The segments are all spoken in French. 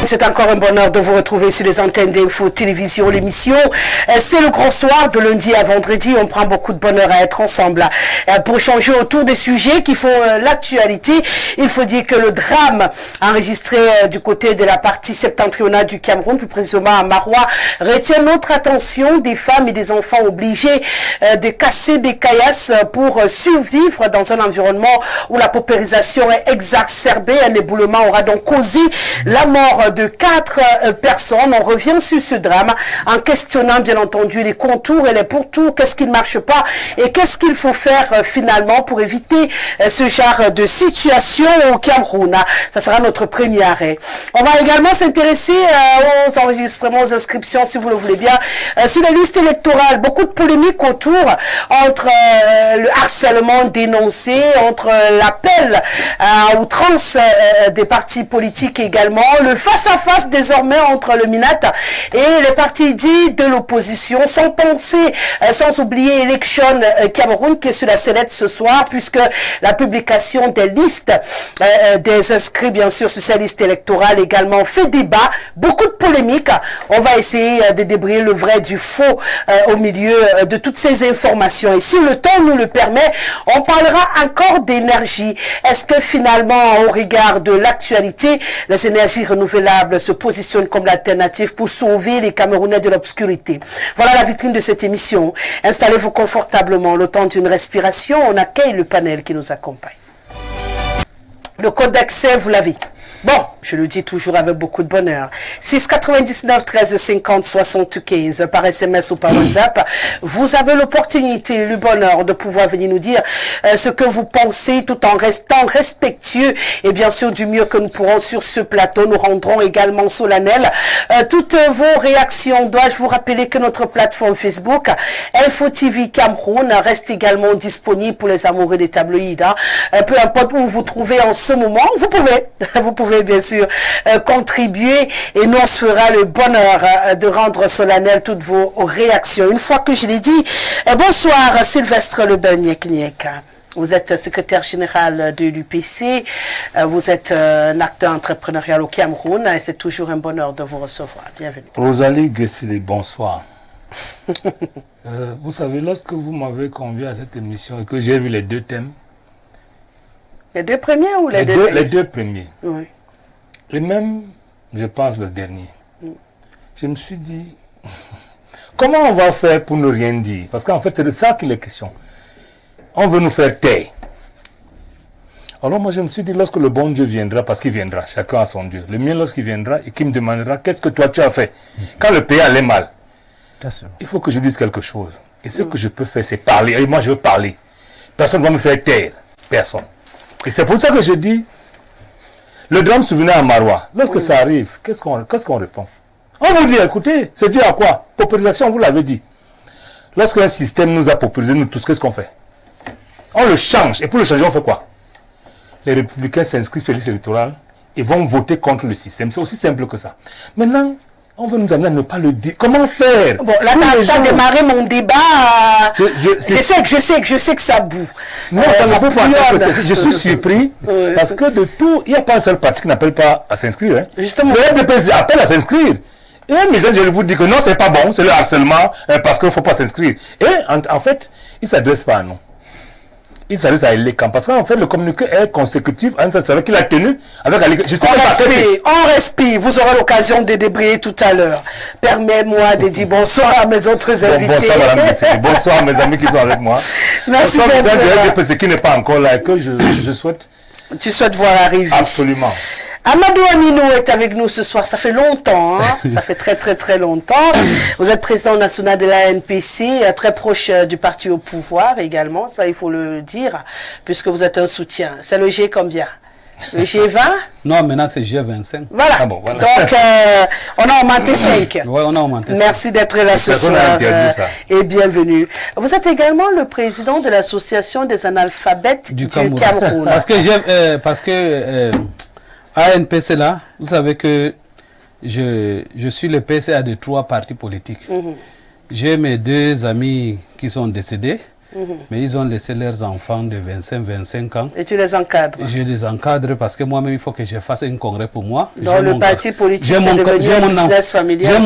C'est encore un bonheur de vous retrouver sur les antennes d'Info Télévision. L'émission, c'est le grand soir de lundi à vendredi. On prend beaucoup de bonheur à être ensemble pour échanger autour des sujets qui font l'actualité. Il faut dire que le drame enregistré du côté de la partie septentrionale du Cameroun, plus précisément à Maroua, retient notre attention. Des femmes et des enfants obligés de casser des caillasses pour survivre dans un environnement où la paupérisation est exacerbée. Un éboulement aura donc causé la mort de 4 personnes. On revient sur ce drame en questionnant bien entendu les contours et les pourtours. Qu'est-ce qui ne marche pas et qu'est-ce qu'il faut faire finalement pour éviter ce genre de situation au Cameroun. Ça sera notre premier arrêt. On va également s'intéresser aux enregistrements, aux inscriptions si vous le voulez bien, sur les listes électorales. Beaucoup de polémiques autour entre le harcèlement dénoncé, entre l'appel à outrance des partis politiques également, le face-à-face désormais entre le MINAT et les partis dits de l'opposition, sans penser, sans oublier Election Cameroun qui est sur la sellette ce soir, puisque la publication des listes des inscrits bien sûr sur ces listes électorales également fait débat, beaucoup de polémiques. On va essayer de débriller le vrai du faux au milieu de toutes ces informations. Et si le temps nous le permet, on parlera encore d'énergie. Est-ce que finalement, au regard de l'actualité, les énergies renouvelables se positionnent comme l'alternative pour sauver les Camerounais de l'obscurité? Voilà la vitrine de cette émission. Installez-vous confortablement. Le temps d'une respiration, on accueille le panel qui nous accompagne. Le code d'accès, vous l'avez. Bon, je le dis toujours avec beaucoup de bonheur. 699 13 50 75 par SMS ou par WhatsApp. Vous avez l'opportunité et le bonheur de pouvoir venir nous dire ce que vous pensez tout en restant respectueux et bien sûr du mieux que nous pourrons sur ce plateau. Nous rendrons également solennel toutes vos réactions. Dois-je vous rappeler que notre plateforme Facebook Info TV Cameroun reste également disponible pour les amoureux des tabloïds. Peu importe où vous vous trouvez en ce moment, vous pouvez bien sûr contribuer et nous on se fera le bonheur de rendre solennel toutes vos réactions. Une fois que je l'ai dit, bonsoir Sylvestre Lebel-Niek. Vous êtes secrétaire général de l'UPC, vous êtes un acteur entrepreneurial au Cameroun et c'est toujours un bonheur de vous recevoir. Bienvenue. Rosalie Guessili, bonsoir. Vous savez, lorsque vous m'avez convié à cette émission et que j'ai vu les deux thèmes, les deux premiers ou les deux premiers? Les deux premiers. Oui. Et même, je pense, le dernier. Je me suis dit, comment on va faire pour ne rien dire? Parce qu'en fait, c'est de ça qu'il est question. On veut nous faire taire. Alors moi, je me suis dit, lorsque le bon Dieu viendra, parce qu'il viendra, chacun a son Dieu. Le mien, lorsqu'il viendra et qu'il me demandera, qu'est-ce que toi tu as fait? Quand le pays allait mal, il faut que je dise quelque chose. Et ce que je peux faire, c'est parler. Et moi, je veux parler. Personne ne va me faire taire. Personne. Et c'est pour ça que je dis, le drame souvenait à Maroua. Lorsque ça arrive, qu'est-ce qu'on répond? On vous dit, écoutez, c'est dû à quoi? Paupérisation, vous l'avez dit. Lorsqu'un système nous a paupérisé, nous tous, qu'est-ce qu'on fait? On le change. Et pour le changer, on fait quoi? Les républicains s'inscrivent sur les listes électorales et vont voter contre le système. C'est aussi simple que ça. Maintenant, on veut nous amener à ne pas le dire. Comment faire? Bon, là, tu as démarré mon débat. Je sais que ça boue. Non, ça ne peut pas. Je suis surpris parce que de tout, il n'y a pas un seul parti qui n'appelle pas à s'inscrire. Hein. Justement. Le RDP appelle à s'inscrire. Et mes jeunes, je vous dis que non, c'est pas bon, c'est le harcèlement parce qu'il ne faut pas s'inscrire. Et en fait, ils ne s'adressent pas à nous. Il s'adresse à Elekan parce qu'en fait le communiqué est consécutif à une certaine qu'il a tenu avec Elekan. On respire. Vous aurez l'occasion de débrayer tout à l'heure. Permets-moi de dire bonsoir à mes autres invités. Bonsoir madame, bonsoir à mes amis qui sont avec moi. Merci d'être là. Ce qui n'est pas encore là et que je souhaite. Tu souhaites voir arriver. Absolument. Amadou Aminou est avec nous ce soir. Ça fait longtemps, hein? Ça fait très longtemps. Vous êtes président national de la NPC, très proche du parti au pouvoir également, ça il faut le dire, puisque vous êtes un soutien. C'est le G combien? Le G20? Non, maintenant c'est G25. Voilà. Ah bon, voilà. Donc, on a augmenté 5. Oui, on a augmenté 5. Merci d'être là ce soir et bienvenue. Vous êtes également le président de l'association des analphabètes du Cameroun. Parce que ANPC là, vous savez que je suis le PCA de 3 partis politiques. J'ai mes 2 amis qui sont décédés. Mais ils ont laissé leurs enfants de 25 ans. Et tu les encadres? Je les encadre parce que moi-même, il faut que je fasse un congrès pour moi. Donc le parti politique, c'est devenu un business familial.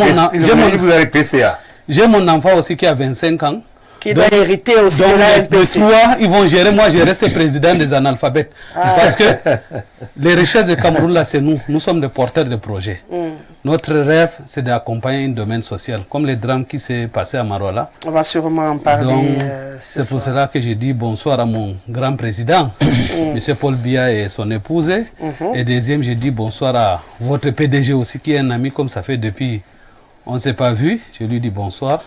Vous avez PCA. J'ai mon enfant aussi qui a 25 ans. Qui doit hériter aussi de la MPC. Ils vont gérer, moi je reste président des analphabètes. Parce que les richesses du Cameroun, là, c'est nous. Nous sommes des porteurs de projets. Notre rêve, c'est d'accompagner un domaine social, comme les drames qui s'est passé à Marola. On va sûrement en parler. C'est pour cela que je dis bonsoir à mon grand président, M. Paul Biya et son épouse. Et deuxième, je dis bonsoir à votre PDG aussi, qui est un ami, comme ça fait depuis, on ne s'est pas vu. Je lui dis bonsoir.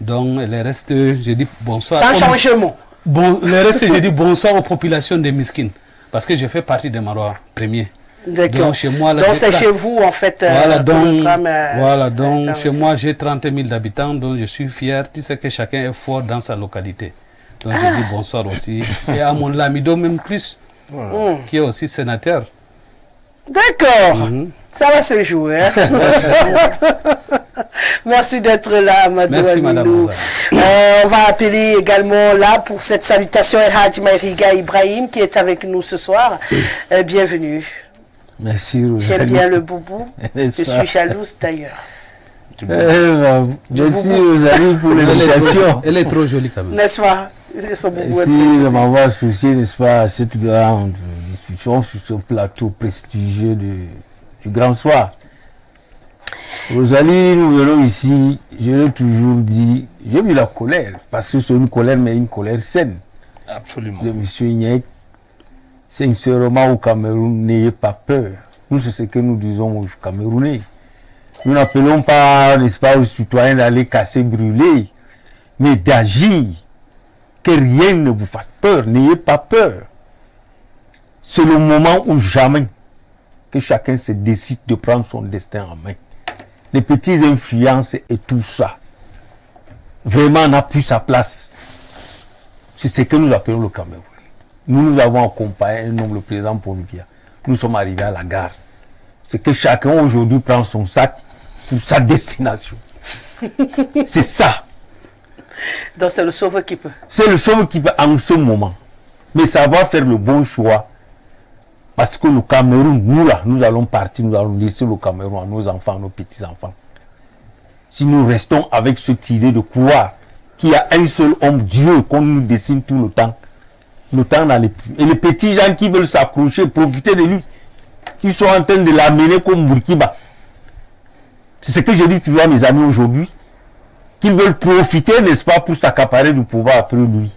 Donc, le reste, je dis bonsoir. Sans changement. Le reste, je dis bonsoir aux populations de Miskine. Parce que je fais partie des Marois premiers. D'accord. Donc, chez moi, donc c'est chez vous, en fait. Donc chez moi, j'ai 30 000 habitants, donc je suis fier. Tu sais que chacun est fort dans sa localité. Donc, je dis bonsoir aussi. Et à mon Lamido, même plus, qui est aussi sénateur. D'accord. Ça va se jouer. Hein? Merci d'être là, Amadou Aminou. On va appeler également là pour cette salutation El Hadji Maïriga Ibrahim qui est avec nous ce soir. Bienvenue. Merci, Rosalie. J'aime bien le boubou. Je suis jalouse d'ailleurs. Merci, Rosalie, pour l'invitation. Elle est trop jolie quand même. N'est-ce pas? Merci de m'avoir associé, n'est-ce pas, à cette grande discussion sur ce plateau prestigieux du Grand Soir. Rosalie, nous venons ici, je l'ai toujours dit, j'ai vu la colère, parce que c'est une colère, mais une colère saine. Absolument. De M. Ignac. Sincèrement, au Cameroun, n'ayez pas peur. Nous, c'est ce que nous disons aux Camerounais. Nous n'appelons pas, n'est-ce pas, aux citoyens d'aller casser, brûler, mais d'agir. Que rien ne vous fasse peur, n'ayez pas peur. C'est le moment où jamais que chacun se décide de prendre son destin en main. Les petites influences et tout ça, vraiment n'a plus sa place. C'est ce que nous appelons le Cameroun. Nous avons accompagné un homme, le président Paul Biya. Nous sommes arrivés à la gare. C'est que chacun aujourd'hui prend son sac pour sa destination. C'est ça. Donc c'est le sauveur qui peut. C'est le sauveur qui peut en ce moment. Mais savoir faire le bon choix. Parce que le Cameroun, nous là, nous allons partir, nous allons laisser le Cameroun à nos enfants, à nos petits-enfants. Si nous restons avec cette idée de croire qu'il y a un seul homme, Dieu, qu'on nous dessine tout le temps n'allait plus. Et les petits gens qui veulent s'accrocher, profiter de lui, qui sont en train de l'amener comme Bourkiba. C'est ce que je dis toujours à mes amis aujourd'hui, qu'ils veulent profiter, n'est-ce pas, pour s'accaparer du pouvoir après lui.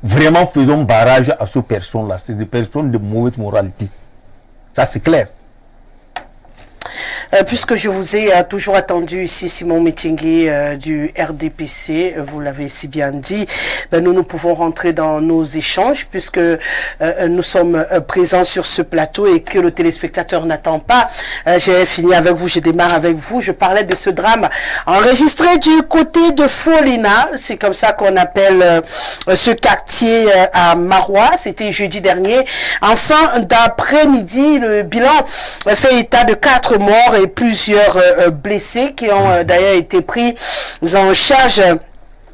Vraiment, faisons barrage à ces personnes-là. C'est des personnes de mauvaise moralité. Ça, c'est clair. Puisque je vous ai toujours attendu ici, Simon Métingui du RDPC, vous l'avez si bien dit, nous pouvons rentrer dans nos échanges puisque nous sommes présents sur ce plateau et que le téléspectateur n'attend pas. J'ai fini avec vous, je démarre avec vous. Je parlais de ce drame enregistré du côté de Folina, c'est comme ça qu'on appelle ce quartier à Marois. C'était jeudi dernier. En fin d'après-midi, le bilan fait état de 4 morts et plusieurs blessés qui ont d'ailleurs été pris en charge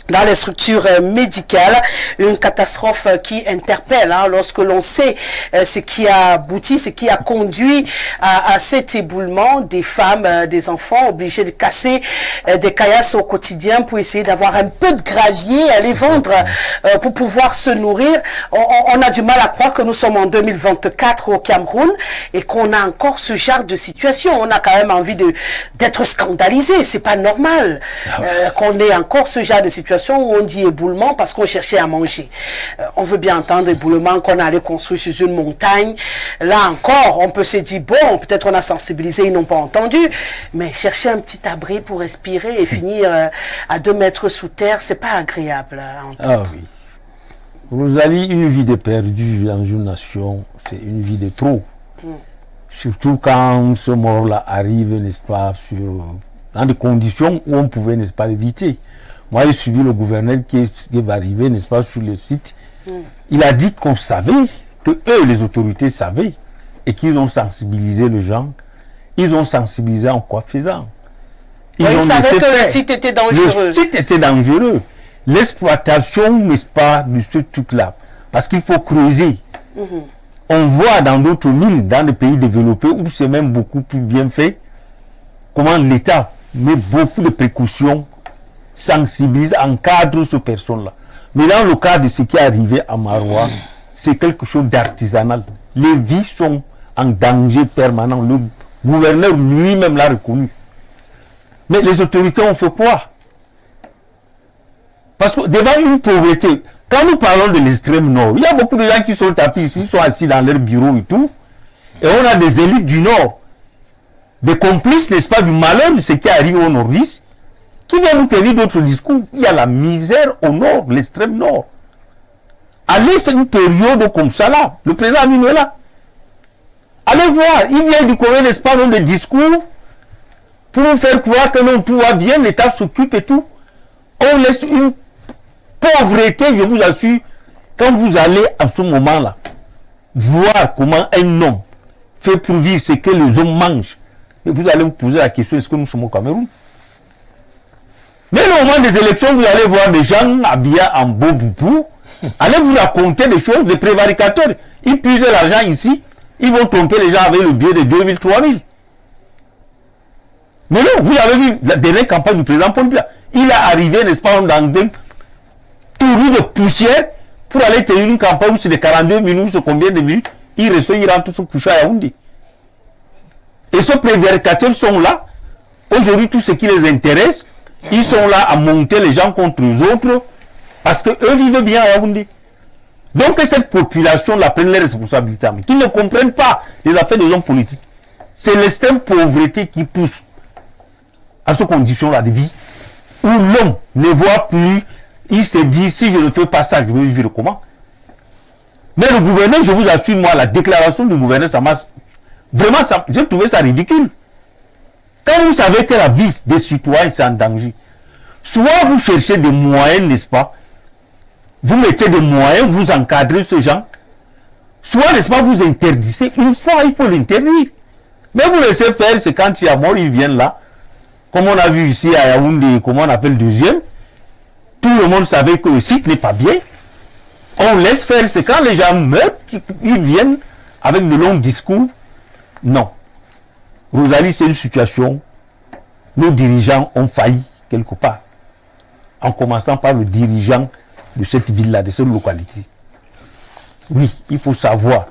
dans les structures médicales. Une catastrophe qui interpelle lorsque l'on sait ce qui a abouti, ce qui a conduit à cet éboulement des femmes, des enfants obligés de casser des caillasses au quotidien pour essayer d'avoir un peu de gravier à les vendre pour pouvoir se nourrir. On a du mal à croire que nous sommes en 2024 au Cameroun et qu'on a encore ce genre de situation. On a quand même envie d'être scandalisé. C'est pas normal qu'on ait encore ce genre de situation où on dit éboulement parce qu'on cherchait à manger. On veut bien entendre éboulement qu'on allait construire sur une montagne. Là encore, on peut se dire, bon, peut-être on a sensibilisé, ils n'ont pas entendu, mais chercher un petit abri pour respirer et finir à 2 mètres sous terre, c'est pas agréable à entendre. Ah oui. Rosalie, une vie de perdu dans une nation, c'est une vie de trop. Surtout quand ce mort-là arrive, n'est-ce pas, dans des conditions où on pouvait, n'est-ce pas, l'éviter. Moi, j'ai suivi le gouverneur qui va arriver, n'est-ce pas, sur le site. Il a dit qu'on savait, que eux, les autorités savaient, et qu'ils ont sensibilisé les gens. Ils ont sensibilisé en quoi faisant. Ils savaient que le site était dangereux. Le site était dangereux. l'exploitation, n'est-ce pas, de ce truc-là. Parce qu'il faut creuser. On voit dans d'autres mines, dans des pays développés, où c'est même beaucoup plus bien fait, comment l'État met beaucoup de précautions, sensibilise, encadre ces personnes-là. Mais dans le cas de ce qui est arrivé à Maroua, c'est quelque chose d'artisanal. Les vies sont en danger permanent. Le gouverneur lui-même l'a reconnu. Mais les autorités ont fait quoi? Parce que devant une pauvreté, quand nous parlons de l'extrême nord, il y a beaucoup de gens qui sont tapis ici, sont assis dans leur bureau et tout. Et on a des élites du nord, des complices, n'est-ce pas, du malheur de ce qui arrive au nordiste, qui viennent nous tenir d'autres discours. Il y a la misère au nord, l'extrême nord. Allez, c'est une période comme ça là. Le président Amino est là. Allez voir, il vient du Corée, n'est-ce pas, des discours pour nous faire croire que non, tout va bien, l'État s'occupe et tout. On laisse une pauvreté, je vous assure, quand vous allez à ce moment-là, voir comment un homme fait pour vivre ce que les hommes mangent, et vous allez vous poser la question, est-ce que nous sommes au Cameroun? Mais au moment des élections, vous allez voir des gens habillés en beau boubou, allez vous raconter des choses, des prévaricateurs. Ils puisent l'argent ici, ils vont tromper les gens avec le billet de 2000, 3000. Mais non, vous avez vu la dernière campagne du président Paul Biya. Il est arrivé, n'est-ce pas, dans un tour de poussière pour aller tenir une campagne où c'est de 42 minutes, c'est combien de minutes, il reçoit, il rentre se coucher à Yaoundé. Et ces prévaricateurs sont là. Aujourd'hui, tout ce qui les intéresse, ils sont là à monter les gens contre les autres parce qu'eux vivent bien à Yaoundé. Donc que cette population la prenne les responsabilités, mais qu'ils ne comprennent pas les affaires des hommes politiques. C'est l'extrême pauvreté qui pousse à ces conditions-là de vie, où l'homme ne voit plus, il se dit, si je ne fais pas ça, je vais vivre comment? Mais le gouverneur, je vous assure, moi, la déclaration du gouverneur, ça m'a... Vraiment, j'ai trouvé ça ridicule. Quand vous savez que la vie des citoyens, c'est en danger, soit vous cherchez des moyens, n'est-ce pas? Vous mettez des moyens, vous encadrez ces gens, soit, n'est-ce pas, vous interdisez. Une fois, il faut l'interdire. Mais vous laissez faire, c'est quand il y a mort, ils viennent là. Comme on a vu ici à Yaoundé, comment on appelle deuxième, tout le monde savait que le site n'est pas bien. On laisse faire, c'est quand les gens meurent, ils viennent avec de longs discours. Non. Rosalie, c'est une situation, nos dirigeants ont failli quelque part. En commençant par le dirigeant de cette ville-là, de cette localité. Oui, il faut savoir.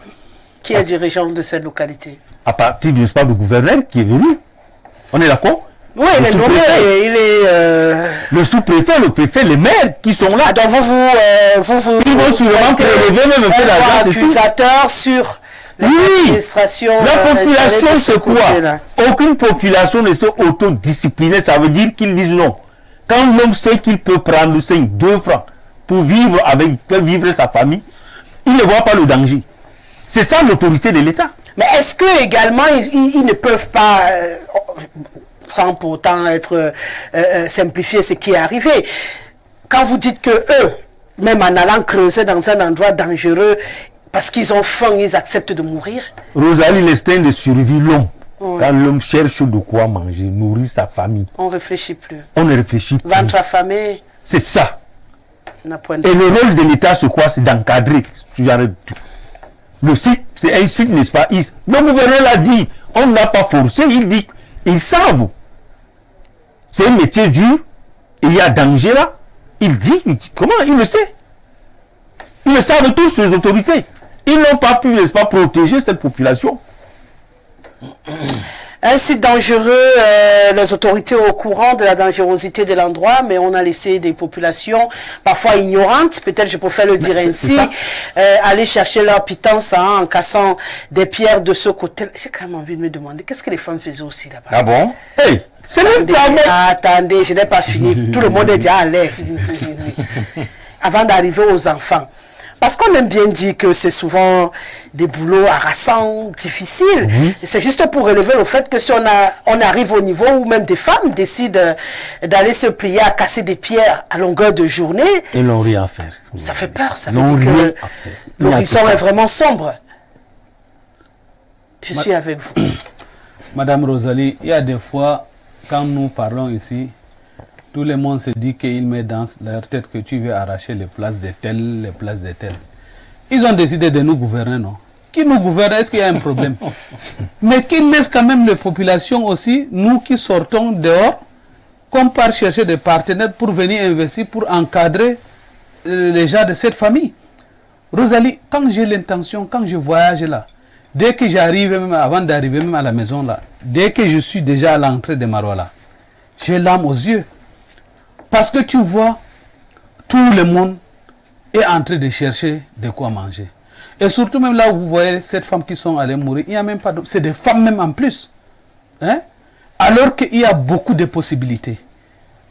Qui est dirigeant de cette localité? À partir du gouverneur qui est venu. On est d'accord? Oui, il est nommé, il est... Le sous-préfet, le préfet, les maires qui sont là. Ah, donc vous ils vont sûrement prélever même un peu d'argent. Accusateur sur l'administration. La population, c'est quoi? Aucune population ne s'est autodisciplinée. Ça veut dire qu'ils disent non. Quand l'homme sait qu'il peut prendre 5, 2 francs pour vivre faire vivre sa famille, il ne voit pas le danger. C'est ça l'autorité de l'État. Mais est-ce que également ils ne peuvent pas... sans pourtant être simplifié ce qui est arrivé. Quand vous dites que eux, même en allant creuser dans un endroit dangereux, parce qu'ils ont faim, ils acceptent de mourir. Rosalie, l'instinct de survie, l'homme. Oui. Quand l'homme cherche de quoi manger, nourrir sa famille. On ne réfléchit plus. On ne réfléchit plus. Ventre affamé. C'est ça. Et le rôle de l'État, c'est quoi? C'est d'encadrer ce genre de truc. Le site, c'est un site, n'est-ce pas? Le gouverneur l'a dit. On n'a pas forcé. Il dit, ils savent. C'est un métier dur, il y a danger là. Il dit, comment? Il le sait. Ils le savent tous, les autorités. Ils n'ont pas pu, n'est-ce pas, protéger cette population. Un site dangereux, les autorités au courant de la dangerosité de l'endroit, mais on a laissé des populations parfois ignorantes, peut-être je préfère le dire ainsi, aller chercher leur pitance en cassant des pierres de ce côté. J'ai quand même envie de me demander, qu'est-ce que les femmes faisaient aussi là-bas? Ah bon? Hey, c'est même pas... Attendez, je n'ai pas fini. Tout le monde est déjà à l'air. Avant d'arriver aux enfants. Parce qu'on aime bien dire que c'est souvent des boulots harassants, difficiles. C'est juste pour relever le fait que si on arrive au niveau où même des femmes décident d'aller se plier à casser des pierres à longueur de journée. Ils n'ont rien à faire. Ça fait peur, ça veut dire que l'horizon est vraiment sombre. Je suis avec vous. Madame Rosalie, il y a des fois, quand nous parlons ici, tout le monde se dit qu'ils mettent dans leur tête que tu veux arracher les places de tels, les places de tels. Ils ont décidé de nous gouverner, non? Qui nous gouverne? Est-ce qu'il y a un problème? Mais qu'ils laissent quand même les populations aussi, nous qui sortons dehors, qu'on part chercher des partenaires pour venir investir, pour encadrer les gens de cette famille. Rosalie, quand j'ai l'intention, quand je voyage là, dès que j'arrive, même avant d'arriver même à la maison là, dès que je suis déjà à l'entrée de Marois là, j'ai l'âme aux yeux. Parce que tu vois, tout le monde est en train de chercher de quoi manger. Et surtout même là où vous voyez ces femmes qui sont allées mourir, il n'y a même pas de... C'est des femmes même en plus. Hein? Alors qu'il y a beaucoup de possibilités.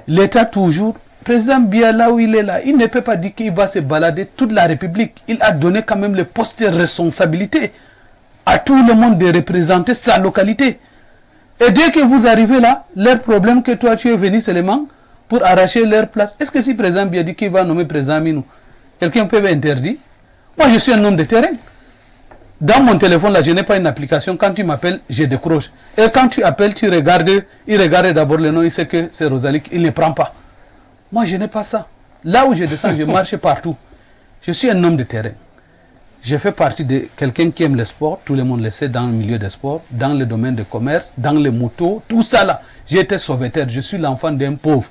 L'État toujours, président Biya là où il est là, il ne peut pas dire qu'il va se balader toute la République. Il a donné quand même le poste de responsabilité à tout le monde de représenter sa localité. Et dès que vous arrivez là, leur problème que toi tu es venu seulement pour arracher leur place. Est-ce que si président Biya dit qu'il va nommer président Aminou, quelqu'un peut interdire? Moi je suis un homme de terrain. Dans mon téléphone là, je n'ai pas une application. Quand tu m'appelles, je décroche. Et quand tu appelles, tu regardes, il regarde d'abord le nom, il sait que c'est Rosalie, il ne prend pas. Moi je n'ai pas ça. Là où je descends, je marche partout. Je suis un homme de terrain. Je fais partie de quelqu'un qui aime le sport, tout le monde le sait, dans le milieu des sports, dans le domaine du commerce, dans les motos, tout ça là. J'ai été sauveteur, je suis l'enfant d'un pauvre.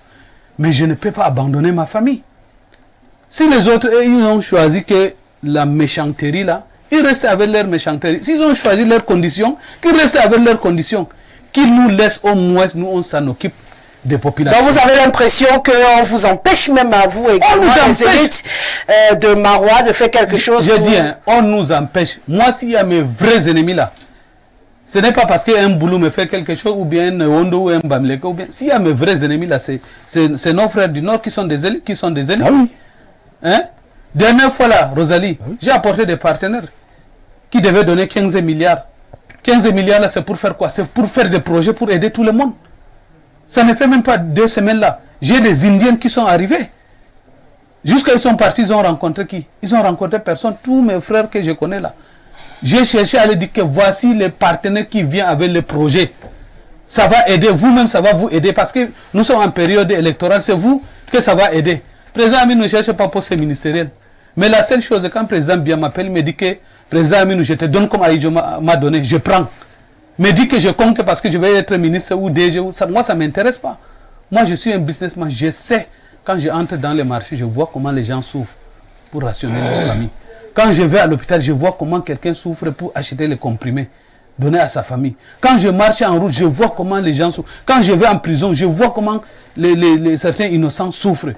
Mais je ne peux pas abandonner ma famille. Si les autres, ils ont choisi que la méchanterie là, ils restent avec leur méchanterie. S'ils ont choisi leurs conditions, qu'ils restent avec leurs conditions. Qu'ils nous laissent au moins, nous on s'en occupe des populations. Donc vous avez l'impression qu'on vous empêche même à vous et les élites de Marois de faire quelque chose. Je dis, hein, on nous empêche. Moi, s'il y a mes vrais ennemis là, ce n'est pas parce qu'un boulot me fait quelque chose ou bien un Hondo ou un Bamleke ou bien. S'il y a mes vrais ennemis là, c'est nos frères du Nord qui sont des élites, qui sont des ennemis. Ah oui. Hein? Dernière fois là, Rosalie, ah oui, j'ai apporté des partenaires qui devaient donner 15 milliards. 15 milliards là, c'est pour faire quoi? C'est pour faire des projets pour aider tout le monde. Ça ne fait même pas 2 semaines là. J'ai des Indiens qui sont arrivés. Jusqu'à ils sont partis, ils ont rencontré qui? Ils ont rencontré personne. Tous mes frères que je connais là. J'ai cherché à leur dire que voici les partenaires qui viennent avec le projet. Ça va aider, vous-même ça va vous aider parce que nous sommes en période électorale, c'est vous que ça va aider. Le président Aminou ne cherche pas poste ministériel. Mais la seule chose, quand le président Biya m'appelle, il me dit que président Aminou, je te donne comme Aïdjo m'a donné, je prends. Me dit que je compte parce que je vais être ministre ou DG. Moi, ça ne m'intéresse pas. Moi, je suis un businessman. Je sais, quand je entre dans les marchés, je vois comment les gens souffrent pour rationner leur famille. Quand je vais à l'hôpital, je vois comment quelqu'un souffre pour acheter les comprimés, donner à sa famille. Quand je marche en route, je vois comment les gens souffrent. Quand je vais en prison, je vois comment certains innocents souffrent.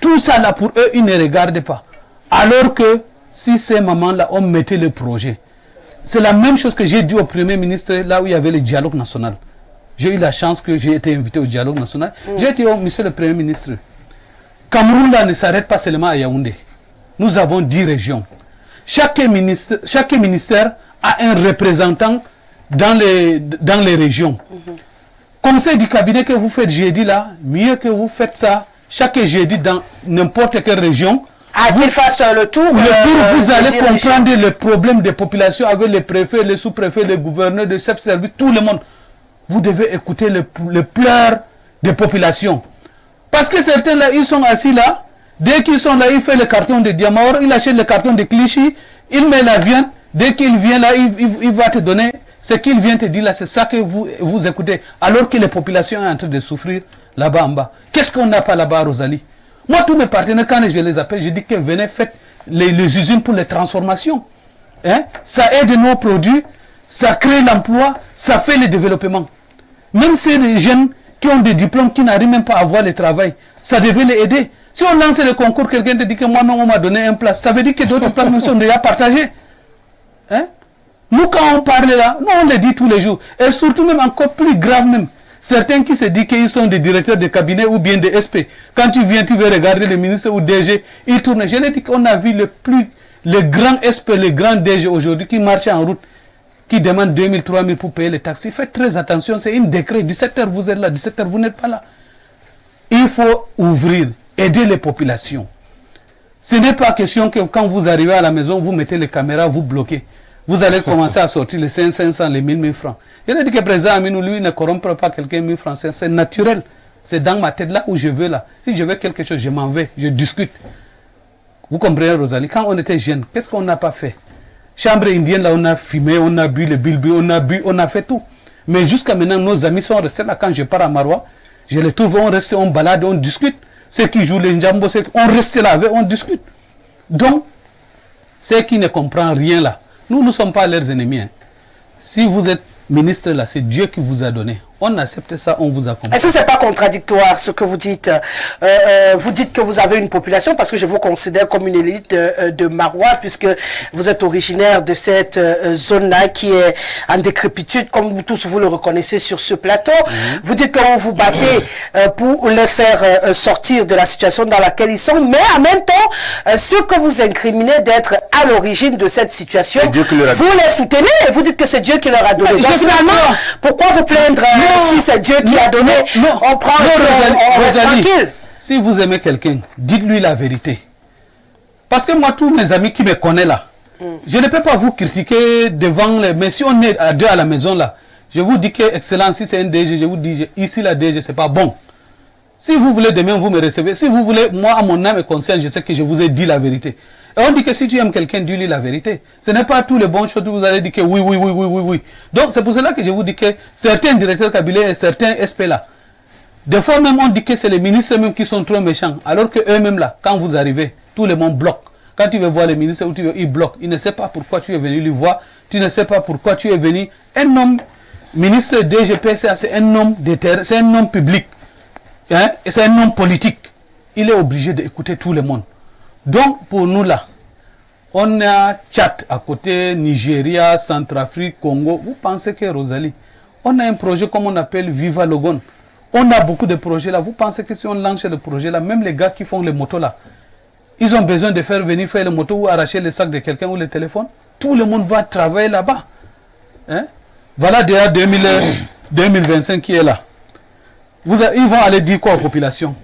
Tout ça, là, pour eux, ils ne regardent pas. Alors que, si ces moments-là, on mettait le projet, c'est la même chose que j'ai dit au Premier ministre, là où il y avait le dialogue national. J'ai eu la chance que j'ai été invité au dialogue national. J'ai dit, monsieur le Premier ministre, Cameroun là ne s'arrête pas seulement à Yaoundé. Nous avons 10 régions. Chaque ministère a un représentant dans les régions. Conseil du cabinet que vous faites jeudi là, mieux que vous faites ça chaque jeudi dans n'importe quelle région. Qu'il fasse le tour. Vous allez comprendre les problèmes des populations avec les préfets, les sous-préfets, les gouverneurs, les chefs de service, tout le monde. Vous devez écouter les pleurs des populations. Parce que certains là, ils sont assis là. Dès qu'ils sont là, ils font le carton de Diamor, ils achètent le carton de Clichy, ils mettent la viande. Dès qu'il vient là, il va te donner ce qu'il vient te dire là, c'est ça que vous écoutez. Alors que les populations sont en train de souffrir là-bas en bas. Qu'est-ce qu'on n'a pas là-bas, Rosalie? Moi, tous mes partenaires, quand je les appelle, je dis que venez, faites les usines pour les transformations. Hein? Ça aide nos produits, ça crée l'emploi, ça fait le développement. Même si les jeunes qui ont des diplômes, qui n'arrivent même pas à avoir le travail, ça devait les aider. Si on lance le concours, quelqu'un te dit que moi, non, on m'a donné une place, ça veut dire que d'autres places sont déjà partagées. Hein? Nous, quand on parle là, nous, on le dit tous les jours. Et surtout, même encore plus grave même, certains qui se disent qu'ils sont des directeurs de cabinet ou bien des SP. Quand tu viens, tu veux regarder le ministre ou DG, ils tournent. Je l'ai dit qu'on a vu les grands SP, les grands DG aujourd'hui qui marchent en route, qui demandent 2000, 3000 pour payer les taxes. Faites très attention, c'est un décret. 17h, vous êtes là, 17h, vous n'êtes pas là. Il faut ouvrir, aider les populations. Ce n'est pas question que quand vous arrivez à la maison, vous mettez les caméras, vous bloquez. Vous allez commencer à sortir les 500, les 1000 francs. Il a dit que le président Aminou, lui, ne corrompt pas quelqu'un 1000 francs. C'est naturel. C'est dans ma tête là où je veux là. Si je veux quelque chose, je m'en vais, je discute. Vous comprenez, Rosalie? Quand on était jeune, qu'est-ce qu'on n'a pas fait? Chambre indienne, là, on a fumé, on a bu le bilbi, on a bu, on a fait tout. Mais jusqu'à maintenant, nos amis sont restés là. Quand je pars à Maroua, je les trouve, on reste, on balade, on discute. Ceux qui jouent les njambo, on reste là avec, on discute. Donc, ceux qui ne comprennent rien là, nous ne sommes pas leurs ennemis. Hein. Si vous êtes ministre là, c'est Dieu qui vous a donné. On accepte ça, on vous accompagne. Est-ce que ce n'est pas contradictoire ce que vous dites? Vous dites que vous avez une population, parce que je vous considère comme une élite de Maroua, puisque vous êtes originaire de cette zone-là qui est en décrépitude, comme vous tous vous le reconnaissez sur ce plateau. Vous dites que vous vous battez pour les faire sortir de la situation dans laquelle ils sont, mais en même temps, ceux que vous incriminez d'être à l'origine de cette situation, vous les soutenez et vous dites que c'est Dieu qui leur a donné. Donc finalement, pourquoi vous plaindre si c'est Dieu qui a donné, on prend on reste tranquille. Si vous aimez quelqu'un, dites-lui la vérité. Parce que moi, tous mes amis qui me connaissent là, je ne peux pas vous critiquer devant les... Mais si on est à deux à la maison là, je vous dis que, excellence, si c'est un DG, je vous dis, ici la DG, c'est pas bon. Si vous voulez demain, vous me recevez. Si vous voulez, moi, à mon âme et conscience, je sais que je vous ai dit la vérité. Et on dit que si tu aimes quelqu'un, dis-lui la vérité. Ce n'est pas tous les bons choses que vous allez dire que oui, oui, oui, oui, oui, oui. Donc, c'est pour cela que je vous dis que certains directeurs cabinet et certains SP là, des fois même on dit que c'est les ministres même qui sont trop méchants. Alors que eux-mêmes là, quand vous arrivez, tout le monde bloque. Quand tu veux voir les ministres, ils bloquent. Ils ne savent pas pourquoi tu es venu lui voir. Tu ne sais pas pourquoi tu es venu. Un homme, ministre DGPCA, c'est un homme de terre, c'est un homme public. Hein? Et c'est un homme politique. Il est obligé d'écouter tout le monde. Donc, pour nous là, on a Tchad à côté, Nigeria, Centrafrique, Congo. Vous pensez que Rosalie, on a un projet comme on appelle Viva Logon. On a beaucoup de projets là. Vous pensez que si on lance le projet là, même les gars qui font les motos là, ils ont besoin de faire venir faire les motos ou arracher les sacs de quelqu'un ou le téléphone. Tout le monde va travailler là-bas. Hein? Voilà déjà 2025 qui est là. Ils vont aller dire quoi aux populations?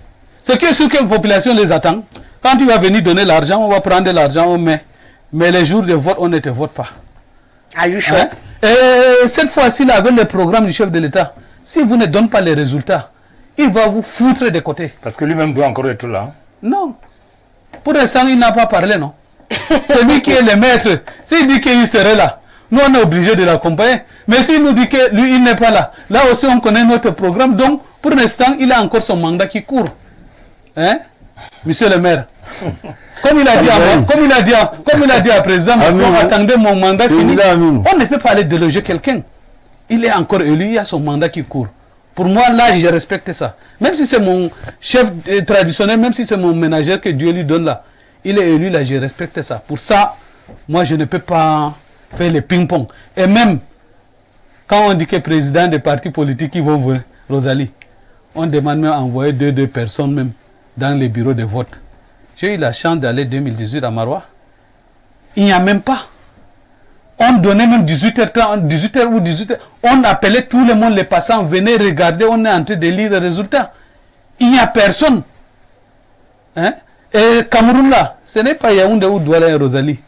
C'est que ce que la population les attend. Quand tu vas venir donner l'argent, on va prendre l'argent, on met. Mais les jours de vote, on ne te vote pas. Are you sure? Hein? Et cette fois-ci, là, avec le programme du chef de l'État, si vous ne donnez pas les résultats, il va vous foutre de côté. Parce que lui-même doit encore être là. Non. Pour l'instant, il n'a pas parlé, non. C'est lui qui est le maître. S'il dit qu'il serait là, nous, on est obligé de l'accompagner. Mais s'il nous dit que lui, il n'est pas là, là aussi, on connaît notre programme. Donc, pour l'instant, il a encore son mandat qui court. Hein? Monsieur le maire. Comme il a dit à moi, comme il a dit à président, attendez mon mandat fini. On ne peut pas aller déloger quelqu'un. Il est encore élu, il a son mandat qui court. Pour moi, là, je respecte ça. Même si c'est mon chef traditionnel, même si c'est mon ménagère que Dieu lui donne là, il est élu là, je respecte ça. Pour ça, moi, je ne peux pas faire le ping-pong. Et même, quand on dit que président des partis politiques qui vont venir, Rosalie, on demande même d'envoyer deux personnes même dans les bureaux de vote. J'ai eu la chance d'aller 2018 à Maroua. Il n'y a même pas. On donnait même 18h30, 18h ou 18h. On appelait tout le monde, les passants, venez regarder, on est en train de lire les résultats. Il n'y a personne. Hein? Et Cameroun là, ce n'est pas Yaoundé ou Douala et Rosalie.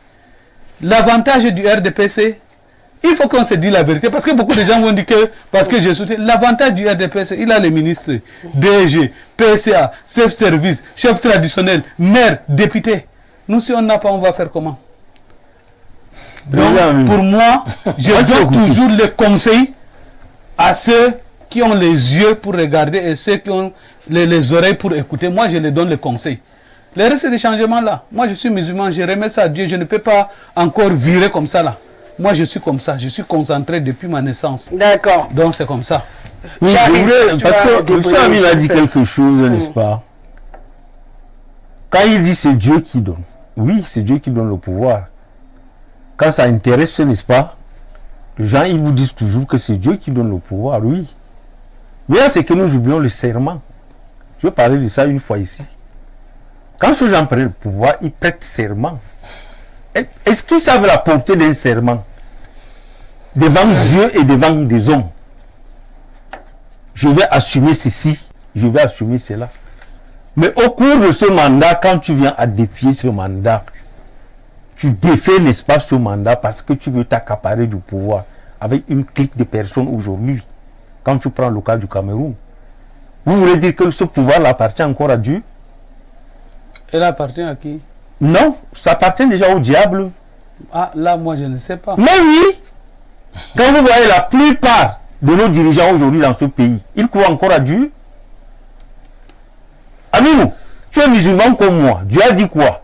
L'avantage du RDPC, il faut qu'on se dise la vérité, parce que beaucoup de gens vont dire que, parce que je soutiens, l'avantage du RDPC, il a les ministres, DG, PCA, chef service, chef traditionnel, maire, député. Nous, si on n'a pas, on va faire comment? Donc, pour moi, je donne toujours les conseils à ceux qui ont les yeux pour regarder et ceux qui ont les oreilles pour écouter. Moi, je les donne les conseils. Le reste des changements là, moi je suis musulman, je remets ça à Dieu, je ne peux pas encore virer comme ça là. Moi je suis comme ça, je suis concentré depuis ma naissance. D'accord. Donc c'est comme ça. Oui, parce que le soir, il a dit quelque chose, n'est-ce pas? Quand il dit c'est Dieu qui donne, oui, c'est Dieu qui donne le pouvoir. Quand ça intéresse, n'est-ce pas? Les gens, ils vous disent toujours que c'est Dieu qui donne le pouvoir, oui. Mais c'est que nous oublions le serment. Je vais parler de ça une fois ici. Quand ces gens prennent le pouvoir, ils prêtent serment. Est-ce qu'ils savent la portée d'un serment devant Dieu et devant des hommes? Je vais assumer ceci, je vais assumer cela. Mais au cours de ce mandat, quand tu viens à défier ce mandat, tu défais, n'est-ce pas, ce mandat parce que tu veux t'accaparer du pouvoir avec une clique de personnes aujourd'hui. Quand tu prends le cas du Cameroun, Vous voulez dire que ce pouvoir-là appartient encore à Dieu? Elle appartient à qui? Non, ça appartient déjà au diable. Ah, là, moi, je ne sais pas. Mais oui, quand vous voyez la plupart de nos dirigeants aujourd'hui dans ce pays, ils croient encore à Dieu. Aminu, tu es musulman comme moi. Dieu a dit quoi?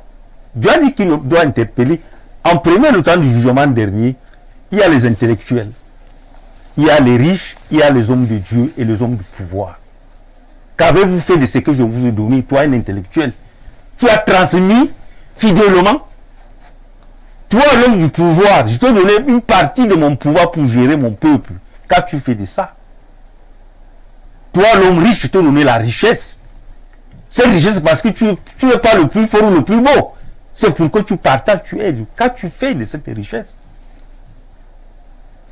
Dieu a dit qu'il doit interpeller. En premier, le temps du jugement dernier, il y a les intellectuels, il y a les riches, il y a les hommes de Dieu et les hommes du pouvoir. Qu'avez-vous fait de ce que je vous ai donné, toi, un intellectuel? Tu as transmis fidèlement. Toi, l'homme du pouvoir, je te donnais une partie de mon pouvoir pour gérer mon peuple. Qu'as-tu fait de ça? Toi, l'homme riche, je te donnais la richesse. Cette richesse, parce que tu n'es pas le plus fort ou le plus beau. C'est pour que tu partages, tu aides. Qu'as-tu fait de cette richesse?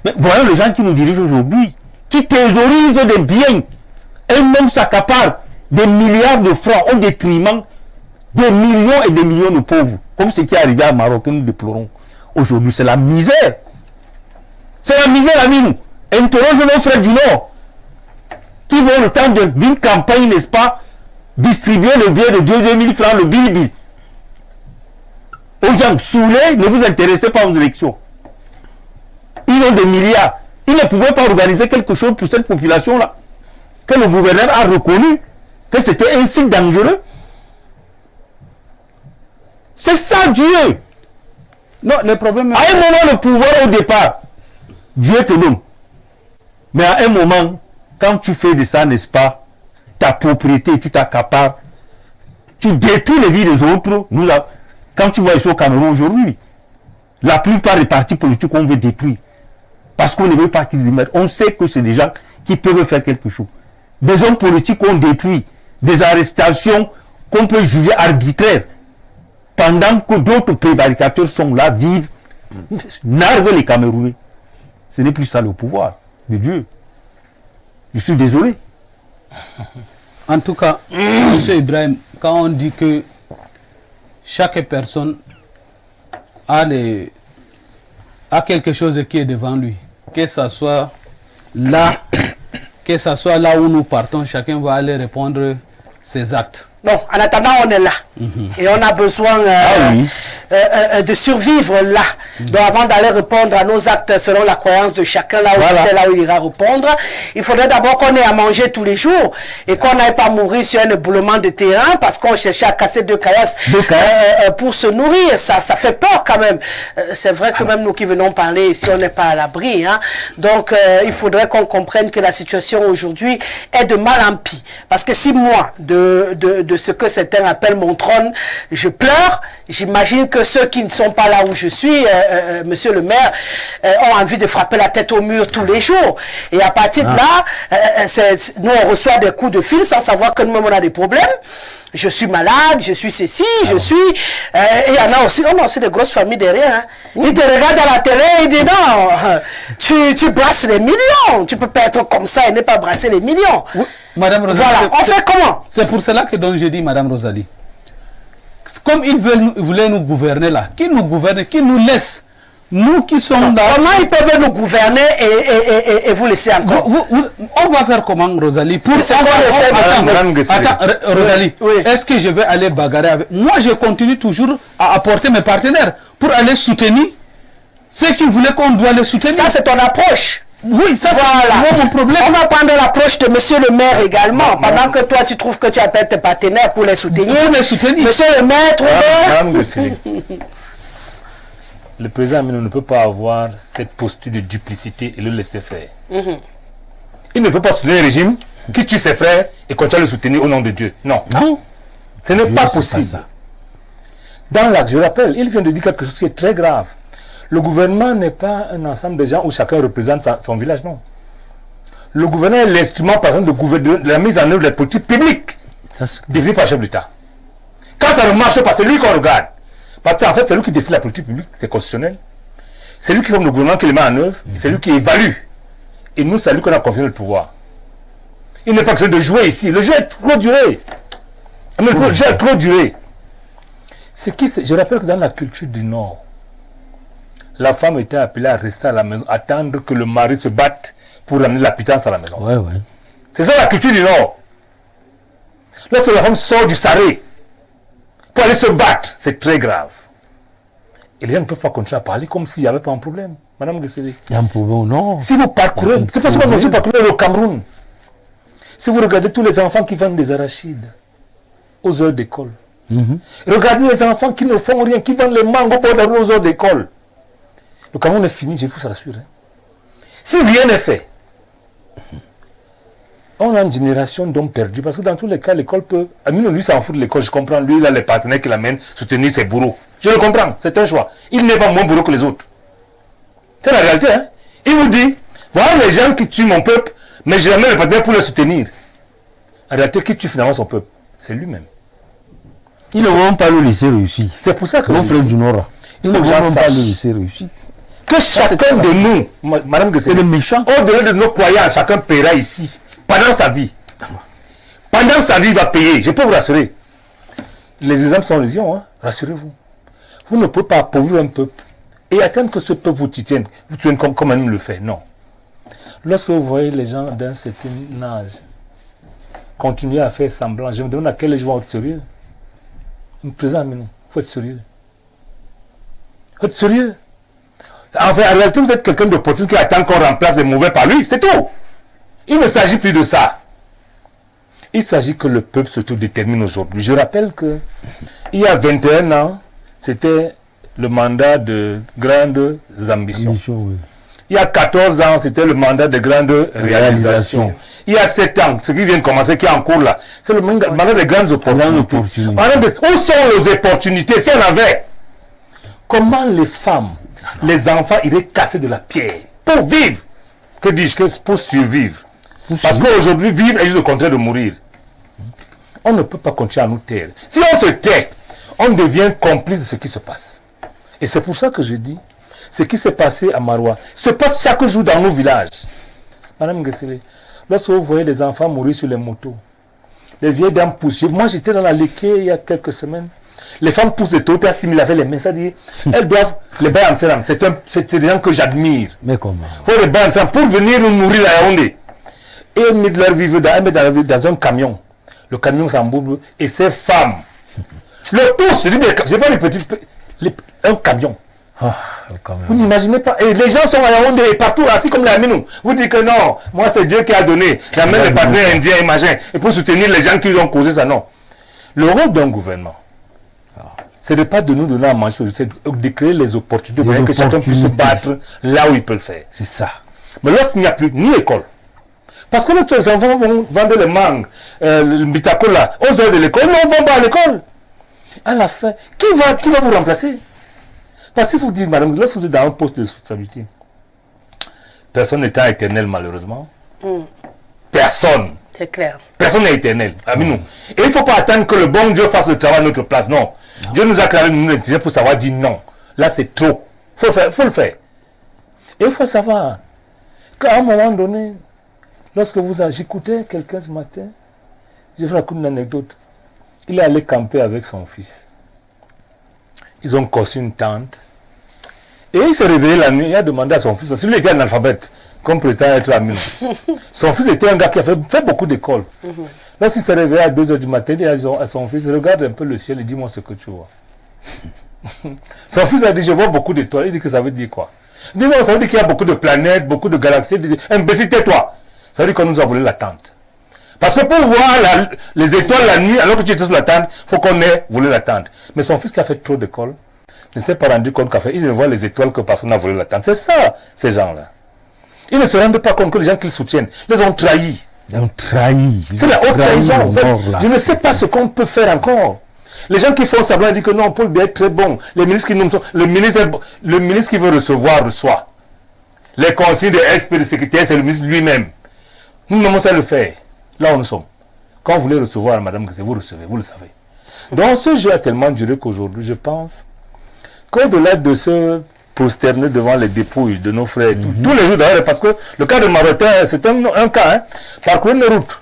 Mais voyons les gens qui nous dirigent aujourd'hui, qui thésaurisent des biens. Eux-mêmes s'accaparent des milliards de francs au détriment des millions et des millions de pauvres. Comme ce qui est arrivé à Maroc, que nous déplorons aujourd'hui. C'est la misère. C'est la misère, amis, nous. Interrogeons nos frères du Nord, qui vont le temps d'une campagne, n'est-ce pas, distribuer le billet de 2000 francs, le billet. Aux gens saoulés, ne vous intéressez pas aux élections. Ils ont des milliards. Ils ne pouvaient pas organiser quelque chose pour cette population-là. Que le gouverneur a reconnu que c'était un site dangereux. C'est ça Dieu. Non, le problème est... À un moment, le pouvoir au départ, Dieu te donne. Mais à un moment, quand tu fais de ça, n'est-ce pas, ta propriété, tu t'accapares, tu détruis les vies des autres. Quand tu vois ici au Cameroun aujourd'hui, la plupart des partis politiques qu'on veut détruire, parce qu'on ne veut pas qu'ils y mettent. On sait que c'est des gens qui peuvent faire quelque chose. Des hommes politiques qu'on détruit, des arrestations qu'on peut juger arbitraires, pendant que d'autres prévaricateurs sont là, vivent, narguent les Camerounais. Ce n'est plus ça le pouvoir de Dieu. Je suis désolé. En tout cas, M. Ibrahim, quand on dit que chaque personne a quelque chose qui est devant lui, que ce soit là où nous partons, chacun va aller répondre ses actes. Bon, en attendant, on est là. Et on a besoin de survivre là. Donc, avant d'aller répondre à nos actes selon la croyance de chacun, là où c'est là où il ira répondre, il faudrait d'abord qu'on ait à manger tous les jours et qu'on n'aille pas mourir sur un éboulement de terrain parce qu'on cherchait à casser deux caillasses pour se nourrir. Ça fait peur quand même. C'est vrai que même nous qui venons parler ici, on n'est pas à l'abri. Hein. Donc, il faudrait qu'on comprenne que la situation aujourd'hui est de mal en pis. Parce que si moi, de ce que certains appellent mon trône, je pleure, j'imagine que ceux qui ne sont pas là où je suis, monsieur le maire, ont envie de frapper la tête au mur tous les jours. Et à partir de là, nous on reçoit des coups de fil sans savoir que nous-mêmes on a des problèmes. Je suis malade, je suis ceci, je suis... et il y en a aussi, on a aussi des grosses familles derrière. Hein. Ils te regardent à la télé et ils disent non, tu brasses les millions. Tu peux pas être comme ça et ne pas brasser les millions. Oui, Madame Rosalie, voilà, on fait comment? C'est pour cela que donc j'ai dit, Madame Rosalie, comme ils voulaient nous gouverner là, qu'ils nous gouvernent, qu'ils nous laissent. Nous qui sommes là... Comment ils peuvent nous gouverner et vous laisser encore? On va faire comment, Rosalie? Attends, Rosalie, est-ce que je vais aller bagarrer avec... Moi, je continue toujours à apporter mes partenaires pour aller soutenir ceux qui voulaient qu'on doit les soutenir. Ça, c'est ton approche. Oui, ça voilà. c'est mon problème. On va prendre l'approche de monsieur le maire également. Pendant que toi, tu trouves que tu appelles tes partenaires pour les soutenir. Monsieur le maire, trouvez... Le président Amino ne peut pas avoir cette posture de duplicité et le laisser faire. Il ne peut pas soutenir le régime qui tue ses frères et continuer à le soutenir au nom de Dieu. Non. Ce n'est pas possible. Dans l'acte, je rappelle, il vient de dire quelque chose qui est très grave. Le gouvernement n'est pas un ensemble de gens où chacun représente son village, non. Le gouvernement est l'instrument, par exemple, de la mise en œuvre des politiques publiques définies par le chef d'État. Quand ça ne marche pas, c'est lui qu'on regarde. Parce qu'en fait, c'est lui qui définit la politique publique, c'est constitutionnel. C'est lui qui forme le gouvernement, qui le met en œuvre, c'est lui qui évalue. Et nous, c'est lui qu'on a confié le pouvoir. Il n'est pas question de jouer ici. Le jeu est trop duré. Le jeu est trop duré. Je rappelle que dans la culture du Nord, la femme était appelée à rester à la maison, attendre que le mari se batte pour ramener la pitance à la maison. Ouais. C'est ça la culture du Nord. Lorsque la femme sort du saré pour aller se battre, c'est très grave. Et les gens ne peuvent pas continuer à parler comme s'il n'y avait pas un problème. Madame Gessele. Il y a un problème, non. Si vous parcourez, c'est parce que vous parcourez le Cameroun. Si vous regardez tous les enfants qui vendent des arachides aux heures d'école, regardez les enfants qui ne font rien, qui vendent les mangos aux heures d'école. Le Cameroun est fini, je vous rassure. Si rien n'est fait, on a une génération d'hommes perdus. Parce que dans tous les cas, l'école peut... Amino, lui, s'en fout de l'école, je comprends. Lui, il a les partenaires qui l'amènent soutenir ses bourreaux. Je le comprends, c'est un choix. Il n'est pas moins bourreau que les autres. C'est la réalité. Hein? Il vous dit, voilà les gens qui tuent mon peuple, mais je ramène les partenaires pour le soutenir. En réalité, qui tue finalement son peuple? C'est lui-même. Ils ne vont pas le laisser réussir. C'est pour ça que... Mon frère du Nord, ils ne vont pas le laisser réussir. Que chacun de nous, Madame Gessele, c'est le méchant. Au-delà de nos croyances, chacun paiera ici, pendant sa vie. Pendant sa vie, il va payer. Je peux vous rassurer. Les exemples sont légion, hein? Rassurez-vous. Vous ne pouvez pas appauvrir un peuple et attendre que ce peuple vous tienne comme un homme le fait. Non. Lorsque vous voyez les gens d'un certain âge continuer à faire semblant, je me demande à quel âge ils vont être sérieux. Il me présente, mais non. Il faut être sérieux. Il faut être sérieux. Enfin, en réalité, vous êtes quelqu'un d'opportun qui attend qu'on remplace les mauvais par lui. C'est tout. Il ne s'agit plus de ça. Il s'agit que le peuple s'autodétermine aujourd'hui. Je rappelle que il y a 21 ans, c'était le mandat de grandes ambitions. Oui. Il y a 14 ans, c'était le mandat de grandes réalisations. Il y a 7 ans, ce qui vient de commencer, qui est en cours là, c'est le mandat de grandes opportunités. Où sont les opportunités? Si on avait, comment les femmes, les enfants iraient casser de la pierre pour vivre? Que dis-je? Que pour survivre. Parce qu'aujourd'hui, vivre est juste le contraire de mourir. On ne peut pas continuer à nous taire. Si on se tait, on devient complice de ce qui se passe. Et c'est pour ça que je dis, ce qui s'est passé à Maroua se passe chaque jour dans nos villages. Madame Gessele, lorsque vous voyez les enfants mourir sur les motos, les vieilles dames poussent. Moi, j'étais dans la Léké il y a quelques semaines. Les femmes poussent des tôtes assimiles avec les mains. C'est-à-dire, elles doivent les bains en Séram. C'est des gens que j'admire. Mais comment? Il faut les bains en Séram pour venir nous nourrir à Yaoundé. Et ils mettent leur vie dans un camion. Le camion s'embourbe et ces femmes le poussent. Je pas les petits. Un camion. Vous n'imaginez pas. Et les gens sont à Yaoundé et partout, assis comme la Minou. Vous dites que non, moi c'est Dieu qui a donné. J'amène les partenaires indiens et machin. Et pour soutenir les gens qui ont causé ça, non. Le rôle d'un gouvernement, c'est de ne pas de nous donner à manger, c'est de créer les opportunités pour que chacun puisse se battre là où il peut le faire. C'est ça. Mais lorsqu'il n'y a plus ni école, parce que nos enfants vont vendre les mangues, le bitacola, aux heures de l'école, non, on ne va pas à l'école. À la fin, qui va vous remplacer? Parce que vous dites, madame, lorsque vous êtes dans un poste de responsabilité, personne n'étant éternel malheureusement. Personne. C'est clair. Personne n'est éternel. Nous. Et il ne faut pas attendre que le bon Dieu fasse le travail à notre place. Non. Dieu nous a créé nous pour savoir dire non. Là, c'est trop. Il faut le faire. Et il faut savoir qu'à un moment donné, lorsque j'écoutais quelqu'un ce matin, je vous raconte une anecdote. Il est allé camper avec son fils. Ils ont conçu une tente. Et il s'est réveillé la nuit, il a demandé à son fils, s'il était analphabète, comme prétend être ami. Son fils était un gars qui a fait beaucoup d'écoles. Lorsqu'il s'est réveillé à 2h du matin, il dit à son fils, regarde un peu le ciel et dis-moi ce que tu vois. Son fils a dit, je vois beaucoup d'étoiles. Il dit que ça veut dire quoi? Il dit non, ça veut dire qu'il y a beaucoup de planètes, beaucoup de galaxies. Il dit, imbécile, tais-toi. Ça veut dire qu'on nous a volé la tente. Parce que pour voir les étoiles la nuit, alors que tu étais sur la tente, il faut qu'on ait volé la tente. Mais son fils qui a fait trop d'école ne s'est pas rendu compte il ne voit les étoiles que parce qu'on a volé la tente. C'est ça, ces gens-là. Ils ne se rendent pas compte que les gens qu'ils soutiennent les ont trahis. Ils ont trahi. C'est la haute trahison. Je ne sais pas ce qu'on peut faire encore. Les gens qui font semblant disent que non, Paul Biya est très bon. Les ministres qui le ministre qui veut recevoir, reçoit. Les consignes de SP de sécurité, c'est le ministre lui-même. Nous n'avons pas le faire. Là où nous sommes. Quand vous voulez recevoir, madame, que vous recevez, vous le savez. Donc ce jeu a tellement duré qu'aujourd'hui, je pense qu'au-delà de se prosterner devant les dépouilles de nos frères, tous les jours d'ailleurs, parce que le cas de Marotin, c'est un cas, hein, parcourir une route.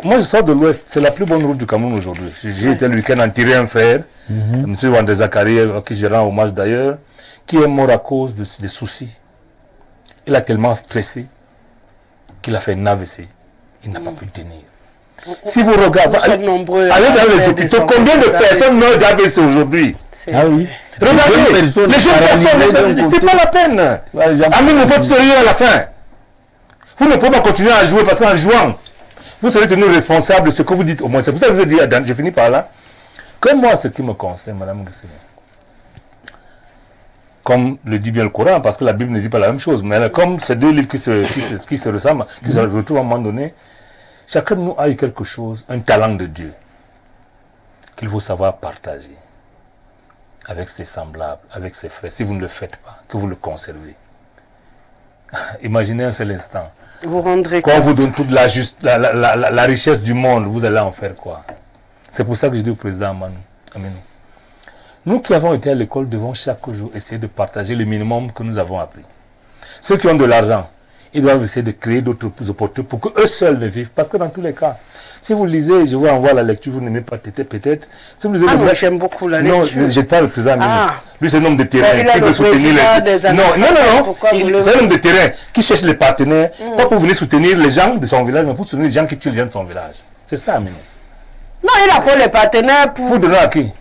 Moi je sors de l'Ouest, c'est la plus bonne route du Cameroun aujourd'hui. J'ai été le week-end en tirer un frère, M. Wandé Zakari, à qui je rends hommage d'ailleurs, qui est mort à cause des soucis. Il a tellement stressé qu'il a fait une AVC. Il n'a pas pu tenir. Si vous regardez, Nous sommes nombreux. allez dans les hôpitaux, combien de personnes meurent d'AVC aujourd'hui? Ah oui. Regardez, les jeunes personnes, c'est pas la peine. Amis, vous faites sérieux à la fin. Vous ne pouvez pas continuer à jouer parce qu'en jouant, vous serez tenu responsable de ce que vous dites au moins. C'est pour ça que je vous dis, je finis par là, que moi, ce qui me concerne, Madame Gessele, comme le dit bien le Coran, parce que la Bible ne dit pas la même chose, mais comme ces deux livres qui se ressemblent, qui se retrouvent à un moment donné, chacun de nous a eu quelque chose, un talent de Dieu, qu'il faut savoir partager avec ses semblables, avec ses frères. Si vous ne le faites pas, que vous le conservez. Imaginez un seul instant. Vous rendrez Quand on vous compte. donne toute la richesse du monde, vous allez en faire quoi? C'est pour ça que je dis au président Aminou, nous qui avons été à l'école devons chaque jour essayer de partager le minimum que nous avons appris. Ceux qui ont de l'argent, ils doivent essayer de créer d'autres opportunités pour qu'eux seuls ne vivent. Parce que dans tous les cas, si vous lisez, je vous envoie la lecture, vous n'aimez pas peut-être. Si vous lisez Moi j'aime beaucoup la non, lecture. je parle le président Aminou. Lui, c'est un homme de terrain Il a qui le veut soutenir président des Non, Pourquoi vous le- c'est un homme de terrain qui cherche les partenaires, pas pour venir soutenir les gens de son village, mais pour soutenir les gens qui tuent les gens de son village. C'est ça, Aminou. Non, il a pas les partenaires pour... Vous donnez à qui?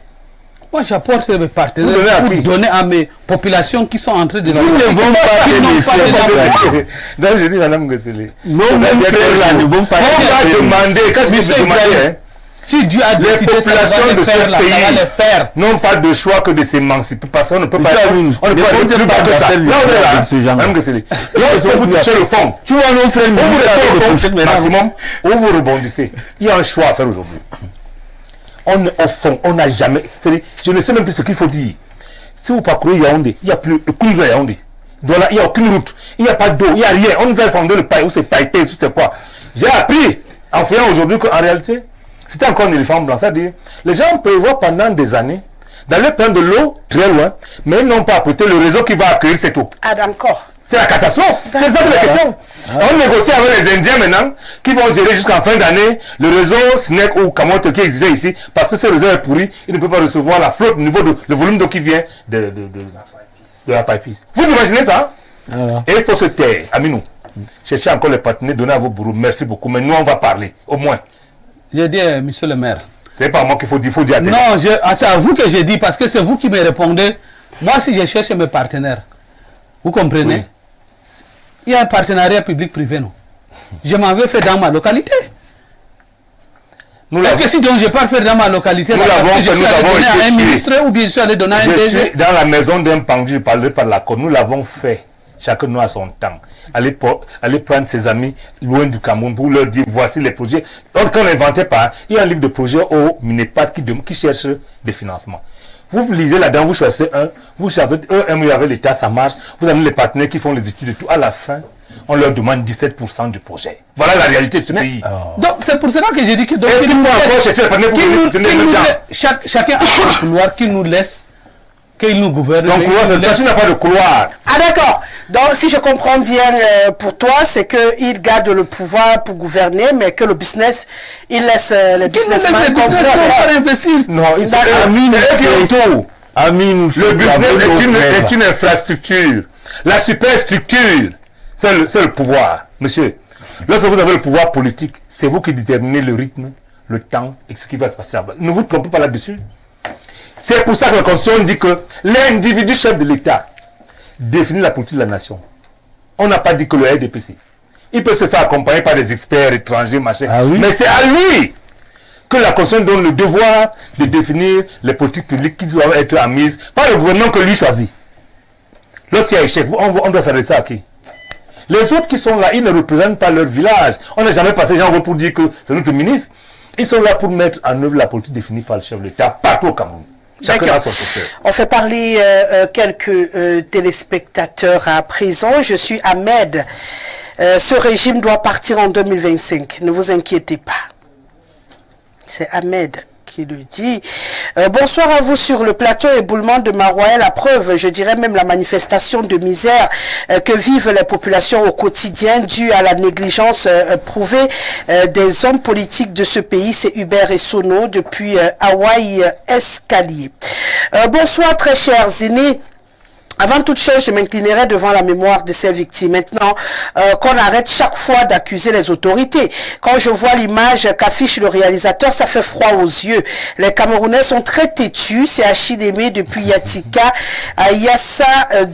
Moi, j'apporte mes Vous partenaires donnez à pour qui? donner à mes populations qui sont en train de... Nous ne vont pas qui te n'ont laisser pas de passer. Donc je dis, Madame Gessele, Non, même frères là ne vont pas on va te demander, quand je dis Monsieur demander, Ibrahim, hein, Si Dieu a les décidé ça, populations va de le ce faire, là, ça va pays le faire. n'ont pas de choix que de s'émanciper parce qu'on ne peut pas Monsieur être, Amine, on ne peut ne pas comptez être plus pas bas que ça. faire Là on est avec là, ce genre-là. Madame Gessele. Là vous touchez le fond. Tu vois nos frères Où vous ministres avec des pochettes répondez maintenant. maximum, où vous rebondissez. Il y a un choix à faire aujourd'hui. On est au fond, on n'a jamais. C'est-à-dire, je ne sais même plus ce qu'il faut dire. Si vous parcourez Yaoundé, il n'y a plus aucune rue à Yaoundé. Voilà, il n'y a aucune route. Il n'y a pas d'eau, il n'y a rien. On nous a fondé le paille, ou c'est pailleté, ou c'est quoi. J'ai appris en faisant aujourd'hui qu'en réalité, c'était encore un éléphant blanc. C'est-à-dire, les gens prévoient pendant des années d'aller prendre de l'eau très loin, mais ils n'ont pas apporté le réseau qui va accueillir cette eau. Ah, d'accord. C'est la catastrophe. C'est ça la question. On négocie avec les Indiens maintenant qui vont gérer jusqu'en fin d'année le réseau SNEC ou Kamote qui existait ici parce que ce réseau est pourri. Il ne peut pas recevoir la flotte au niveau de le volume d'eau qui vient de la Pipis. Vous imaginez ça? Et il faut se taire. Aminou, cherchez encore les partenaires, donnez à vos bourreaux. Merci beaucoup. Mais nous, on va parler. Au moins. J'ai dit, monsieur le maire. C'est pas moi qu'il faut dire. Il faut dire à tes gens. Non, c'est à vous que j'ai dit parce que c'est vous qui me répondez. Moi, si je cherche mes partenaires, vous comprenez? Oui. Il y a un partenariat public-privé, non? Je m'en vais faire dans ma localité. Nous Est-ce l'avons- que si donc je pars faire dans ma localité, Nous là, parce l'avons que je fait, suis nous allé avons donner été à un tués. ministre ou bien je suis allé donner à un Je DG? suis dans la maison d'un pendu, je parlerai par la côte. Nous l'avons fait. Chacun de nous a son temps. Aller prendre ses amis loin du Cameroun pour leur dire voici les projets. Donc, quand on n'inventait pas, il y a un livre de projet au Minepad qui cherche des financements. Vous lisez là-dedans, vous choisissez un, vous savez, il y avait l'État, ça marche. Vous avez les partenaires qui font les études et tout. À la fin, on leur demande 17% du projet. Voilà la réalité de ce pays. Donc c'est pour cela que j'ai dit que donc, Est-ce qu'il qu'il nous faut encore laisse- chercher les partenaires pour qu'il venir nous- soutenir qu'il les nous gens? laisse- chacun a son couloir qu'il nous laisse, qu'il nous gouverne. Donc, mais couloir, qu'il nous c'est laisse- tu n'as pas de couloir. Ah, d'accord. Donc, si je comprends bien pour toi, c'est qu'il garde le pouvoir pour gouverner, mais que le business, il laisse les Qu'il nous laisse businessmen les business construire. pour investir. Non, ils D'accord. c'est eux qui ont tout. Amine, Le business est une infrastructure. La superstructure, c'est le pouvoir. Monsieur, lorsque vous avez le pouvoir politique, c'est vous qui déterminez le rythme, le temps et ce qui va se passer. Ne vous trompez pas là-dessus. C'est pour ça que la Constitution dit que l'individu chef de l'État définit la politique de la nation. On n'a pas dit que le RDPC. Il peut se faire accompagner par des experts étrangers, machin. Ah oui? Mais c'est à lui que la Constitution donne le devoir de définir les politiques publiques qui doivent être admises par le gouvernement que lui choisit. Lorsqu'il y a échec, on doit s'adresser à qui? Les autres qui sont là, ils ne représentent pas leur village. On n'a jamais passé gens pour dire que c'est notre ministre. Ils sont là pour mettre en œuvre la politique définie par le chef de l'État partout au Cameroun. Chacun a son secteur. On fait parler quelques téléspectateurs à présent. Je suis Ahmed. Ce régime doit partir en 2025. Ne vous inquiétez pas. C'est Ahmed qui le dit. Bonsoir à vous sur le plateau éboulement de Marois. La preuve, je dirais même la manifestation de misère que vivent les populations au quotidien due à la négligence prouvée des hommes politiques de ce pays. C'est Hubert Essonneau depuis Hawaï Escalier. Bonsoir très chers aînés. Avant toute chose, je m'inclinerai devant la mémoire de ces victimes. Maintenant, qu'on arrête chaque fois d'accuser les autorités. Quand je vois l'image qu'affiche le réalisateur, ça fait froid aux yeux. Les Camerounais sont très têtus. C'est Achille Aimé depuis Yatika à Yassa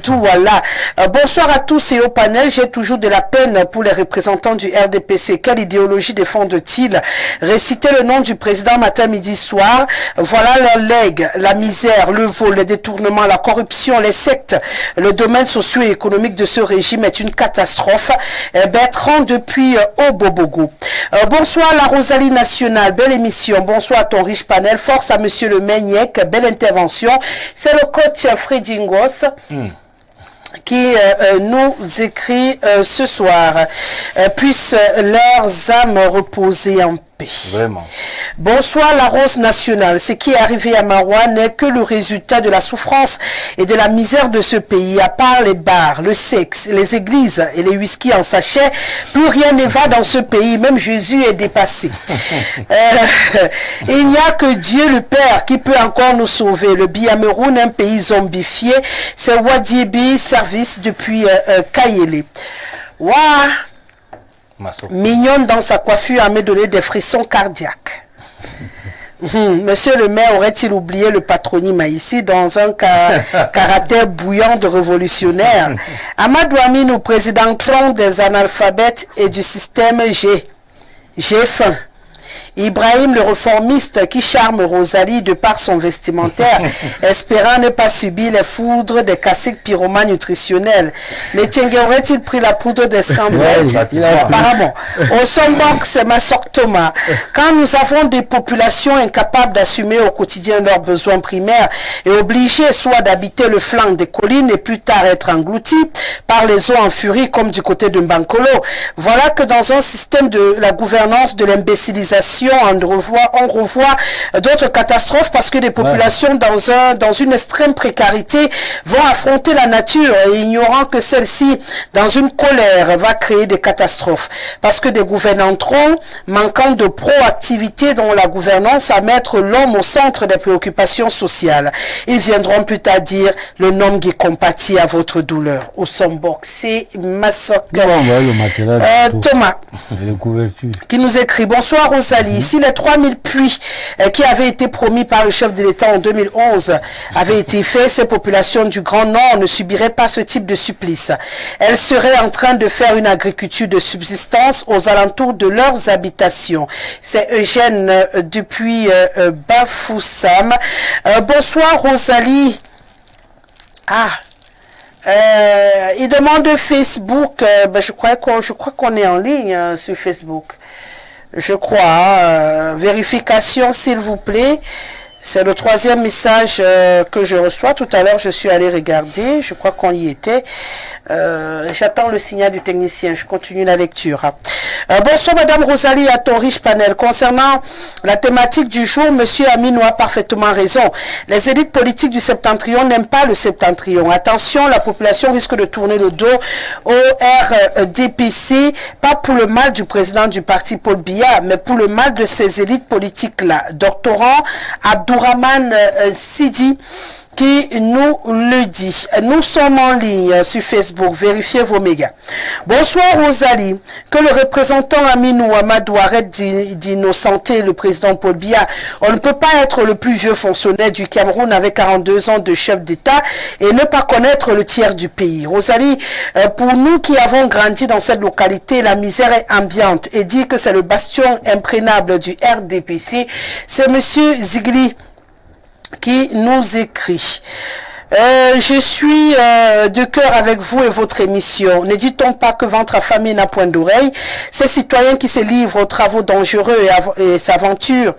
Douala. Bonsoir à tous et au panel. J'ai toujours de la peine pour les représentants du RDPC. Quelle idéologie défendent-ils? Réciter le nom du président matin, midi, soir. Voilà leur legs, la misère, le vol, les détournements, la corruption, les sectes. Le domaine socio-économique de ce régime est une catastrophe. Bertrand depuis Obobogo. Bonsoir la Rosalie Nationale, belle émission. Bonsoir à ton riche panel. Force à monsieur le Meignac, belle intervention. C'est le coach Freddy Ngos. Qui nous écrit ce soir. Puissent leurs âmes reposer en paix. Vraiment. Bonsoir la Rose Nationale. Ce qui est arrivé à Maroua n'est que le résultat de la souffrance et de la misère de ce pays. À part les bars, le sexe, les églises et les whisky en sachet, plus rien ne va dans ce pays. Même Jésus est dépassé. Il n'y a que Dieu le Père qui peut encore nous sauver. Le Biameroun, un pays zombifié, c'est Wadiébi service depuis Kayele. Waouh! Mignonne dans sa coiffure m'a donné des frissons cardiaques. Monsieur le maire aurait-il oublié le patronyme ici dans un caractère bouillant de révolutionnaire? Amadou Aminou, président Trump des analphabètes et du système G. J'ai faim. Ibrahim le réformiste qui charme Rosalie de par son vestimentaire, espérant ne pas subir les foudres des caciques pyromanes nutritionnels. Mais Tiengue aurait-il pris la poudre d'escambrette? Apparemment. Au Sombok, c'est Massok Thomas. Quand nous avons des populations incapables d'assumer au quotidien leurs besoins primaires et obligées soit d'habiter le flanc des collines et plus tard être englouties par les eaux en furie comme du côté de Mbankolo, voilà que dans un système de la gouvernance de l'imbécilisation, on revoit d'autres catastrophes parce que des populations dans une extrême précarité vont affronter la nature et ignorant que celle-ci, dans une colère, va créer des catastrophes. Parce que des gouverneront manquant de proactivité dans la gouvernance à mettre l'homme au centre des préoccupations sociales. Ils viendront plus tard dire le nom qui compatit à votre douleur. Au Sombok, c'est Massok. Thomas qui nous écrit: bonsoir Rosalie. Si les 3000 puits qui avaient été promis par le chef de l'État en 2011 avaient été faits, ces populations du Grand Nord ne subiraient pas ce type de supplice. Elles seraient en train de faire une agriculture de subsistance aux alentours de leurs habitations. C'est Eugène depuis Bafoussam. Bonsoir Rosalie. Il demande Facebook. Je crois qu'on est en ligne sur Facebook. Je crois. Vérification, s'il vous plaît. C'est le troisième message que je reçois. Tout à l'heure, je suis allé regarder. Je crois qu'on y était. J'attends le signal du technicien. Je continue la lecture. Bonsoir Madame Rosalie, à ton riche panel. Concernant la thématique du jour, Monsieur Aminou a parfaitement raison. Les élites politiques du septentrion n'aiment pas le septentrion. Attention, la population risque de tourner le dos au RDPC, pas pour le mal du président du parti Paul Biya, mais pour le mal de ces élites politiques-là. Doctorant Abdourahman Sidi qui nous le dit. Nous sommes en ligne sur Facebook. Vérifiez vos mégas. Bonsoir Rosalie. Que le représentant Aminou Amadou arrête d'innocenter le président Paul Biya. On ne peut pas être le plus vieux fonctionnaire du Cameroun avec 42 ans de chef d'État et ne pas connaître le tiers du pays. Rosalie, pour nous qui avons grandi dans cette localité, la misère est ambiante et dire que c'est le bastion imprégnable du RDPC, c'est Monsieur Zigli qui nous écrit. Je suis de cœur avec vous et votre émission. Ne dit-on pas que ventre affamé n'a point d'oreille? Ces citoyens qui se livrent aux travaux dangereux et s'aventurent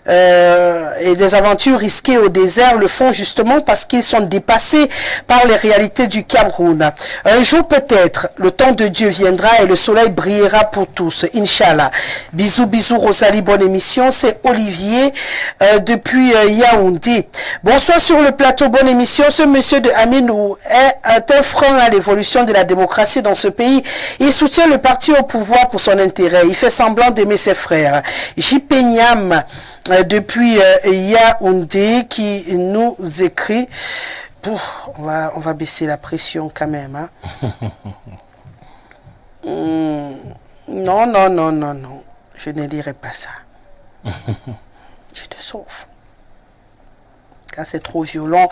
et des aventures risquées au désert le font justement parce qu'ils sont dépassés par les réalités du Cameroun. Un jour peut-être, le temps de Dieu viendra et le soleil brillera pour tous. Inch'Allah. Bisous, bisous Rosalie, bonne émission. C'est Olivier depuis Yaoundé. Bonsoir sur le plateau, bonne émission. Ce monsieur de Aminou est un frein à l'évolution de la démocratie dans ce pays. Il soutient le parti au pouvoir pour son intérêt. Il fait semblant d'aimer ses frères. JP Niam depuis Yaoundé qui nous écrit. On va baisser la pression quand même. Hein. Non, non, non, non, non. Je ne dirai pas ça. Je te sauve. Quand c'est trop violent.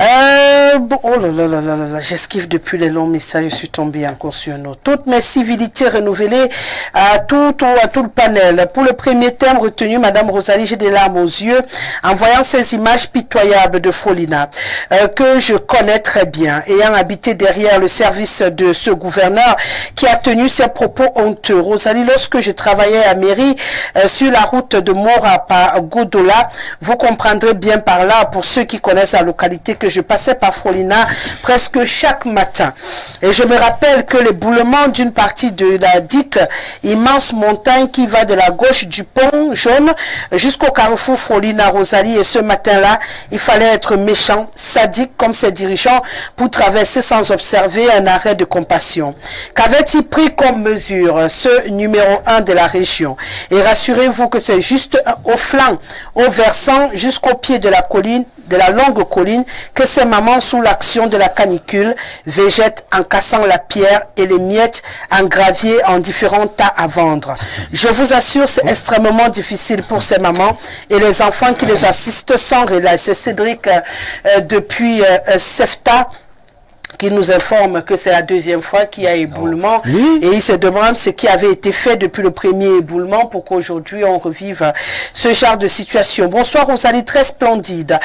Oh là là là là là, j'esquive depuis les longs messages, je suis tombé encore sur un autre. Toutes mes civilités renouvelées à tout le panel. Pour le premier thème retenu, Madame Rosalie, j'ai des larmes aux yeux en voyant ces images pitoyables de Frolina, que je connais très bien, ayant habité derrière le service de ce gouverneur qui a tenu ses propos honteux. Rosalie, lorsque je travaillais à mairie sur la route de Mora par Godola, vous comprendrez bien par là, pour ceux qui connaissent la localité, que je passais par Frolina presque chaque matin. Et je me rappelle que l'éboulement d'une partie de la dite immense montagne qui va de la gauche du pont jaune jusqu'au carrefour Frolina-Rosalie. Et ce matin-là, il fallait être méchant, sadique comme ses dirigeants pour traverser sans observer un arrêt de compassion. Qu'avait-il pris comme mesure ce numéro 1 de la région? Et rassurez-vous que c'est juste au flanc, au versant jusqu'au pied de la colline, de la longue colline, que ces mamans sous l'action de la canicule végètent en cassant la pierre et les miettes en gravier en différents tas à vendre. Je vous assure, c'est extrêmement difficile pour ces mamans et les enfants qui les assistent sans relais. C'est Cédric depuis CEFTA qui nous informe que c'est la deuxième fois qu'il y a éboulement. Oui. Et il se demande ce qui avait été fait depuis le premier éboulement pour qu'aujourd'hui on revive ce genre de situation. Bonsoir Rosalie, très splendide.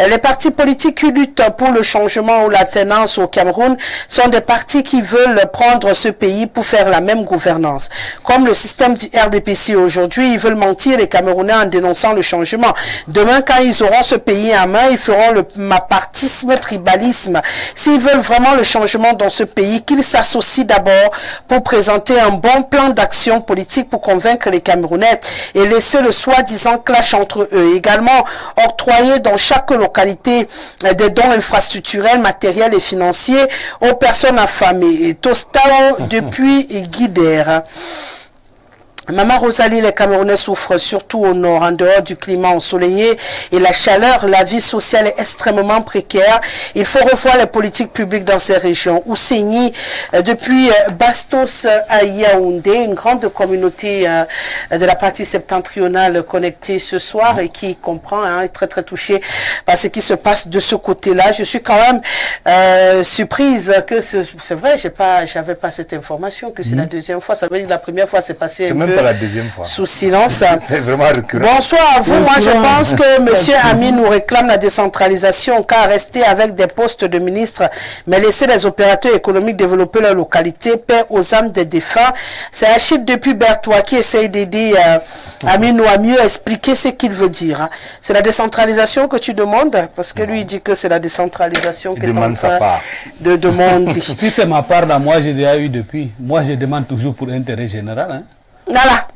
Les partis politiques qui luttent pour le changement ou l'alternance au Cameroun sont des partis qui veulent prendre ce pays pour faire la même gouvernance. Comme le système du RDPC aujourd'hui, ils veulent mentir les Camerounais en dénonçant le changement. Demain, quand ils auront ce pays en main, ils feront le mapartisme, tribalisme. S'ils veulent vraiment le changement dans ce pays, qu'ils s'associent d'abord pour présenter un bon plan d'action politique pour convaincre les Camerounais et laisser le soi-disant clash entre eux. Également, octroyer dans chaque localité des dons infrastructurels, matériels et financiers aux personnes affamées. Et Tostao depuis Guidère. Maman Rosalie, les Camerounais souffrent surtout au nord, en dehors du climat ensoleillé et la chaleur. La vie sociale est extrêmement précaire. Il faut revoir les politiques publiques dans ces régions. Ousseini, depuis Bastos à Yaoundé, une grande communauté de la partie septentrionale connectée ce soir et qui comprend, est très très touchée par ce qui se passe de ce côté-là. Je suis quand même surprise que c'est vrai, j'avais pas cette information, que c'est la deuxième fois. Ça veut dire que la première fois c'est passé un peu la deuxième fois. Sous silence. C'est vraiment récurrent. Bonsoir à vous. Moi, je pense que M. Ami nous réclame la décentralisation, car rester avec des postes de ministres, mais laisser les opérateurs économiques développer leur localité, paix aux âmes des défunts. C'est Achille depuis Bertois qui essaye d'aider Aminou à mieux expliquer ce qu'il veut dire. C'est la décentralisation que tu demandes, parce que lui, il dit que c'est la décentralisation qu'il est en train de demander. Si c'est ma part, là, moi, j'ai déjà eu depuis. Moi, je demande toujours pour intérêt général. Hein. Voilà.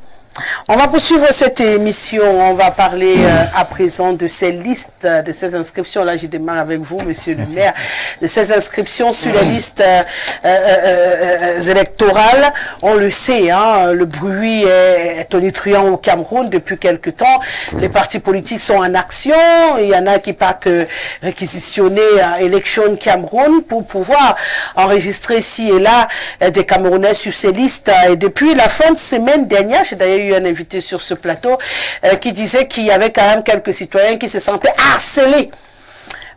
On va poursuivre cette émission. On va parler à présent de ces listes, de ces inscriptions. Là, je démarre avec vous, monsieur le maire, de ces inscriptions sur les listes électorales. On le sait, le bruit est tonitruant au Cameroun depuis quelque temps. Les partis politiques sont en action. Il y en a qui partent réquisitionner Election Cameroun pour pouvoir enregistrer ici et là des Camerounais sur ces listes. Et depuis la fin de semaine dernière, j'ai d'ailleurs eu un invité sur ce plateau qui disait qu'il y avait quand même quelques citoyens qui se sentaient harcelés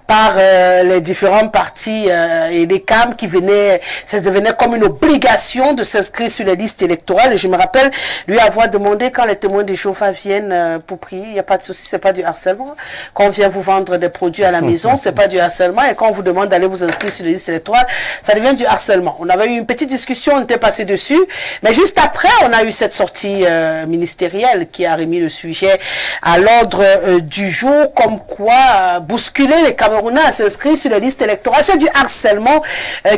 par les différents partis et les CAM qui venaient, ça devenait comme une obligation de s'inscrire sur les listes électorales. Et je me rappelle lui avoir demandé quand les témoins de Jéhovah viennent pour prier, il n'y a pas de souci, c'est pas du harcèlement. Quand on vient vous vendre des produits à la maison, c'est pas du harcèlement. Et quand on vous demande d'aller vous inscrire sur les listes électorales, ça devient du harcèlement. On avait eu une petite discussion, on était passé dessus, mais juste après, on a eu cette sortie ministérielle qui a remis le sujet à l'ordre du jour, comme quoi bousculer les Camerounais à s'inscrire sur les listes électorales, c'est du harcèlement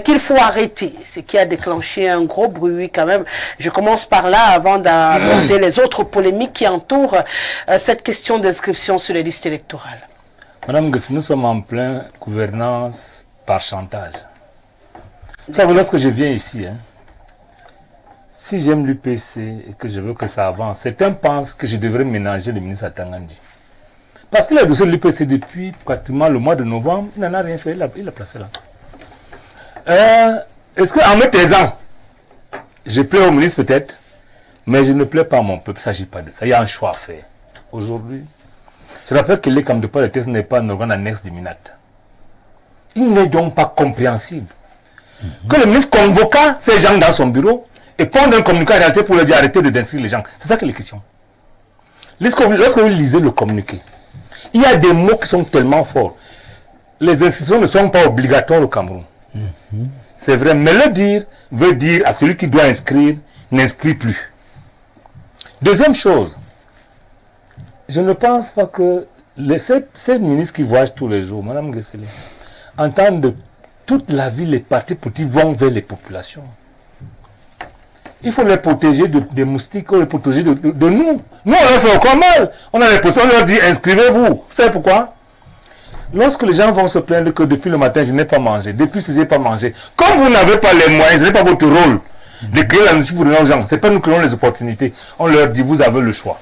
qu'il faut arrêter. Ce qui a déclenché un gros bruit quand même. Je commence par là avant d'aborder les autres polémiques qui entourent cette question d'inscription sur les listes électorales. Madame Gessi, nous sommes en pleine gouvernance par chantage. Vous savez, lorsque je viens ici, si j'aime l'UPC et que je veux que ça avance, certains pensent que je devrais ménager le ministre Atangandi. Parce qu'il a dossier de l'UPC depuis pratiquement le mois de novembre, il n'en a rien fait, il l'a placé là. Est-ce qu'en me taisant, je plais au ministre peut-être, mais je ne plais pas à mon peuple, il ne s'agit pas de ça, il y a un choix à faire. Aujourd'hui, je rappelle que l'ECAM de Paul Etès n'est pas un organe annexe du MINAT. Il n'est donc pas compréhensible que le ministre convoqua ces gens dans son bureau et prendre un communiqué en réalité pour leur dire arrêtez d'inscrire les gens. C'est ça que les questions. Lorsque vous lisez le communiqué, il y a des mots qui sont tellement forts. Les inscriptions ne sont pas obligatoires au Cameroun. C'est vrai, mais le dire veut dire à celui qui doit inscrire, n'inscrit plus. Deuxième chose, je ne pense pas que ces ministres qui voyagent tous les jours, Mme Guessele, entendent toute la vie les partis politiques vont vers les populations. Il faut les protéger des moustiques, les protéger de nous. Nous, on leur fait encore mal. On a l'impression, on leur dit inscrivez-vous. Vous savez pourquoi? Lorsque les gens vont se plaindre que depuis le matin, je n'ai pas mangé, depuis ce je n'ai pas mangé, comme vous n'avez pas les moyens, ce n'est pas votre rôle de créer la nourriture pour les gens, ce n'est pas nous qui créons les opportunités. On leur dit, vous avez le choix.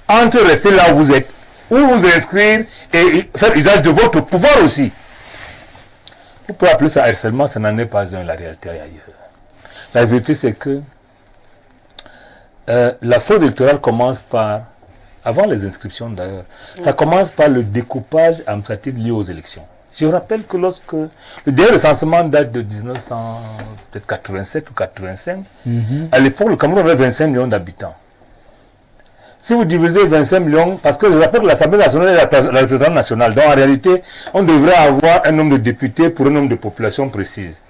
Entre rester là où vous êtes, ou vous inscrire et faire usage de votre pouvoir aussi. Vous pouvez appeler ça harcèlement, ça n'en est pas un, la réalité est ailleurs. La vérité, c'est que la fraude électorale commence par, avant les inscriptions d'ailleurs, ça commence par le découpage administratif lié aux élections. Je rappelle que lorsque le dernier recensement date de 1987 ou 85, à l'époque le Cameroun avait 25 millions d'habitants. Si vous divisez 25 millions, parce que je rappelle que l'Assemblée nationale est la représentante nationale, donc en réalité, on devrait avoir un nombre de députés pour un nombre de populations précises.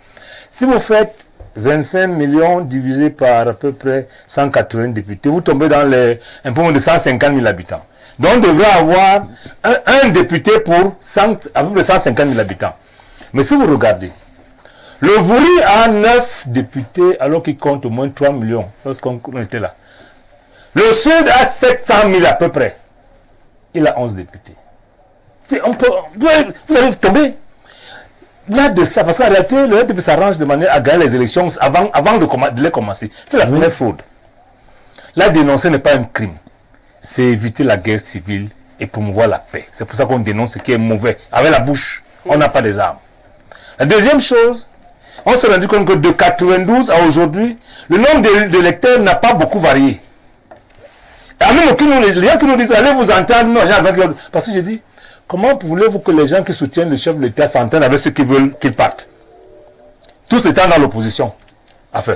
Si vous faites 25 millions divisé par à peu près 180 députés, vous tombez dans un peu moins de 150 000 habitants. Donc on devrait avoir un député pour à peu près 150 000 habitants. Mais si vous regardez, le Vouri a 9 députés alors qu'il compte au moins 3 millions lorsqu'on était là. Le Sud a 700 000 à peu près. Il a 11 députés. Vous allez tomber. Là de ça, parce qu'en réalité, le RDP s'arrange de manière à gagner les élections avant de les commencer. C'est la première fraude. La dénoncer n'est pas un crime. C'est éviter la guerre civile et promouvoir la paix. C'est pour ça qu'on dénonce ce qui est mauvais. Avec la bouche, on n'a pas des armes. La deuxième chose, on se rend compte que de 92 à aujourd'hui, le nombre d'électeurs n'a pas beaucoup varié. Et même les gens qui nous disent, allez vous entendre, non, avec parce que j'ai dit, comment voulez-vous que les gens qui soutiennent le chef de l'État s'entendent avec ceux qui veulent qu'il parte? Tous étant dans l'opposition. Enfin,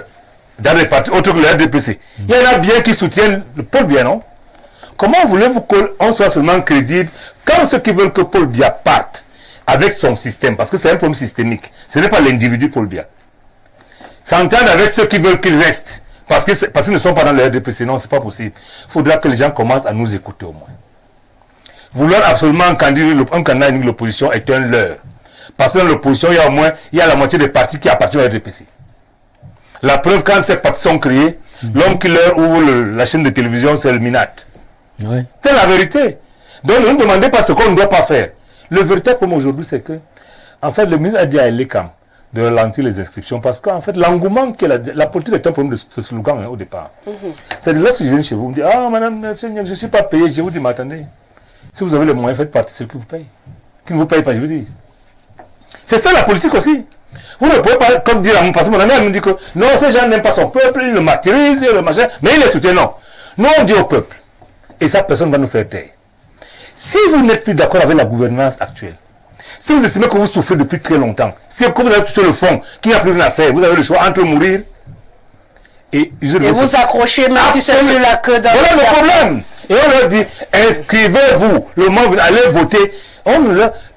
dans les partis autres que le RDPC. Il y en a bien qui soutiennent Paul Biya, non? Comment voulez-vous qu'on soit seulement crédible quand ceux qui veulent que Paul Biya parte avec son système, parce que c'est un problème systémique, ce n'est pas l'individu Paul Biya, s'entendre avec ceux qui veulent qu'il reste, parce qu'ils ne sont pas dans le RDPC, non, c'est pas possible. Il faudra que les gens commencent à nous écouter au moins. Vouloir absolument un candidat de l'opposition est un leurre. Parce que dans l'opposition, il y a la moitié des partis qui appartiennent au RDPC. La preuve, quand ces partis sont créés, l'homme qui leur ouvre la chaîne de télévision, c'est le MINAT. Oui. C'est la vérité. Donc ne nous demandez pas ce qu'on ne doit pas faire. Le véritable problème aujourd'hui, c'est que, en fait, le ministre a dit à l'ECAM de ralentir les inscriptions parce qu'en fait, l'engouement qui est la politique est un problème de ce slogan au départ. C'est lorsque je viens chez vous, vous me dites, ah madame, je ne suis pas payé. Je vous dis, mais attendez, si vous avez les moyens, faites partie de ceux qui vous payent. Qui ne vous payent pas, je vous dis. C'est ça la politique aussi. Vous ne pouvez pas, comme dire à mon passé, mon ami me dit que non, ces gens n'aiment pas son peuple, ils le martyrisent, le machin, mais ils les soutiennent, non. Nous, on dit au peuple, et ça, personne ne va nous faire taire. Si vous n'êtes plus d'accord avec la gouvernance actuelle, si vous estimez que vous souffrez depuis très longtemps, si vous avez touché le fond, qu'il n'y a plus rien à faire, vous avez le choix entre mourir et vous accrochez, même si c'est sur la queue d'un. Voilà le problème. Et on leur dit, inscrivez-vous, le moment où vous allez voter.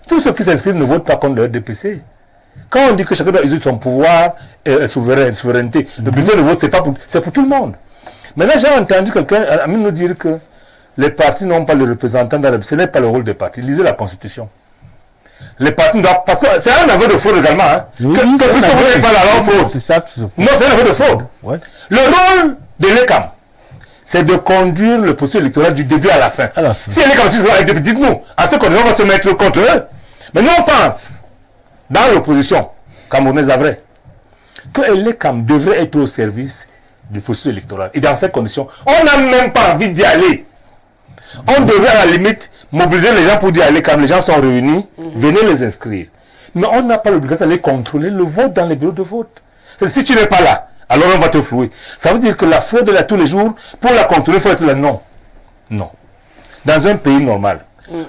Tous ceux qui s'inscrivent ne votent pas contre le RDPC. Quand on dit que chacun doit user son pouvoir souveraineté, le bulletin de vote, c'est pour tout le monde. Maintenant, j'ai entendu quelqu'un nous dire que les partis n'ont pas de représentants dans ce n'est pas le rôle des partis. Lisez la Constitution. Les partis doivent. Parce que c'est un aveu de fraude également. Hein, oui, puisque vous n'êtes pas la langue fraude. Non, c'est un aveu de fraude. Ouais. Le rôle de l'ECAM, c'est de conduire le processus électoral du début à la fin. Si l'ECAM dit, dites-nous, à ce qu'on va se mettre contre eux. Mais nous, on pense, dans l'opposition camerounaise à vrai, que l'ECAM devrait être au service du processus électoral. Et dans ces conditions, on n'a même pas envie d'y aller. On devrait à la limite mobiliser les gens pour dire, allez, quand les gens sont réunis, venez les inscrire. Mais on n'a pas l'obligation d'aller contrôler le vote dans les bureaux de vote. Si tu n'es pas là, alors on va te flouer. Ça veut dire que la fraude est là tous les jours. Pour la contrôler, il faut être là. Non. Non. Dans un pays normal,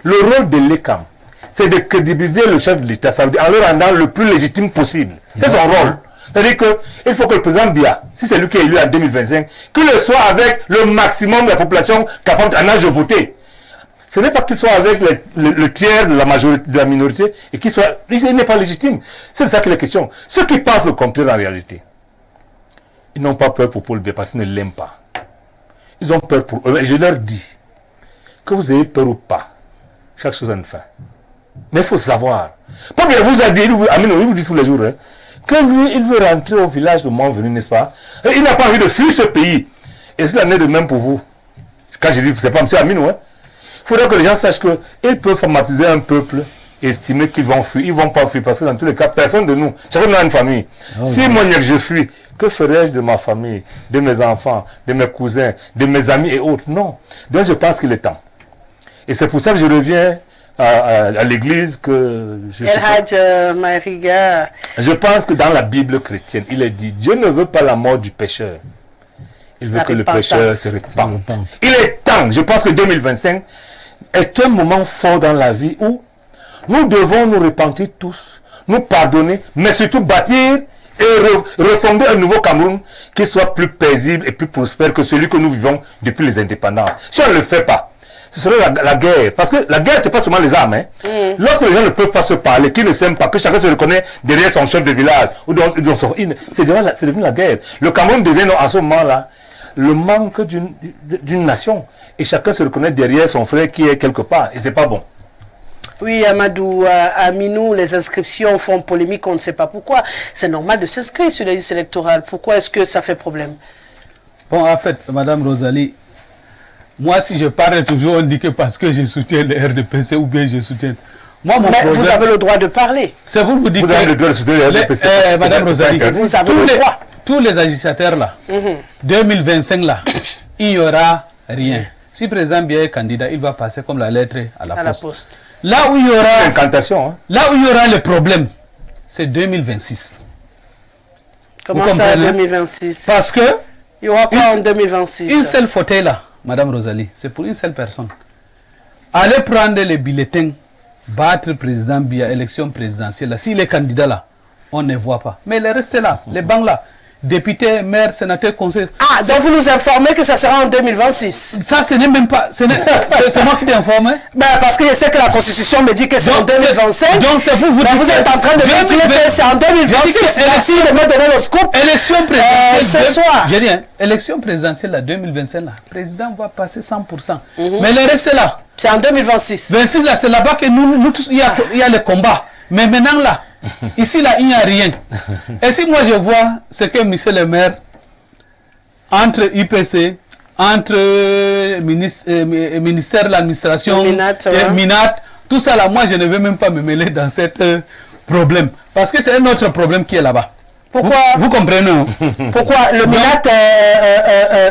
le rôle de l'ECAM, c'est de crédibiliser le chef de l'État, ça veut dire en le rendant le plus légitime possible. C'est son rôle. C'est-à-dire qu'il faut que le président Biya, si c'est lui qui est élu en 2025, qu'il le soit avec le maximum de la population capable en âge de voter. Ce n'est pas qu'il soit avec le tiers de la majorité, de la minorité, et qu'il soit... Il n'est pas légitime. C'est de ça qu'il est question. Ceux qui pensent le contraire en réalité, ils n'ont pas peur pour Paul Biya parce qu'ils ne l'aiment pas. Ils ont peur pour eux. Et je leur dis, que vous ayez peur ou pas, chaque chose a une fin. Mais il faut savoir. Paul Biya vous a dit, il vous dit tous les jours, hein, que lui, il veut rentrer au village de Montvenu, n'est-ce pas? Et il n'a pas envie de fuir ce pays. Et cela n'est de même pour vous. Quand je dis, c'est pas M. Aminou, hein. Il faudrait que les gens sachent qu'ils peuvent formatiser un peuple et estimer qu'ils vont fuir. Ils ne vont pas fuir parce que dans tous les cas, personne de nous, chacun a une famille. Si moi, je fuis, que ferais-je de ma famille, de mes enfants, de mes cousins, de mes amis et autres? Non. Donc je pense qu'il est temps. Et c'est pour ça que je reviens à l'église que je pense que dans la Bible chrétienne, il est dit, Dieu ne veut pas la mort du pécheur. Il veut que le pécheur se répande. Il est temps. Je pense que 2025 est un moment fort dans la vie où nous devons nous repentir tous, nous pardonner, mais surtout bâtir et refonder un nouveau Cameroun qui soit plus paisible et plus prospère que celui que nous vivons depuis les indépendances. Si on ne le fait pas, ce serait la guerre. Parce que la guerre, ce n'est pas seulement les armes. Hein. Lorsque les gens ne peuvent pas se parler, qu'ils ne s'aiment pas, que chacun se reconnaît derrière son chef de village, c'est devenu la guerre. Le Cameroun devient en ce moment-là le manque d'une nation. Et chacun se reconnaît derrière son frère qui est quelque part. Et ce n'est pas bon. Oui, Amadou, Aminou, les inscriptions font polémique, on ne sait pas pourquoi. C'est normal de s'inscrire sur la liste électorale. Pourquoi est-ce que ça fait problème? Bon, en fait, Madame Rosalie, moi, si je parle toujours, on dit que parce que je soutiens le RDPC ou bien je soutiens... Moi, mon problème, vous avez le droit de parler. C'est pour vous dire que... Vous avez le droit de soutenir le RDPC. Madame Rosalie, vous avez le droit. Tous les agitateurs là, 2025 là, il n'y aura rien. Si le président Biya est candidat, il va passer comme la lettre à la poste. Là où il y aura incantation, hein. Là où il y aura le problème, c'est 2026. Comment ça, 2026? Parce que il y aura quoi en 2026? Une seule fauteuil là, Madame Rosalie, c'est pour une seule personne. Allez prendre les bulletins, battre le président Biya, élection présidentielle là. S'il est candidat là, on ne voit pas. Mais les restes là, les bancs là, députés, maires, sénateurs, conseillers. Ah, donc vous nous informez que ça sera en 2026? Ça, ce n'est même pas... C'est moi qui t'ai informé. Ben, parce que je sais que la Constitution me dit que c'est en 2025. Donc c'est pour vous dire... Vous êtes en train de me dire que c'est en 2026. Merci de me donner le scoop. Élection présidentielle... ce soir. J'ai dit, hein, élection présidentielle, la 2025, là, le président va passer 100%. Mais les restes là... C'est en 2026. 26 là, c'est là-bas que nous tous, il y a le combat. Mais maintenant là, ici là, il n'y a rien. Et si moi je vois ce que monsieur le maire, entre IPC, entre ministère de l'administration, Minat, tout ça là, moi je ne veux même pas me mêler dans ce problème. Parce que c'est un autre problème qui est là-bas. Pourquoi vous comprenez? Pourquoi le Minat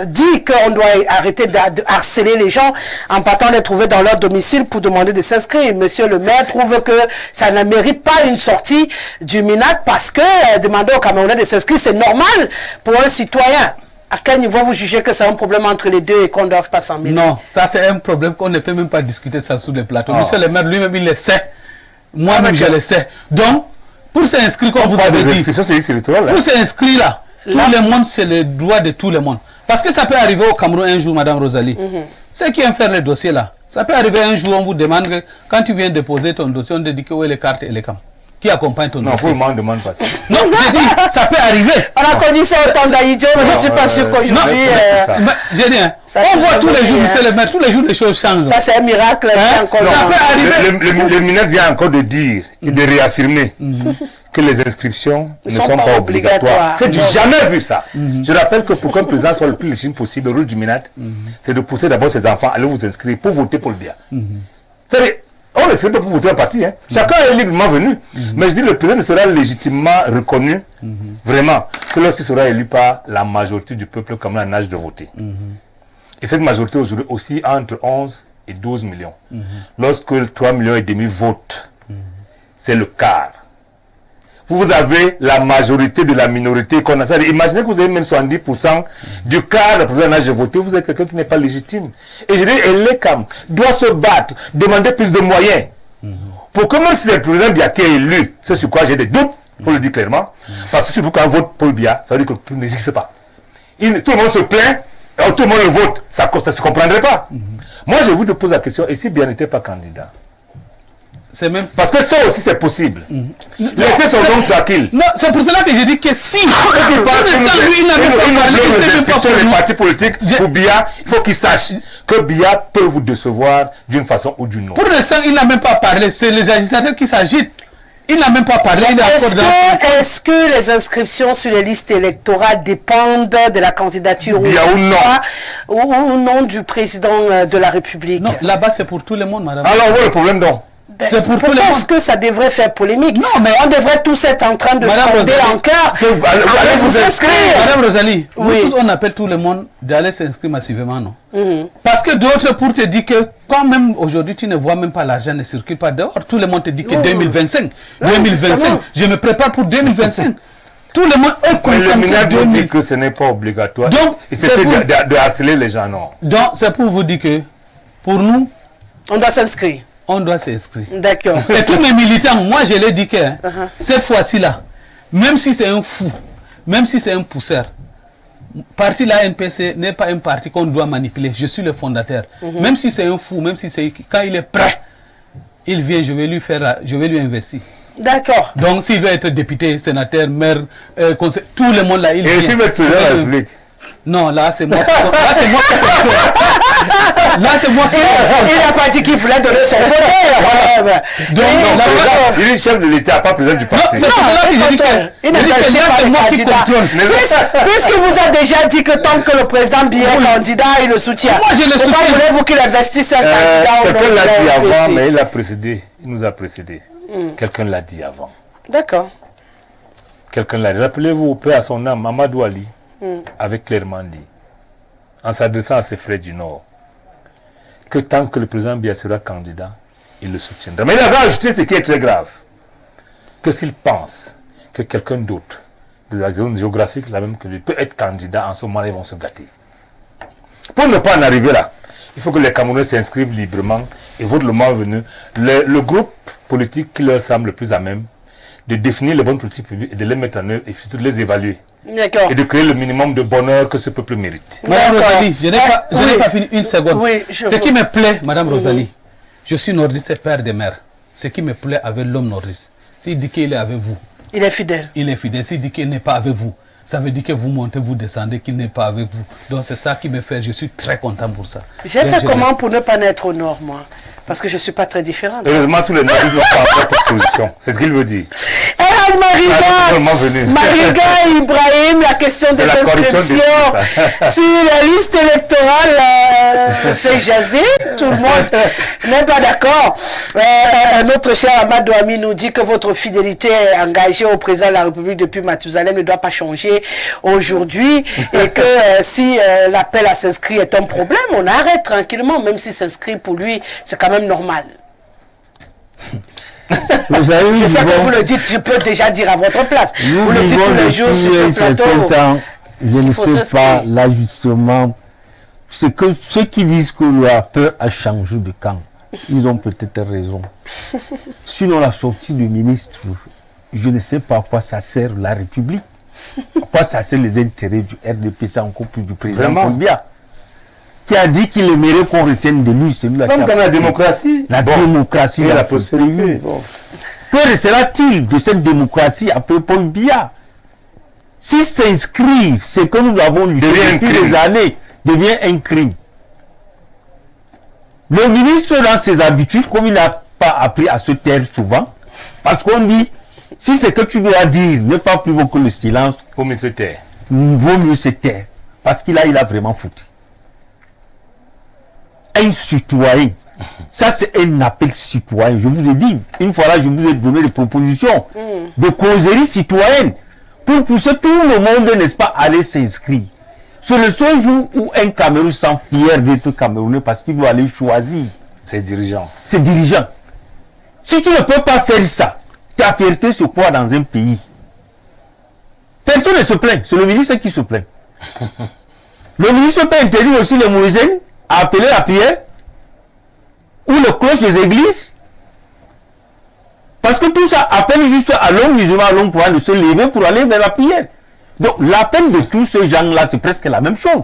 dit qu'on doit arrêter de harceler les gens en partant les trouver dans leur domicile pour demander de s'inscrire? Monsieur le maire trouve que ça ne mérite pas une sortie du Minat parce que demander aux Camerounais de s'inscrire, c'est normal pour un citoyen. À quel niveau vous jugez que c'est un problème entre les deux et qu'on ne doit pas s'en mêler? Non, ça c'est un problème qu'on ne peut même pas discuter ça sous les plateaux. Monsieur le maire lui-même il le sait. Moi-même je le sais. Donc, pour s'inscrire, comme vous avez dit, pour s'inscrire là, tout le monde, c'est le droit de tout le monde. Parce que ça peut arriver au Cameroun un jour, Madame Rosalie. Ceux qui aiment faire les dossiers là, ça peut arriver un jour, on vous demande que quand tu viens déposer ton dossier, on te dit que où est les cartes et les cams qui accompagnent ton dossier. Non, vous ne demandez pas ça. Non, j'ai dit, ça peut arriver. On a connu ça au temps d'Aïdjo, mais je ne suis pas sûr qu'aujourd'hui... J'ai dit, hein, on voit tous les jours, monsieur le maire, tous les jours les choses changent. Ça c'est un miracle. Ça peut arriver. Le ministre vient encore de dire et de réaffirmer que les inscriptions ne sont pas obligatoires. C'est du jamais vu ça. Je rappelle que pour qu'un président soit le plus légitime possible, le rôle du Minat, c'est de pousser d'abord ses enfants à aller vous inscrire pour voter pour le Biya. C'est-à-dire, on ne sait pas pour voter un parti. Hein. Chacun est librement venu. Mais je dis le président ne sera légitimement reconnu, vraiment, que lorsqu'il sera élu par la majorité du peuple comme en âge de voter. Et cette majorité aujourd'hui aussi entre 11 et 12 millions. Lorsque 3 millions et demi votent, c'est le quart. Vous avez la majorité de la minorité qu'on a ça. Imaginez que vous avez même 70% du quart de la population âge de voter, vous êtes quelqu'un qui n'est pas légitime. Et je dis, l'ECAM doit se battre, demander plus de moyens. Pour que même si c'est le président Biya qui est élu, c'est sur quoi j'ai des doutes, pour le dire clairement, parce que si vous quand on vote Paul Biya, ça veut dire que tout n'existe pas. Tout le monde se plaint, tout le monde le vote, ça ne se comprendrait pas. Moi, je vous pose la question, et si Biya n'était pas candidat? C'est même... Parce que ça aussi c'est possible. Laissez son nom tranquille. Non, c'est pour cela que j'ai dit que si il n'avait pas parlé, les partis politiques pour Biya, il faut qu'il sache que Biya peut vous décevoir d'une façon ou d'une autre. Pour l'instant, il n'a même pas parlé. C'est les agitateurs qui s'agitent. Il n'a même pas parlé. Est-ce que les inscriptions sur les listes électorales dépendent de la candidature ou non du président de la République? Non, là-bas c'est pour tout le monde, madame. Alors, où est le problème donc? C'est pour tout le monde. Est-ce que ça devrait faire polémique? Non, mais on devrait tous être en train de scander en cœur. Allez vous inscrire. Madame Rosalie, nous tous, on appelle tout le monde d'aller s'inscrire massivement, non? Parce que d'autres pour te dire que quand même aujourd'hui tu ne vois même pas l'argent ne circule pas dehors, tout le monde te dit que 2025, je me prépare pour 2025. Tout le monde est conscient que dit que ce n'est pas obligatoire. Donc, c'est de harceler les gens, non? Donc, c'est pour vous dire que pour nous, on doit s'inscrire. On doit s'inscrire. D'accord. Et tous mes militants, moi je l'ai dit que cette fois-ci-là, même si c'est un fou, même si c'est un pousseur, parti la NPC n'est pas un parti qu'on doit manipuler. Je suis le fondateur. Même si c'est un fou, même si c'est quand il est prêt, il vient, je vais lui investir. D'accord. Donc s'il veut être député, sénateur, maire, conseil, tout le monde là, il vient. Et s'il veut être président de la République? Non, là c'est moi. Là c'est moi qui il a pas dit qu'il voulait donner son fauteuil. Donc il est chef de l'État, pas président du parti. Non, c'est moi qui contrôle. Puisque vous avez déjà dit que tant que le président Biya est candidat, il le soutient. Moi je le soutiens. Pourquoi voulez-vous qu'il investisse un candidat? Quelqu'un l'a dit avant, mais il a précédé. Il nous a précédé. Quelqu'un l'a dit avant. D'accord. Quelqu'un l'a dit. Rappelez-vous, paix à son âme, Mamadou Ali avait clairement dit, en s'adressant à ses frères du Nord, que tant que le président Biya sera candidat, il le soutiendra. Mais il a ajouté ce qui est très grave, que s'il pense que quelqu'un d'autre de la zone géographique, la même que lui, peut être candidat, en ce moment ils vont se gâter. Pour ne pas en arriver là, il faut que les Camerounais s'inscrivent librement et votent le moment venu. Le groupe politique qui leur semble le plus à même de définir les bonnes politiques publiques et de les mettre en œuvre et surtout de les évaluer. Et de créer le minimum de bonheur que ce peuple mérite. Madame Rosalie, je n'ai pas fini une seconde. Ce qui me plaît, Madame Rosalie, je suis nordiste et père de mère. Ce qui me plaît avec l'homme nordiste, s'il dit qu'il est avec vous, il est fidèle. Il est fidèle. S'il dit qu'il n'est pas avec vous, ça veut dire que vous montez, vous descendez, qu'il n'est pas avec vous. Donc c'est ça qui me fait, je suis très content pour ça. J'ai fait comment pour ne pas naître au nord, moi? Parce que je ne suis pas très différente. Heureusement, tous les nordistes n'ont pas cette position. C'est ce qu'il veut dire. Mariga Ibrahim, la question des inscriptions sur la liste électorale fait jaser. Tout le monde n'est pas d'accord. Notre cher Amadou Ami nous dit que votre fidélité engagée au président de la République depuis Mathusalem ne doit pas changer aujourd'hui et que si l'appel à s'inscrire est un problème, on arrête tranquillement, même si s'inscrit pour lui, c'est quand même normal. Je sais que vous le dites, je peux déjà dire à votre place. Vous le dites tous les jours sur ce plateau. Je ne sais pas l'ajustement. C'est que ceux qui disent que la peur a changé de camp, ils ont peut-être raison. Sinon, la sortie du ministre, je ne sais pas à quoi ça sert la République. À quoi ça sert les intérêts du RDP, c'est encore plus du président Paul Biya, qui a dit qu'il aimerait qu'on retienne de lui. C'est lui comme dans la démocratie. La démocratie et la prospérité. Que restera-t-il de cette démocratie après Paul Biya? Si s'inscrire, c'est que nous l'avons lu depuis des années, devient un crime. Le ministre, dans ses habitudes, comme il n'a pas appris à se taire souvent, parce qu'on dit, si c'est que tu dois dire, n'est pas plus bon que le silence, vaut mieux se taire. Vaut mieux se taire. Parce qu'il a vraiment foutu. Un citoyen, ça c'est un appel citoyen. Je vous ai dit, une fois là, je vous ai donné des propositions de causerie citoyenne pour pousser tout le monde, n'est-ce pas, à aller s'inscrire. C'est le seul jour où un Cameroun se sent fier d'être Camerounais parce qu'il doit aller choisir Ses dirigeants. ses dirigeants. Si tu ne peux pas faire ça, ta fierté se croit dans un pays. Personne ne se plaint, c'est le ministre qui se plaint. Le ministre peut interdire aussi les muezzins à appeler la prière ou le cloche des églises. Parce que tout ça appelle juste à l'homme musulman, à l'homme de se lever pour aller vers la prière. Donc l'appel de tous ces gens-là, c'est presque la même chose.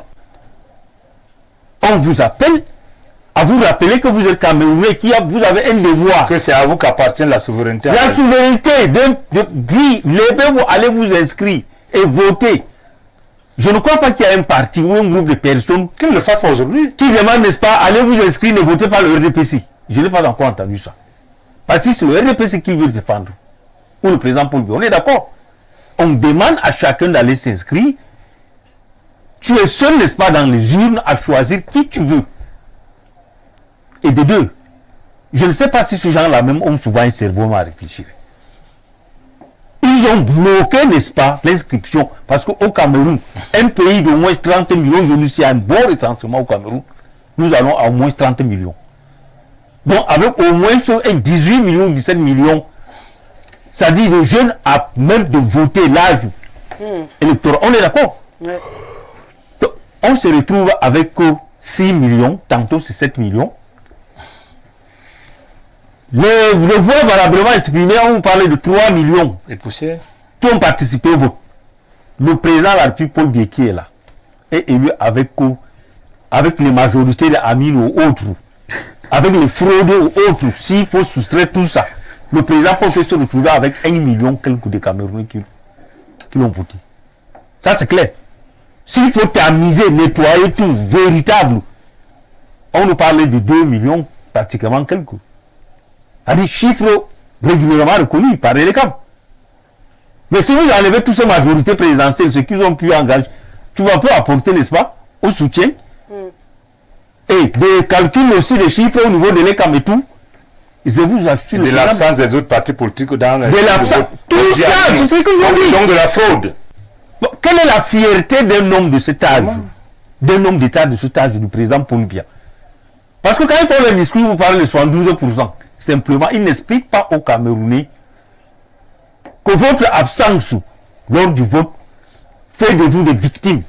On vous appelle à vous rappeler que vous êtes Camerounais, vous avez un devoir. Que c'est à vous qu'appartient la souveraineté. La souveraineté, puis levez-vous, allez vous inscrire et voter. Je ne crois pas qu'il y a un parti ou un groupe de personnes Qu'ils ne le fassent pas aujourd'hui. qui demandent, n'est-ce pas, allez vous inscrire, ne votez pas le RDPC. Je n'ai pas encore entendu ça. Parce que c'est le RDPC qui veut défendre. Ou le président Paul Biya. On est d'accord. On demande à chacun d'aller s'inscrire. Tu es seul, n'est-ce pas, dans les urnes à choisir qui tu veux. Et de deux, je ne sais pas si ces gens-là même ont souvent un cerveau à réfléchir. Ils ont bloqué, n'est-ce pas, l'inscription. Parce qu'au Cameroun, un pays d'au moins 30 millions, aujourd'hui, s'il y a un bon recensement au Cameroun, nous allons à au moins 30 millions. Donc, avec au moins 18 millions, 17 millions, ça dit les jeunes à même de voter l'âge électoral. On est d'accord? Ouais. Donc, on se retrouve avec 6 millions, tantôt c'est 7 millions. Le voix valablement exprimé, on vous parlait de 3 millions. Et poussières. Qui ont participé au vote. Le président de la République, Paul Biya, qui est là, est élu avec les majorités d'Amin ou autres, avec les fraudés ou autres. S'il faut soustraire tout ça, le président peut se retrouver avec 1 million quelques de Camerounais qui l'ont voté. Ça, c'est clair. S'il faut tamiser, nettoyer tout, véritable, on nous parlait de 2 millions, pratiquement quelques. À des chiffres régulièrement reconnus par les camps. Mais si vous enlevez toutes ces majorités présidentielles, ce qu'ils ont pu engager, tu vas peu apporter, n'est-ce pas, au soutien. Et des calculs aussi des chiffres au niveau de l'ECAM et tout. Je vous assure. De l'absence des autres partis politiques dans de l'absence. Tout ça, c'est ce que je dis. Donc de la fraude. Bon, quelle est la fierté d'un homme de cet âge, d'un homme d'État de cet âge, du président Paul Biya? Parce que quand ils font leur discours, vous parlez de 72%. Simplement, ils n'expliquent pas aux Camerounais que votre absence lors du vote fait de vous des victimes.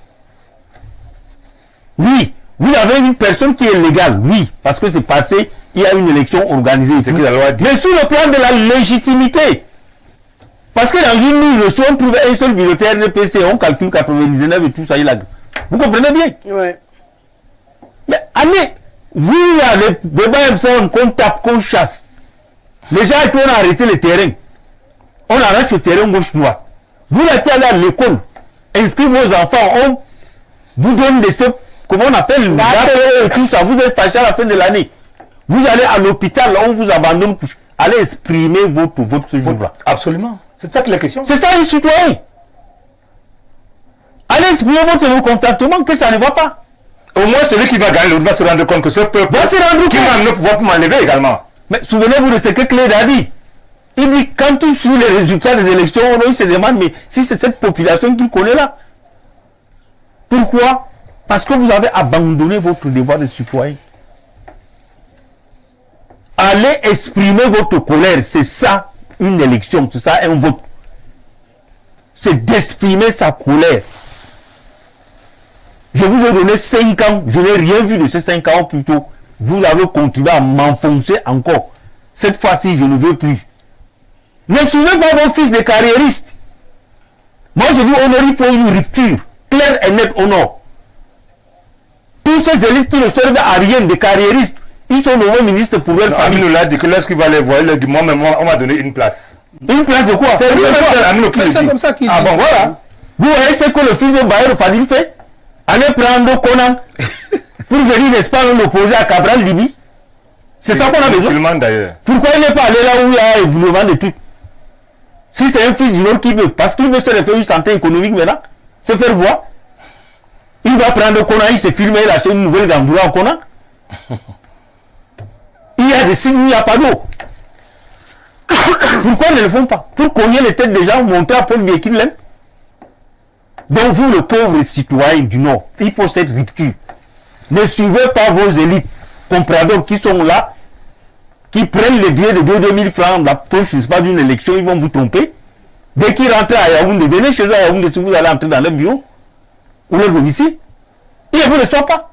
Oui, vous avez une personne qui est légale, oui, parce que c'est passé, il y a une élection organisée. C'est que la loi dit. Mais sur le plan de la légitimité, parce que dans une ligne, si on trouve un seul bulletin RDPC, on calcule 99 et tout ça, vous comprenez bien? Ouais. Mais allez, vous, là, les débats qu'on tape, qu'on chasse. Les gens, on a arrêté le terrain. On arrête ce terrain gauche-droite. Vous, là, qui allez à l'école, inscrivez vos enfants, on vous donne des comment on appelle, et tout ça, vous êtes fâché à la fin de l'année. Vous allez à l'hôpital, on vous abandonne, allez exprimer votre vote ce jour-là. Absolument. C'est ça que la question. C'est ça, les citoyens. Allez exprimer votre mécontentement que ça ne va pas. Au moins, celui qui va gagner va se rendre compte que ce peuple va se rendre compte. Qui va m'enlever également. Mais souvenez-vous de ce que Cléde a dit. Il dit, quand tu suis les résultats des élections, il se demande, mais si c'est cette population qu'il connaît là. Pourquoi? Parce que vous avez abandonné votre devoir de citoyen. Allez exprimer votre colère. C'est ça une élection, c'est ça un vote. C'est d'exprimer sa colère. Je vous ai donné 5 ans, je n'ai rien vu de ces 5 ans plutôt. Vous avez continué à m'enfoncer encore. Cette fois-ci, je ne veux plus. Ne suivez pas vos fils de carriéristes. Moi, je dis, il faut une rupture claire et nette au nord. Tous ces élites qui ne servent à rien, des carriéristes, ils sont nommés ministres pour leur famille. Amine l'a dit que lorsqu'il va les voir, il leur dit, moi, on m'a donné une place. Une place de quoi? C'est comme ça qu'il dit. Ah bon, voilà. Vous voyez ce que le fils de Bayer Fadil fait? Aller prendre Conan pour venir, n'est-ce pas, l'opposer à Cabral Libi. C'est ça qu'on a besoin. D'ailleurs. Pourquoi il n'est pas allé là où il y a un éboulement de trucs? Si c'est un fils du Nord qui veut, parce qu'il veut se refaire une santé économique maintenant, se faire voir, il va prendre Conan, il se filme, il achète une nouvelle Gamboura en Conan. Il y a des signes où il n'y a pas d'eau. Pourquoi ils ne le font pas? Pour cogner les têtes des gens, montrer à Paul Biya qu'il l'aime. Donc vous, le pauvre citoyen du Nord, il faut cette rupture. Ne suivez pas vos élites compradors qui sont là, qui prennent les billets de 2 000 francs dans la poche, n'est-ce pas, d'une élection, ils vont vous tromper. Dès qu'ils rentrent à Yaoundé, venez chez eux à Yaoundé si vous allez entrer dans leur bureau ou leur domicile. Ils ne vous reçoivent pas.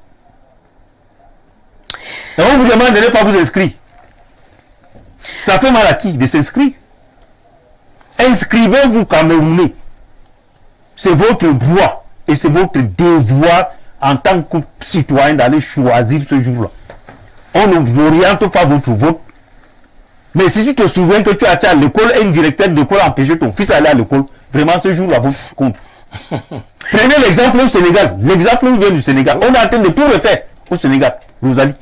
Et on vous demande de ne pas vous inscrire. Ça fait mal à qui de s'inscrire? Inscrivez-vous Camerounais. C'est votre droit et c'est votre devoir en tant que citoyen d'aller choisir ce jour-là. On ne vous oriente pas votre vote. Mais si tu te souviens que tu as été à l'école, un directeur d'école a empêché ton fils d'aller à l'école, vraiment ce jour-là, vote compte. Prenez l'exemple au Sénégal. L'exemple vient du Sénégal. On est en train de tout refaire au Sénégal, Rosalie.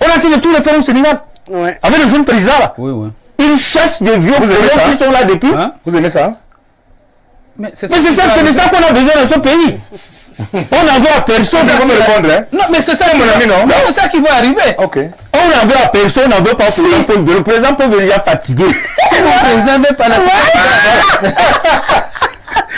On est en train de tout refaire au Sénégal. Ouais. Avec le jeune président là. Oui, oui. Une chasse de vieux qui sont là depuis. Hein? Vous aimez ça? Mais c'est ça qu'on a besoin dans ce pays. On n'en veut à personne. Vous me répondre, hein? Non, mais c'est ça, mon ami, non? c'est ça qui va arriver. Ok. On n'en veut à personne, on n'en veut pas au président Paul Biya. Le président Paul Biya est déjà fatigué. Si le président n'est pas là,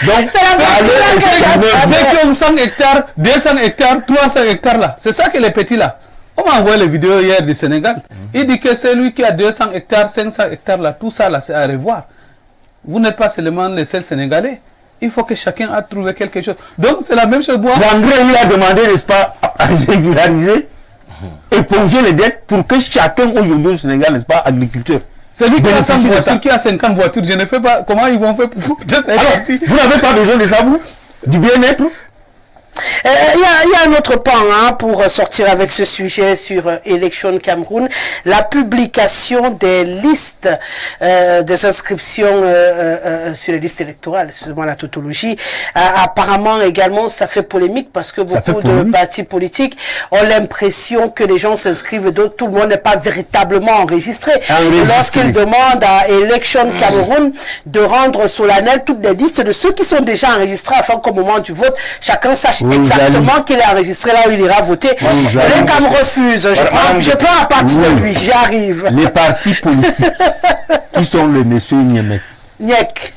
Donc, ceux qui ont 100 hectares, 200 hectares, 300 hectares là, c'est ça que les petits là. On m'a envoyé les vidéos hier du Sénégal. Il dit que c'est lui qui a 200 hectares, 500 hectares là, tout ça là, c'est à revoir. Vous n'êtes pas seulement les seuls Sénégalais. Il faut que chacun a trouvé quelque chose. Donc c'est la même chose. L'André, il a demandé, n'est-ce pas, à régulariser, éponger les dettes pour que chacun aujourd'hui au Sénégal, n'est-ce pas, agriculteur. Celui qui a 100 voitures, qui a 50 voitures, je ne sais pas comment ils vont faire pour... Vous n'avez pas besoin de ça, vous? Du bien-être? Il y a un autre pan pour sortir avec ce sujet sur Élection Cameroun, la publication des listes des inscriptions sur les listes électorales, excusez-moi la tautologie. Apparemment également ça fait polémique parce que beaucoup de partis politiques ont l'impression que les gens s'inscrivent et tout le monde n'est pas véritablement enregistré. Lorsqu'ils demandent à Élection Cameroun de rendre solennel toutes les listes de ceux qui sont déjà enregistrés afin qu'au moment du vote, chacun sache exactement qu'il est enregistré là où il ira voter. Les Cam refuse. Je prends à partir de lui. J'arrive. Les partis politiques qui sont le monsieur Niemek.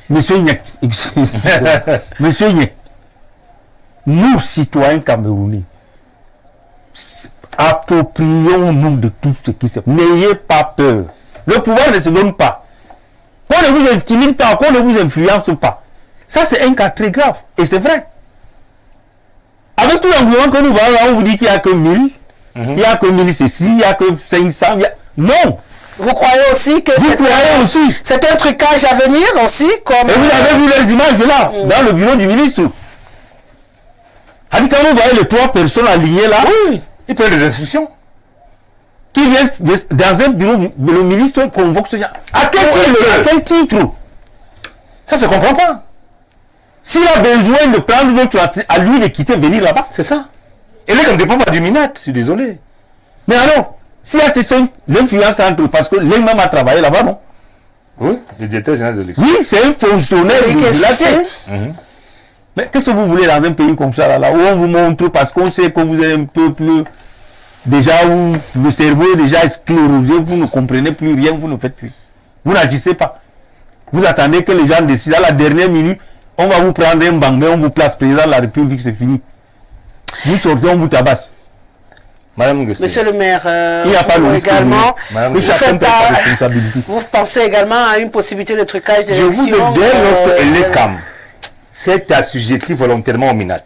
Monsieur Niek. Monsieur Niek. Nous, citoyens camerounais, approprions-nous de tout ce qui se passe. N'ayez pas peur. Le pouvoir ne se donne pas. Qu'on ne vous intimide pas, qu'on ne vous influence pas. Ça, c'est un cas très grave. Et c'est vrai. Avec tout l'engouement que nous voyons, on vous dit qu'il n'y a que 1000, il n'y a que 1000 ceci, il n'y a que 500. Non! Vous croyez aussi que c'est un trucage à venir aussi comme... Et vous avez vu les images là, dans le bureau du ministre. Quand vous voyez les 3 personnes alignées là, oui, ils prennent des instructions. Qui viennent dans un bureau, le ministre convoque ce genre. À quel titre? Ça se comprend pas. S'il a besoin de prendre d'autres, à lui de quitter, venir là-bas. C'est ça. Et là, comme ne dépend pas du Minat, je suis désolé. Mais alors, s'il y a l'influence entre eux, parce que lui-même a travaillé là-bas, non? Oui, le directeur général de l'élection. Oui, c'est un fonctionnaire de la Mais qu'est-ce que vous voulez dans un pays comme ça, là où on vous montre, parce qu'on sait que vous êtes un peuple déjà où le cerveau est déjà sclérosé, vous ne comprenez plus rien, vous ne faites plus. Vous n'agissez pas. Vous attendez que les gens décident à la dernière minute. On va vous prendre un bangé, on vous place président de la République, c'est fini. Vous sortez, on vous tabasse. Madame Gessé. Monsieur le maire, il n'y a pas le également, responsabilité. Vous pensez également à une possibilité de trucage d'élection? Je vous ai dit notre ELECAM s'est assujetti volontairement au Minat.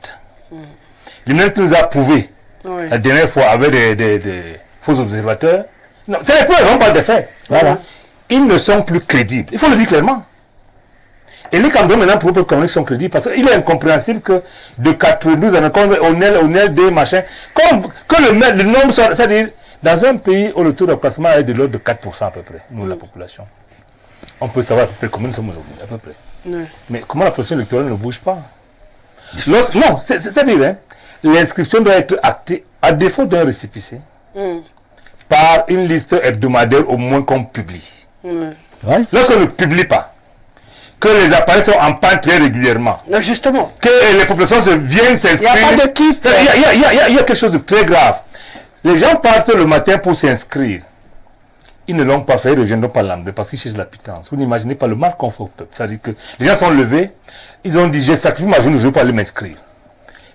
Le Minat nous a prouvé la dernière fois avec des faux observateurs. Non, c'est les preuves, on parle des faits. Voilà. Ils ne sont plus crédibles. Il faut le dire clairement. Et les Camerounais maintenant pour que sont crédibles parce qu'il est incompréhensible que de 92 on est des machins que le nombre soit, c'est-à-dire dans un pays où le taux de placement est de l'ordre de 4% à peu près, nous la population. On peut savoir à peu près combien nous sommes aujourd'hui, à peu près. Mais comment la procession électorale ne bouge pas? Non, c'est-à-dire hein, l'inscription doit être actée à défaut d'un récépissé par une liste hebdomadaire au moins qu'on publie. Lorsqu'on ne publie pas, que les appareils sont en panne très régulièrement. Justement. Que les populations viennent s'inscrire. Il n'y a pas de kit. Il y a quelque chose de très grave. Les gens partent le matin pour s'inscrire. Ils ne l'ont pas fait, ils ne reviendront pas l'endemain parce qu'ils cherchent la pitance. Vous n'imaginez pas le mal qu'on fait au peuple. C'est-à-dire que les gens sont levés, ils ont dit j'ai sacrifié ma journée, je ne veux pas aller m'inscrire.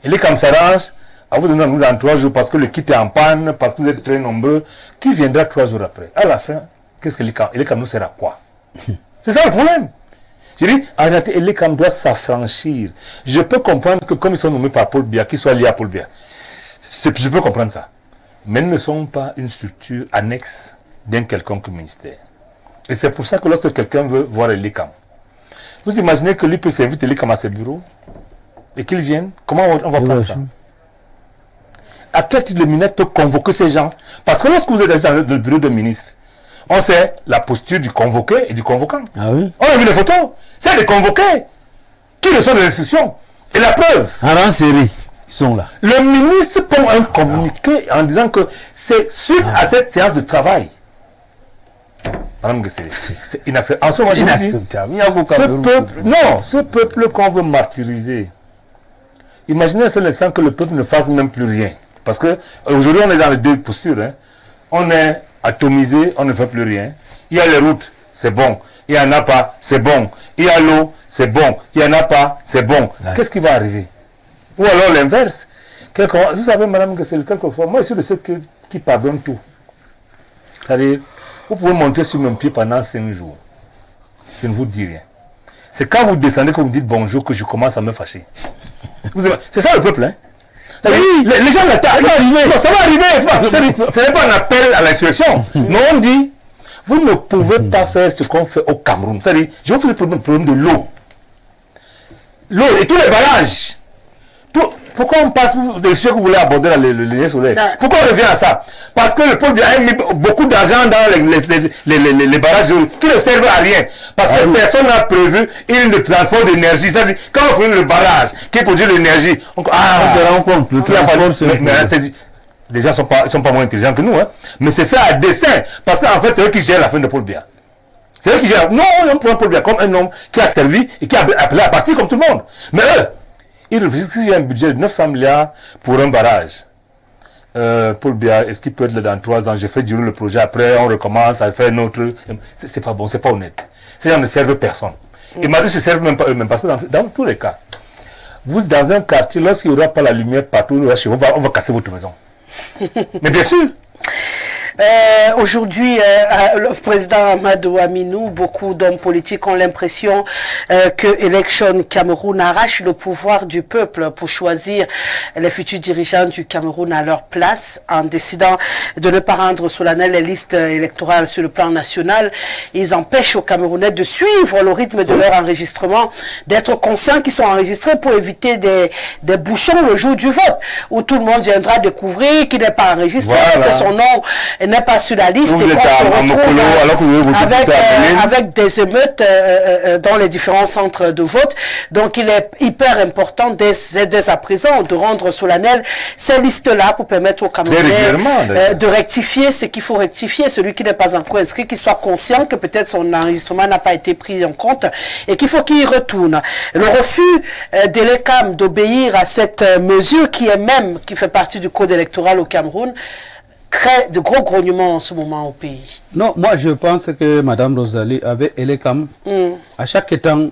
Et les camps s'arrangent, à vous donner dans 3 jours parce que le kit est en panne, parce que vous êtes très nombreux. Qui viendra 3 jours après? À la fin, qu'est-ce que les camps nous sert à quoi? C'est ça le problème. Je dis, en réalité, les camps doivent s'affranchir. Je peux comprendre que comme ils sont nommés par Paul Biya, qu'ils soient liés à Paul Biya. Je peux comprendre ça. Mais ils ne sont pas une structure annexe d'un quelconque ministère. Et c'est pour ça que lorsque quelqu'un veut voir l'ECAM, vous imaginez que lui peut s'inviter l'ECAM à ses bureaux et qu'il vienne, comment on va prendre ça? À quel titre le ministre peut convoquer ces gens? Parce que lorsque vous êtes dans le bureau de ministre, on sait la posture du convoqué et du convoquant. Ah oui? On a vu les photos. C'est les convoqués qui reçoivent des instructions. Et la preuve. En rang série, ils sont là. Le ministre prend un communiqué en disant que c'est suite à cette séance de travail. Madame Gessé, c'est inacceptable. En ce moment, inacceptable. Ce peuple qu'on veut martyriser. Imaginez ce l'instant que le peuple ne fasse même plus rien. Parce que aujourd'hui, on est dans les deux postures. Hein. On est atomisé, on ne fait plus rien. Il y a les routes, c'est bon. Il n'y en a pas, c'est bon. Il y a l'eau, c'est bon. Il n'y en a pas, c'est bon. Ouais. Qu'est-ce qui va arriver? Ou alors l'inverse. Vous savez, Madame Gessel, quelquefois, moi je suis de ceux qui pardonnent tout. C'est-à-dire, vous pouvez monter sur mon pied pendant 5 jours. Je ne vous dis rien. C'est quand vous descendez que vous me dites bonjour que je commence à me fâcher. C'est ça le peuple, hein? Oui, les gens l'attendent. Ça va arriver. Ce n'est pas un appel à l'insurrection. Mais on dit, vous ne pouvez pas faire ce qu'on fait au Cameroun. C'est-à-dire, je vous pose le problème de l'eau. L'eau et tous les barrages. Pourquoi on passe des sujets que vous voulez aborder dans l'énergie solaire? Pourquoi on revient à ça? Parce que le peuple a mis beaucoup d'argent dans les barrages qui ne servent à rien. Parce que personne n'a prévu une ligne de transport d'énergie. C'est-à-dire, quand on fait le barrage qui produit l'énergie, on se rend compte. Les gens ne sont pas moins intelligents que nous. Hein. Mais c'est fait à dessein. Parce qu'en fait, c'est eux qui gèrent la fin de Paul Biya. C'est eux qui gèrent. Non, on prend Paul Biya comme un homme qui a servi et qui a appelé à partir comme tout le monde. Mais eux, ils réfléchissent qu'il y a un budget de 900 milliards pour un barrage. Paul Biya, est-ce qu'il peut être là dans 3 ans? J'ai fait durer le projet, après on recommence à faire un autre. C'est pas bon, c'est pas honnête. Ces gens ne servent personne. Et malgré ce ne servent même pas eux-mêmes. Parce que dans tous les cas, vous, dans un quartier, lorsqu'il n'y aura pas la lumière partout, on va casser votre maison. Mais bien sûr. Aujourd'hui, le président Amadou Aminou, beaucoup d'hommes politiques ont l'impression que Election Cameroun arrache le pouvoir du peuple pour choisir les futurs dirigeants du Cameroun à leur place en décidant de ne pas rendre solennelles les listes électorales sur le plan national. Ils empêchent aux Camerounais de suivre le rythme de leur enregistrement, d'être conscients qu'ils sont enregistrés pour éviter des bouchons le jour du vote, où tout le monde viendra découvrir qu'il n'est pas enregistré, que son nom n'est pas sur la liste et qu'on se retrouve avec des émeutes dans les différents centres de vote. Donc il est hyper important dès à présent de rendre solennel ces listes-là pour permettre aux Camerounais de rectifier ce qu'il faut rectifier. Celui qui n'est pas encore inscrit, qu'il soit conscient que peut-être son enregistrement n'a pas été pris en compte et qu'il faut qu'il y retourne. Le refus de l'ECAM d'obéir à cette mesure qui fait partie du code électoral au Cameroun crée de gros grognements en ce moment au pays. Non, moi je pense que Mme Rosalie avec Elekam, à chaque temps,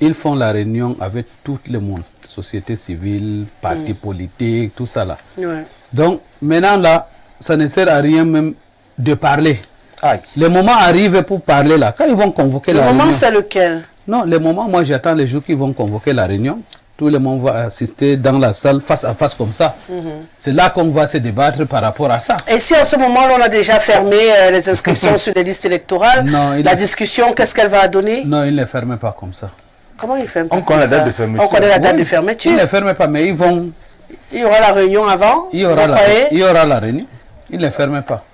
ils font la réunion avec tout le monde, société civile, partis politiques, tout ça là. Ouais. Donc maintenant là, ça ne sert à rien même de parler. Aïe. Le moment arrive pour parler là. Quand ils vont convoquer la réunion. Le moment c'est lequel? Non, le moment, moi j'attends les jours qu'ils vont convoquer la réunion. Tout le monde va assister dans la salle face à face comme ça. C'est là qu'on va se débattre par rapport à ça. Et si en ce moment on a déjà fermé les inscriptions sur les listes électorales, la discussion, qu'est-ce qu'elle va donner? Non, il ne ferme pas comme ça. Comment il ferme pas? On connaît la date de fermeture. On connaît la date de fermeture. Il ne ferme pas, mais ils vont... Il y aura la réunion avant? Il y aura la réunion. Il ne ferme pas.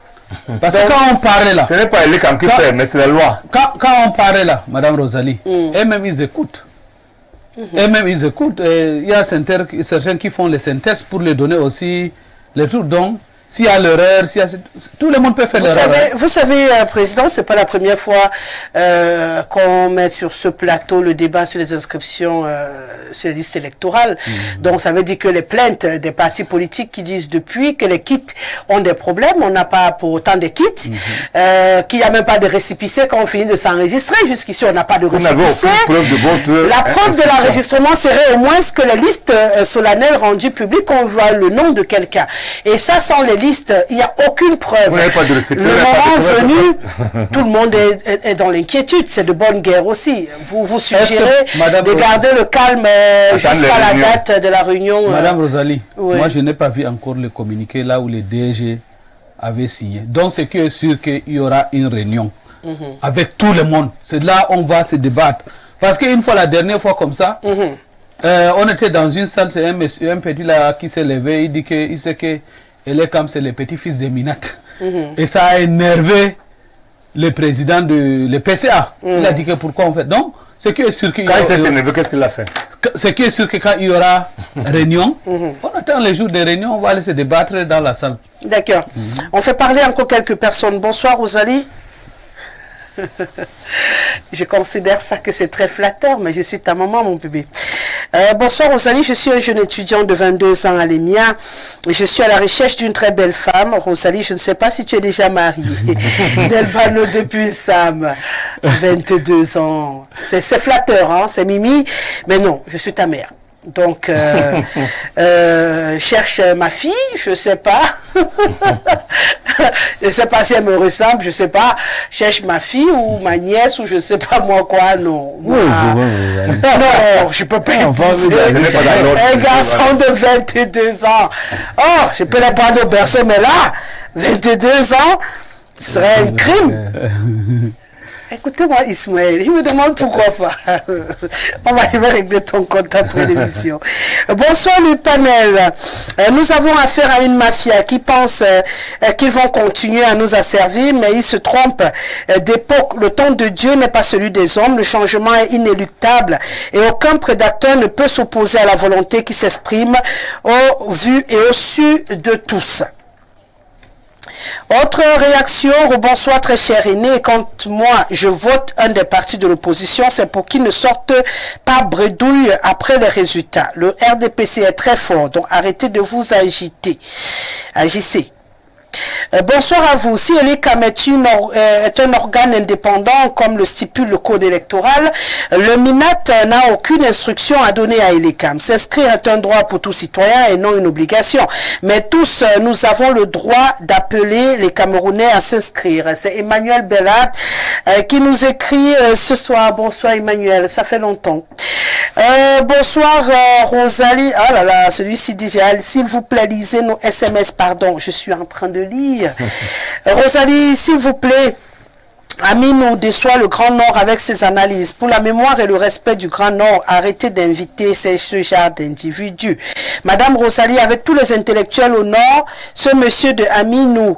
Parce que quand on parlait là... Ce n'est pas les camps qui ferment, mais c'est la loi. Quand on parlait là, Mme Rosalie, eux-mêmes ils écoutent. Et même ils écoutent, il y a certains qui font les synthèses pour les donner aussi les trucs. Donc, s'il y a l'erreur, tout le monde peut faire l'erreur. Vous savez, Président, c'est pas la première fois qu'on met sur ce plateau le débat sur les inscriptions sur les listes électorales. Donc ça veut dire que les plaintes des partis politiques qui disent depuis que les kits ont des problèmes, on n'a pas pour autant de kits, qu'il n'y a même pas de récépissé quand on finit de s'enregistrer. Jusqu'ici, on n'a pas de récépissé. La preuve de l'enregistrement serait au moins que les listes solennelles rendues publiques, on voit le nom de quelqu'un. Et ça, sans les listes, il n'y a aucune preuve. Vous n'avez pas de récépissé. Le moment venu, tout le monde est dans l'inquiétude. C'est de bonne guerre aussi. Vous suggérez de garder le calme jusqu'à la date de la réunion. Madame Rosalie, moi je n'ai pas vu encore le communiqué là où les DG avaient signé. Donc c'est que sûr qu'il y aura une réunion avec tout le monde. C'est là on va se débattre. Parce qu'une fois, la dernière fois comme ça, on était dans une salle, c'est un petit là qui s'est levé, il sait que Elekam c'est le petit-fils de Minat. Et ça a énervé le président de le PCA. Il a dit que pourquoi on fait. Donc, c'est que sûr qu'il y aura... Quand il s'est énervé, qu'est-ce qu'il a fait? C'est que sûr que quand il y aura réunion, on attend les jours de réunion, on va aller se débattre dans la salle. D'accord. On fait parler encore quelques personnes. Bonsoir, Rosalie. Je considère ça que c'est très flatteur, mais je suis ta maman, mon bébé. Bonsoir Rosalie, je suis un jeune étudiant de 22 ans à l'EMIA. Je suis à la recherche d'une très belle femme. Rosalie, je ne sais pas si tu es déjà mariée. Delbano depuis Sam, 22 ans. C'est flatteur, hein, c'est Mimi. Mais non, je suis ta mère. Donc, cherche ma fille, je sais pas. Je sais pas si elle me ressemble, je sais pas. Cherche ma fille ou ma nièce ou je sais pas moi quoi, non. Non, je peux pas épouser un garçon de 22 ans. Oh, je peux la prendre au berceau, mais là, 22 ans, ce serait un crime. Écoutez-moi, Ismaël, je me demande pourquoi pas. Je vais régler ton compte après l'émission. Bonsoir le panel. Nous avons affaire à une mafia qui pense qu'ils vont continuer à nous asservir, mais ils se trompent d'époque. Le temps de Dieu n'est pas celui des hommes. Le changement est inéluctable et aucun prédateur ne peut s'opposer à la volonté qui s'exprime au vu et au su de tous. Autre réaction, bonsoir très cher aîné, quand moi je vote un des partis de l'opposition, c'est pour qu'ils ne sortent pas bredouille après les résultats. Le RDPC est très fort, donc arrêtez de vous agiter. Agissez. Bonsoir à vous. Si Elekam est un organe indépendant, comme le stipule le code électoral, le MINAT n'a aucune instruction à donner à Elekam. S'inscrire est un droit pour tout citoyen et non une obligation. Mais tous, nous avons le droit d'appeler les Camerounais à s'inscrire. C'est Emmanuel Bellat qui nous écrit ce soir. Bonsoir Emmanuel, ça fait longtemps. Bonsoir Rosalie. Ah là là, celui-ci dit, s'il vous plaît, lisez nos SMS, pardon, je suis en train de lire. Rosalie, s'il vous plaît, Ami nous déçoit le Grand Nord avec ses analyses. Pour la mémoire et le respect du Grand Nord, arrêtez d'inviter ce genre d'individus. Madame Rosalie, avec tous les intellectuels au Nord, ce monsieur de Ami nous,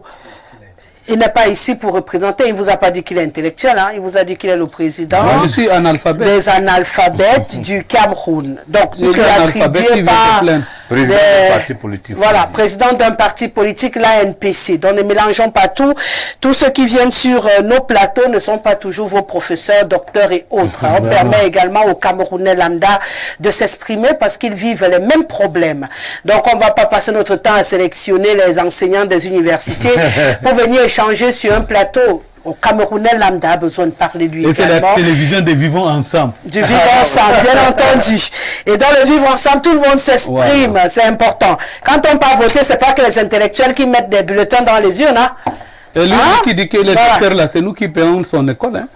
il n'est pas ici pour représenter, il ne vous a pas dit qu'il est intellectuel, hein? Il vous a dit qu'il est le président je suis analphabète. Des analphabètes du Cameroun. Donc, ne lui attribuez pas... Président d'un parti politique. Voilà, président d'un parti politique, l'ANPC. Donc ne mélangeons pas tout. Tous ceux qui viennent sur nos plateaux ne sont pas toujours vos professeurs, docteurs et autres. On permet également aux Camerounais lambda de s'exprimer parce qu'ils vivent les mêmes problèmes. Donc on ne va pas passer notre temps à sélectionner les enseignants des universités pour venir échanger sur un plateau. Au Camerounais lambda a besoin de parler lui. Et c'est la télévision de Vivons Ensemble. Du Vivons Ensemble, bien entendu. Et dans le Vivre Ensemble, tout le monde s'exprime, c'est important. Quand on part voter, c'est pas que les intellectuels qui mettent des bulletins dans les urnes, hein. Et lui qui dit que les docteurs là, c'est nous qui payons son école, hein.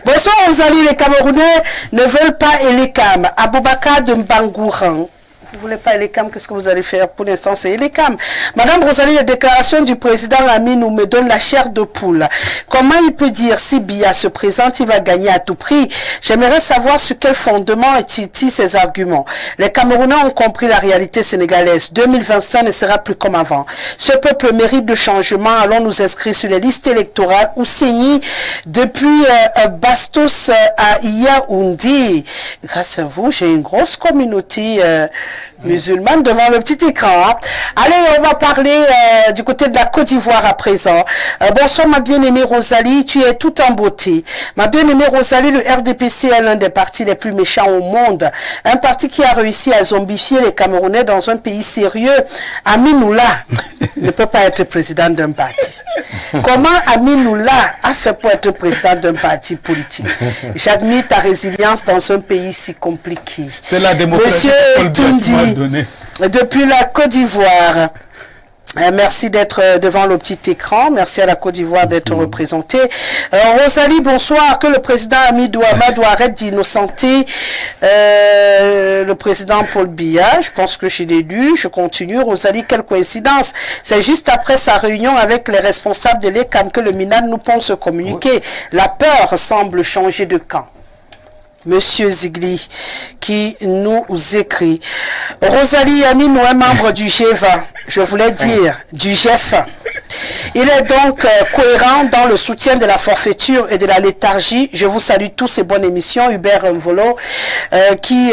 Bonsoir Rosalie, les Camerounais ne veulent pas Elekam. Aboubakar de Mbangouran. Vous voulez pas Elekam, qu'est-ce que vous allez faire? Pour l'instant, c'est Elekam. Madame Rosalie, la déclaration du président Aminou me donne la chair de poule. Comment il peut dire si Biya se présente, il va gagner à tout prix? J'aimerais savoir sur quel fondement est-il ces arguments. Les Camerounais ont compris la réalité sénégalaise. 2025 ne sera plus comme avant. Ce peuple mérite de changement. Allons nous inscrire sur les listes électorales ou saigner depuis Bastos à Yaoundé. Grâce à vous, j'ai une grosse communauté musulmane devant le petit écran. Hein. Allez, on va parler du côté de la Côte d'Ivoire à présent. Bonsoir ma bien-aimée Rosalie, tu es tout en beauté. Ma bien-aimée Rosalie, le RDPC est l'un des partis les plus méchants au monde. Un parti qui a réussi à zombifier les Camerounais dans un pays sérieux. Aminoula ne peut pas être président d'un parti. Comment Aminoula a fait pour être président d'un parti politique? J'admire ta résilience dans un pays si compliqué. C'est la démocratie. Monsieur Tundi, depuis la Côte d'Ivoire, merci d'être devant le petit écran. Merci à la Côte d'Ivoire d'être représentée. Rosalie, bonsoir. Que le président Hamidou Amadou arrête d'innocenter le président Paul Biya. Je pense que je l'ai lu. Je continue. Rosalie, quelle coïncidence. C'est juste après sa réunion avec les responsables de l'ECAM que le MINAD nous pense communiquer. La peur semble changer de camp. Monsieur Zigli, qui nous écrit. Rosalie Amine est membre du G20, je voulais dire du G20. Il est donc cohérent dans le soutien de la forfaiture et de la léthargie. Je vous salue tous et bonne émission. Hubert Volo, qui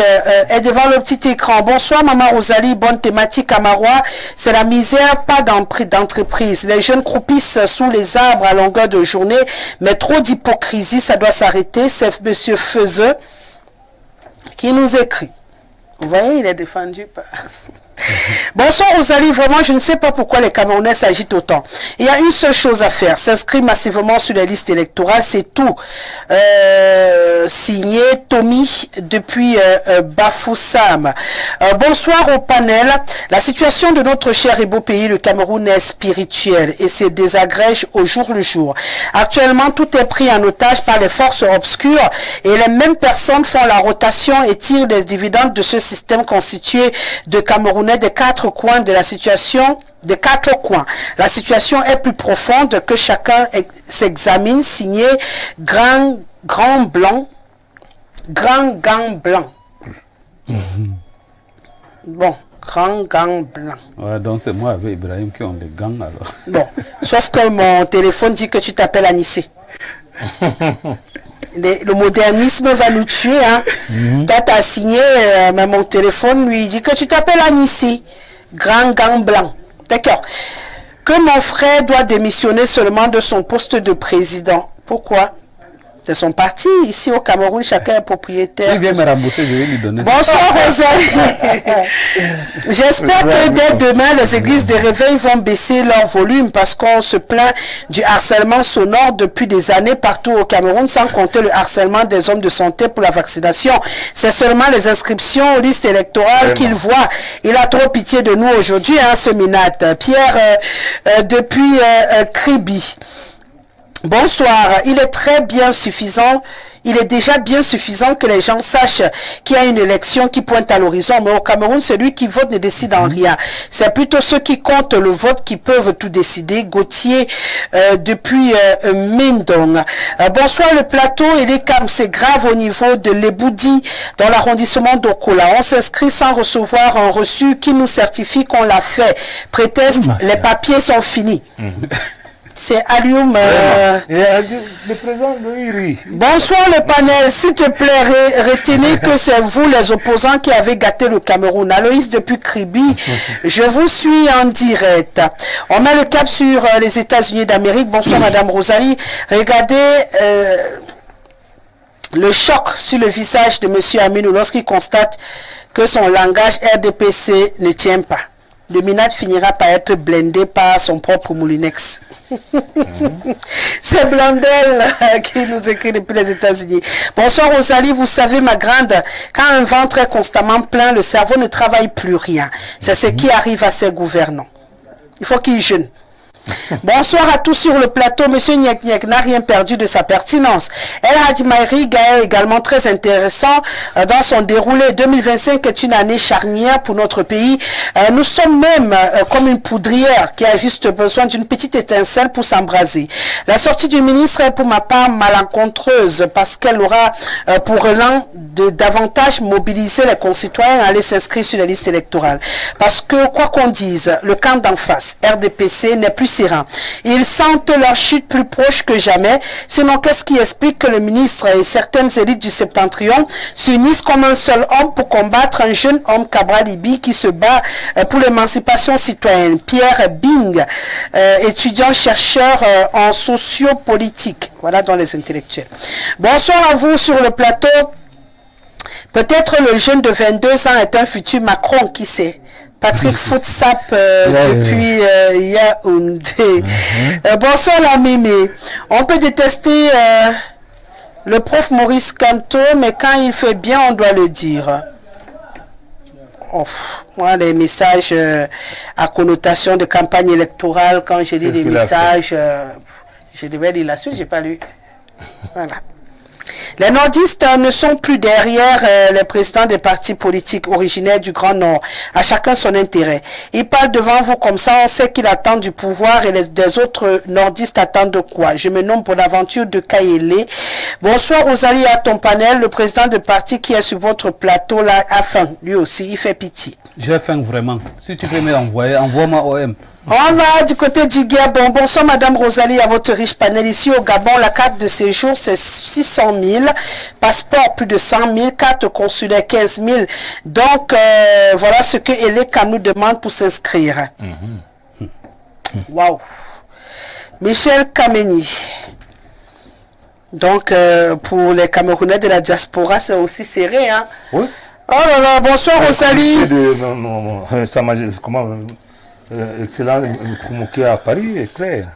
est devant le petit écran. Bonsoir Maman Rosalie, bonne thématique à Marois. C'est la misère, pas d'entreprise. Les jeunes croupissent sous les arbres à longueur de journée, mais trop d'hypocrisie, ça doit s'arrêter. C'est Monsieur Feuzeux qui nous écrit. Vous voyez, il est défendu par... Bonsoir Rosalie, vraiment je ne sais pas pourquoi les Camerounais s'agitent autant. Il y a une seule chose à faire, s'inscrire massivement sur les listes électorales, c'est tout. Signé Tommy depuis Bafoussam. Bonsoir au panel. La situation de notre cher et beau pays, le Cameroun, est spirituelle et se désagrège au jour le jour. Actuellement, tout est pris en otage par les forces obscures et les mêmes personnes font la rotation et tirent des dividendes de ce système constitué de Camerounais des quatre coins de la situation, des quatre coins. La situation est plus profonde que chacun s'examine, signé Grand Gant Blanc. Bon, Grand Gant Blanc. Ouais, donc c'est moi avec Ibrahim qui ont des gants alors. Bon, sauf que mon téléphone dit que tu t'appelles Anissé. Le modernisme va nous tuer. Hein. Toi, tu as signé, mais mon téléphone lui dit que tu t'appelles Anissé. Grand Gant Blanc. D'accord. Que mon frère doit démissionner seulement de son poste de président. Pourquoi? De son parti. Ici au Cameroun, chacun est propriétaire. Il vient me rembourser, je vais lui donner. Bonsoir Rosalie. J'espère que dès demain, les églises de réveil vont baisser leur volume parce qu'on se plaint du harcèlement sonore depuis des années partout au Cameroun, sans compter le harcèlement des hommes de santé pour la vaccination. C'est seulement les inscriptions aux listes électorales qu'il voit. Il a trop pitié de nous aujourd'hui, hein, ce Minat. Pierre, depuis Kribi. Bonsoir, il est très bien suffisant, il est déjà bien suffisant que les gens sachent qu'il y a une élection qui pointe à l'horizon, mais au Cameroun, celui qui vote ne décide en rien. C'est plutôt ceux qui comptent le vote qui peuvent tout décider. Gauthier, depuis Mindong. Bonsoir le plateau et les CAM, c'est grave au niveau de l'Eboudi dans l'arrondissement d'Okola. On s'inscrit sans recevoir un reçu qui nous certifie qu'on l'a fait. Prétexte, les papiers sont finis. C'est Alioum. Le président de l'IRI. Bonsoir le panel. S'il te plaît, retenez que c'est vous les opposants qui avez gâté le Cameroun. Aloïs depuis Kribi, je vous suis en direct. On met le cap sur les États-Unis d'Amérique. Bonsoir Madame Rosalie. Regardez le choc sur le visage de Monsieur Aminou lorsqu'il constate que son langage RDPC ne tient pas. Le Minad finira par être blindé par son propre moulinex. C'est Blandel qui nous écrit depuis les États-Unis. Bonsoir Rosalie, vous savez ma grande, quand un ventre est constamment plein, le cerveau ne travaille plus rien. C'est ce qui arrive à ces gouvernants. Il faut qu'ils jeûnent. Bonsoir à tous sur le plateau. Monsieur Niek Niek n'a rien perdu de sa pertinence. El Hadj Maïriga est également très intéressant dans son déroulé. 2025 est une année charnière pour notre pays. Nous sommes même comme une poudrière qui a juste besoin d'une petite étincelle pour s'embraser. La sortie du ministre est pour ma part malencontreuse parce qu'elle aura pour élan de davantage mobiliser les concitoyens à aller s'inscrire sur les listes électorales. Parce que quoi qu'on dise, le camp d'en face, RDPC, n'est plus serein. Ils sentent leur chute plus proche que jamais. Sinon, qu'est-ce qui explique que le ministre et certaines élites du Septentrion s'unissent comme un seul homme pour combattre un jeune homme, Cabral Ibi, qui se bat pour l'émancipation citoyenne? Pierre Bing, étudiant-chercheur en sociopolitique. Voilà, dans les intellectuels. Bonsoir à vous sur le plateau. Peut-être le jeune de 22 ans est un futur Macron, qui sait? Patrick Footsap depuis Yaoundé. Bonsoir la Mémé. On peut détester le prof Maurice Kamto, mais quand il fait bien, on doit le dire. Moi, les messages à connotation de campagne électorale, quand je lis des messages, je devais lire la suite, j'ai pas lu. Voilà. Les nordistes ne sont plus derrière les présidents des partis politiques originaires du Grand Nord. À chacun son intérêt. Ils parlent devant vous comme ça, on sait qu'il attend du pouvoir et des autres nordistes attendent de quoi? Je me nomme Bonaventure de Kayele. Bonsoir Rosalie, à ton panel. Le président de parti qui est sur votre plateau là a faim. Lui aussi, il fait pitié. J'ai faim vraiment. Si tu peux me l'envoyer, envoie-moi OM. On va du côté du Gabon. Bonsoir Madame Rosalie, à votre riche panel. Ici au Gabon, la carte de séjour c'est 600 000, passeport plus de 100 000, carte consulaire 15 000. Donc voilà ce que Eleka nous demande pour s'inscrire. Waouh. Michel Kameni. Donc pour les Camerounais de la diaspora, c'est aussi serré, hein? Oui. Oh là là, bonsoir Rosalie. Comment excellent convoqué à Paris est clair.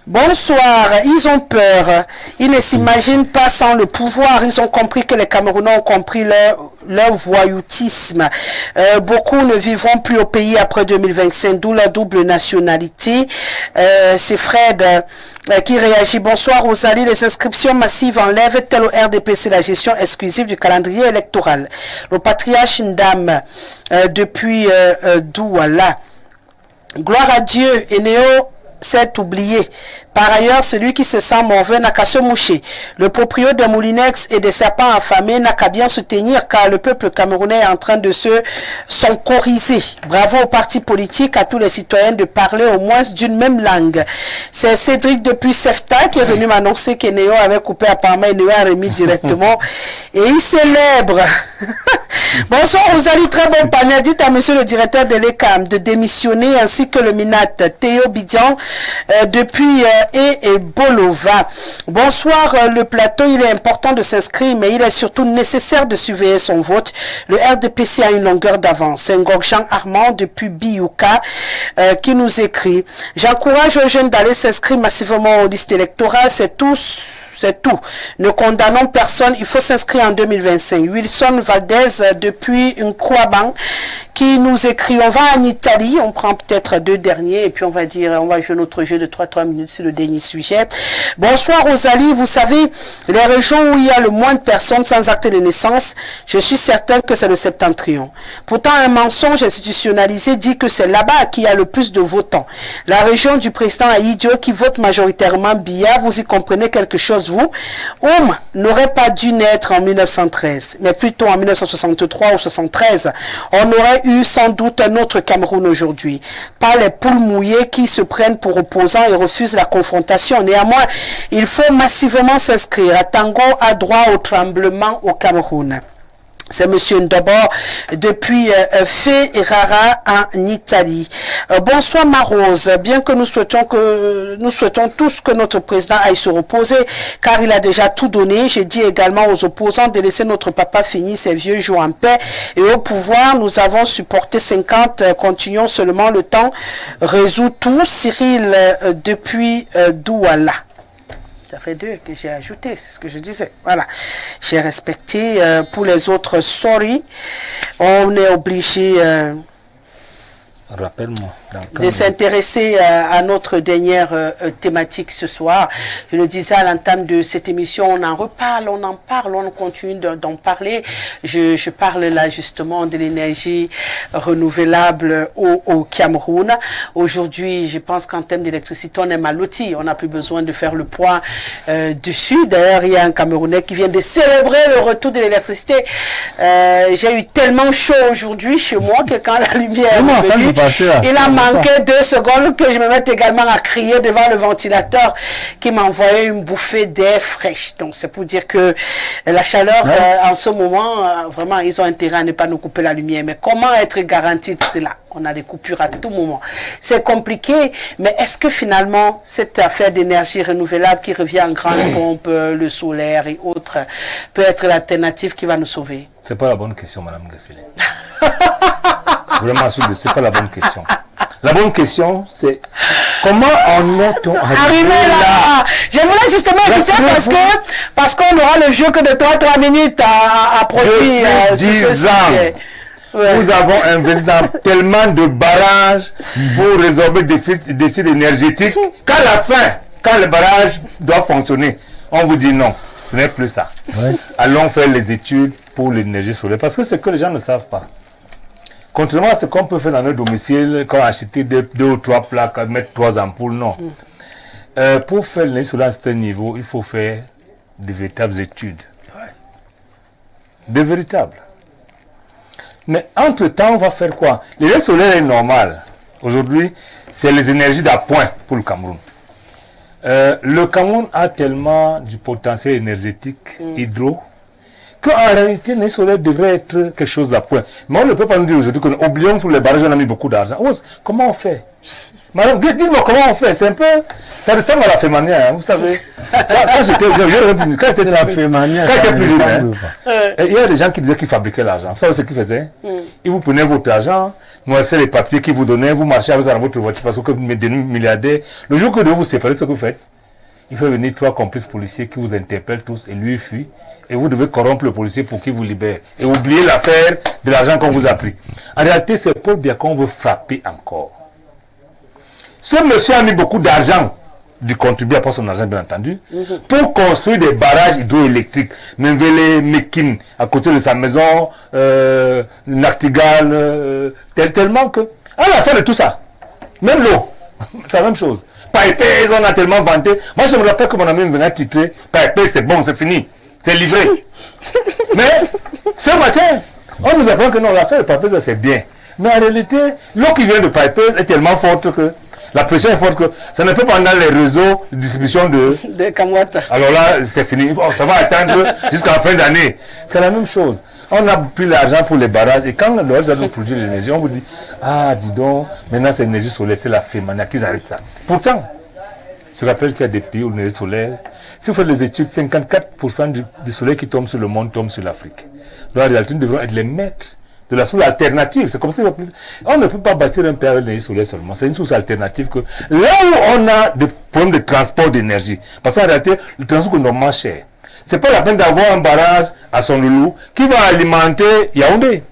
Bonsoir, ils ont peur, ils ne s'imaginent pas sans le pouvoir, ils ont compris que les Camerounais ont compris leur voyoutisme. Beaucoup ne vivront plus au pays après 2025, d'où la double nationalité. C'est Fred qui réagit. Bonsoir Rosalie, les inscriptions massives enlèvent-elles au RDPC la gestion exclusive du calendrier électoral? Le patriarche Ndam depuis Douala. Gloire à Dieu, Enéo s'est oublié. Par ailleurs, celui qui se sent mauvais n'a qu'à se moucher. Le proprio des Moulinex et des serpents affamés n'a qu'à bien se tenir, car le peuple camerounais est en train de se soncoriser. Bravo aux partis politiques, à tous les citoyens de parler au moins d'une même langue. C'est Cédric depuis Sefta qui est venu m'annoncer qu'Enéo avait coupé apparemment, Enéo a remis directement. Et il célèbre. Bonsoir Rosalie, très bon panel. Dites à monsieur le directeur de l'ECAM de démissionner, ainsi que le MINAT, Théo Bidian, depuis et Bolova. Bonsoir le plateau, il est important de s'inscrire, mais il est surtout nécessaire de surveiller son vote. Le RDPC a une longueur d'avance. C'est Ngok-Jean Armand depuis Biyuka qui nous écrit. J'encourage aux jeunes d'aller s'inscrire massivement aux listes électorales, c'est tout. Ne condamnons personne, il faut s'inscrire en 2025. Wilson Valdez depuis Nkwaban qui nous écrit, on va en Italie, on prend peut-être deux derniers et puis on va jouer notre jeu de 3 minutes sur le dernier sujet. Bonsoir Rosalie, vous savez, les régions où il y a le moins de personnes sans acte de naissance, je suis certain que c'est le Septentrion. Pourtant, un mensonge institutionnalisé dit que c'est là-bas qu'il y a le plus de votants. La région du président Aïdio qui vote majoritairement Biya, vous y comprenez quelque chose, vous? Oum n'aurait pas dû naître en 1913, mais plutôt en 1963 ou 73. On aurait eu sans doute un autre Cameroun aujourd'hui. Pas les poules mouillées qui se prennent pour opposants et refusent la confrontation. Néanmoins, il faut massivement s'inscrire. Tango a droit au tremblement au Cameroun. C'est monsieur Ndobor depuis Ferrara en Italie. Bonsoir Marose. Bien que nous souhaitons tous que notre président aille se reposer, car il a déjà tout donné. J'ai dit également aux opposants de laisser notre papa finir ses vieux jours en paix. Et au pouvoir, nous avons supporté 50. Continuons seulement, le temps résout tout. Cyril depuis Douala. Ça fait 2 que j'ai ajouté, c'est ce que je disais. Voilà, j'ai respecté. Pour les autres, sorry, on est obligé Rappelle-moi. de s'intéresser à notre dernière thématique ce soir. Je le disais à l'entame de cette émission, on en reparle, on continue d'en parler. Je parle là justement de l'énergie renouvelable au Cameroun. Aujourd'hui, je pense qu'en termes d'électricité, on est mal loti. On n'a plus besoin de faire le point dessus. D'ailleurs, il y a un Camerounais qui vient de célébrer le retour de l'électricité. J'ai eu tellement chaud aujourd'hui chez moi que quand la lumière est venue, il a manquait 2 secondes que je me mette également à crier devant le ventilateur qui m'envoyait une bouffée d'air fraîche. Donc c'est pour dire que la chaleur, en ce moment, vraiment, ils ont intérêt à ne pas nous couper la lumière. Mais comment être garanti de cela? On a des coupures à tout moment. C'est compliqué, mais est-ce que finalement, cette affaire d'énergie renouvelable qui revient en grande pompe, le solaire et autres, peut être l'alternative qui va nous sauver? C'est pas la bonne question, Madame Gassélé. Vraiment, c'est pas la bonne question. La bonne question, c'est comment en est-on arrivé là? Je voulais justement écouter parce qu'on aura le jeu que de 3 minutes à produire. Depuis 10 ans, nous avons investi dans tellement de barrages pour résorber des défis énergétiques qu'à la fin, quand le barrage doit fonctionner, on vous dit non, ce n'est plus ça. Ouais. Allons faire les études pour l'énergie solaire. Parce que c'est ce que les gens ne savent pas. Contrairement à ce qu'on peut faire dans notre domicile, quand on achète 2 ou 3 plaques, mettre 3 ampoules, non. Pour faire l'énergie solaire à ce niveau, il faut faire de véritables études. Ouais. De véritables. Mais entre-temps, on va faire quoi? L'énergie solaire est normale. Aujourd'hui, c'est les énergies d'appoint pour le Cameroun. Le Cameroun a tellement du potentiel énergétique hydro qu'en réalité, l'énergie solaire devrait être quelque chose d'appoint. Mais on ne peut pas nous dire aujourd'hui qu'on oublions pour les barrages, on a mis beaucoup d'argent. Comment on fait? Madame, dites-moi comment on fait. C'est un peu... Ça ressemble à la Fémania, hein, vous savez. Quand j'étais la Fémania, quand j'étais plus jeune, il y a des gens qui disaient qu'ils fabriquaient l'argent. Vous savez ce qu'ils faisaient? Ils vous prenaient votre argent, noircissez les papiers qu'ils vous donnaient, vous marchez avec ça dans votre voiture parce que vous êtes des milliardaires. Le jour que vous vous séparez, ce que vous faites, il faut venir 3 complices policiers qui vous interpellent tous et lui fuit. Et vous devez corrompre le policier pour qu'il vous libère. Et oublier l'affaire de l'argent qu'on vous a pris. En réalité, c'est Paul Biya qu'on veut frapper encore. Ce monsieur a mis beaucoup d'argent du contribuable, pas son argent bien entendu, pour construire des barrages hydroélectriques. Mvele, Mekine, à côté de sa maison, Nachtigal, tellement que... À la fin de tout ça, même l'eau, c'est la même chose. Paipé, on a tellement vanté. Moi, je me rappelle que mon ami venait titrer, Paipé, c'est bon, c'est fini, c'est livré. Mais, ce matin, on nous apprend que non, l'affaire de Paipé, c'est bien. Mais en réalité, l'eau qui vient de Paipé est tellement forte que la pression est forte que ça ne peut pas dans les réseaux de distribution de Kamwata. Alors là, c'est fini. Ça va attendre jusqu'à la fin d'année. C'est la même chose. On a pris l'argent pour les barrages et quand le barrage doit produire l'énergie, on vous dit ah, dis donc, maintenant c'est l'énergie solaire, c'est la Fémania qu'ils arrêtent ça. Pourtant, je rappelle qu'il y a des pays où l'énergie solaire, si vous faites les études, 54% du soleil qui tombe sur le monde tombe sur l'Afrique. Donc en réalité, nous devons être les maîtres de la source alternative. C'est comme ça. On ne peut pas bâtir un pays avec l'énergie solaire seulement. C'est une source alternative que là où on a des problèmes de transport d'énergie, parce qu'en réalité, le transport est normalement cher. C'est pas la peine d'avoir un barrage à Son Loulou qui va alimenter Yaoundé.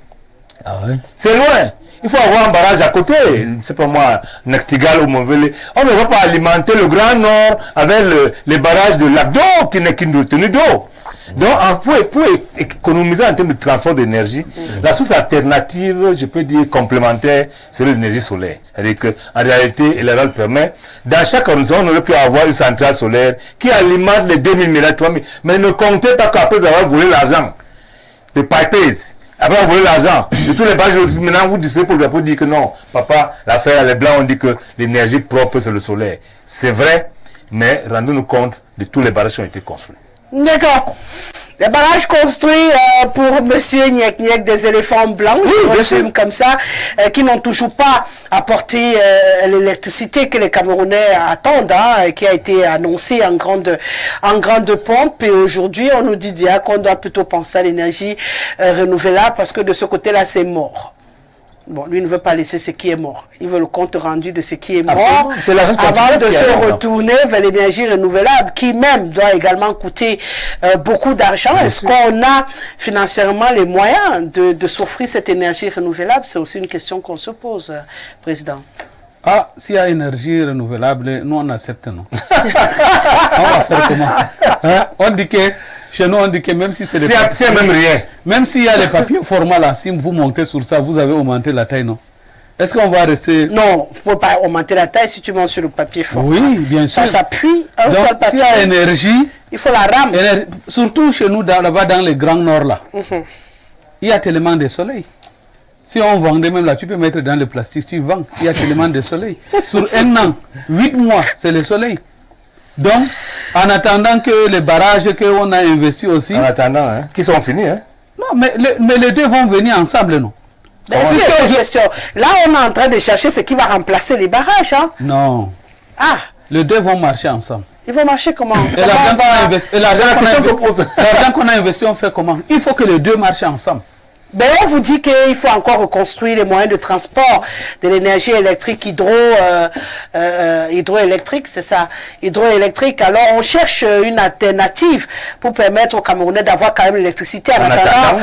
Ah ouais. C'est loin. Il faut avoir un barrage à côté. C'est pas moi, Nachtigal ou Mvele. On ne va pas alimenter le Grand Nord avec les barrages de lac d'eau qui n'est qu'une retenue d'eau. Donc, pour économiser en termes de transport d'énergie, la source alternative, je peux dire complémentaire, c'est l'énergie solaire. C'est-à-dire qu'en réalité, elle permet, dans chaque horizon, on aurait pu avoir une centrale solaire qui alimente les 2000 milliards, 3000. Mais ne comptez pas qu'après avoir volé l'argent de Pipes, après avoir volé l'argent de tous les barrages, maintenant vous distribuez pour dire que non, papa, l'affaire, les blancs ont dit que l'énergie propre, c'est le solaire. C'est vrai, mais rendez-nous compte de tous les barrages qui ont été construits. D'accord. Les barrages construits pour monsieur Nyek Nyek des éléphants blancs, je comme ça, qui n'ont toujours pas apporté l'électricité que les Camerounais attendent, qui a été annoncée en grande pompe. Et aujourd'hui, on nous dit qu'on doit plutôt penser à l'énergie renouvelable parce que de ce côté-là, c'est mort. Bon, lui ne veut pas laisser ce qui est mort. Il veut le compte rendu de ce qui est mort avant de se retourner vers l'énergie renouvelable qui même doit également coûter beaucoup d'argent. Est-ce qu'on a financièrement les moyens de s'offrir cette énergie renouvelable? C'est aussi une question qu'on se pose, Président. Ah, s'il y a énergie renouvelable, nous on accepte, non? On va faire comment? Hein? On dit que chez nous, on dit que même si c'est des papiers, même rien. Même s'il y a les papiers formats là, si vous montez sur ça, vous avez augmenté la taille, non? Est-ce qu'on va rester... Non, il ne faut pas augmenter la taille si tu montes sur le papier format. Oui, bien sûr. Ça s'appuie. Donc, s'il y a énergie... Il faut la rame. Surtout chez nous, là-bas dans les grands nord là. Il y a tellement de soleil. Si on vendait même là, tu peux mettre dans le plastique, tu vends. Il y a tellement de soleil. Sur un an, 8 mois, c'est le soleil. Donc, en attendant que les barrages qu'on a investis aussi... En attendant, hein, qui sont finis. Hein. Non, mais les deux vont venir ensemble, non? Là, on est en train de chercher ce qui va remplacer les barrages. Hein? Non. Ah. Les deux vont marcher ensemble. Ils vont marcher comment? Et l'argent qu'on a investi, on fait comment? Il faut que les deux marchent ensemble. Ben, on vous dit qu'il faut encore reconstruire les moyens de transport de l'énergie électrique hydroélectrique, c'est ça, hydroélectrique. Alors, on cherche une alternative pour permettre aux Camerounais d'avoir quand même l'électricité en attendant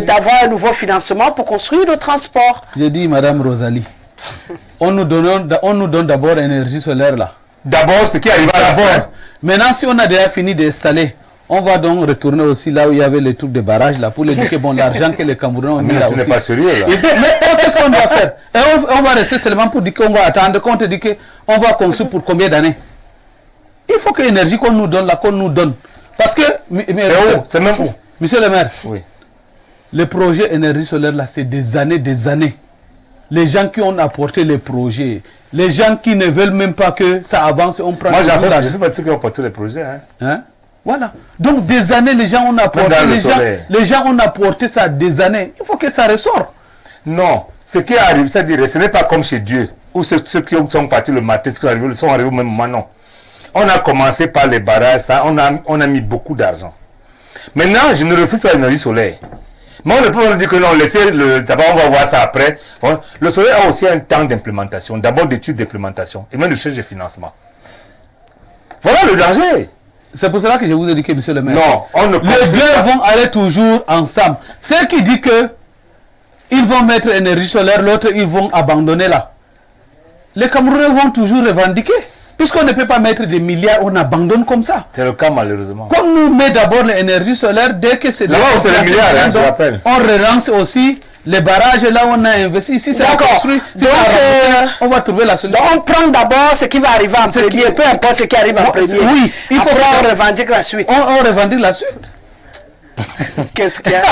d'avoir un nouveau financement pour construire le transport. J'ai dit, Madame Rosalie, on nous donne d'abord l'énergie solaire là. D'abord, ce qui arrive à la fin. Maintenant, si on a déjà fini d'installer, on va donc retourner aussi là où il y avait les trucs de barrage là pour les dire que bon, l'argent que les Camerounais ont mis là aussi. Ce n'est pas sérieux là. Mais qu'est-ce qu'on doit faire? Et on va rester seulement pour dire qu'on va attendre, qu'on te dit qu'on va construire pour combien d'années? Il faut que l'énergie qu'on nous donne là, qu'on nous donne. Parce que... C'est même où? Monsieur le maire, oui. Le projet énergie solaire là, c'est des années. Les gens qui ont apporté les projets, les gens qui ne veulent même pas que ça avance, on prend... Moi, j'ai fait partie qui ont apporté les projets. Hein? Voilà. Donc, des années, les gens ont apporté. Les gens ont apporté ça des années. Il faut que ça ressorte. Non. Ce qui arrive, c'est-à-dire, ce n'est pas comme chez Dieu, où ceux qui sont partis le matin, ceux qui sont arrivés au même moment. Non. On a commencé par les barrages, ça, on a mis beaucoup d'argent. Maintenant, je ne refuse pas l'énergie solaire. Mais on ne peut pas dire que non, d'abord on va voir ça après. Le soleil a aussi un temps d'implémentation, d'abord d'études d'implémentation, et même de recherche de financement. Voilà le danger. C'est pour cela que je vous ai dit que, monsieur le maire, non, on ne les deux vont aller toujours ensemble. Ceux qui disent que ils vont mettre énergie solaire, l'autre ils vont abandonner là. Les Camerounais vont toujours revendiquer. Puisqu'on ne peut pas mettre des milliards, on abandonne comme ça. C'est le cas malheureusement. Comme nous met d'abord l'énergie solaire, dès que c'est... Là-bas c'est les milliards, je rappelle. On relance aussi les barrages là où on a investi. Ici c'est construit. Donc, on va trouver la solution. Donc on prend d'abord ce qui va arriver en premier, peu importe ce qui arrive en premier. Oui, il faut qu'on revendique la suite. On revendique la suite. Qu'est-ce qu'il y a?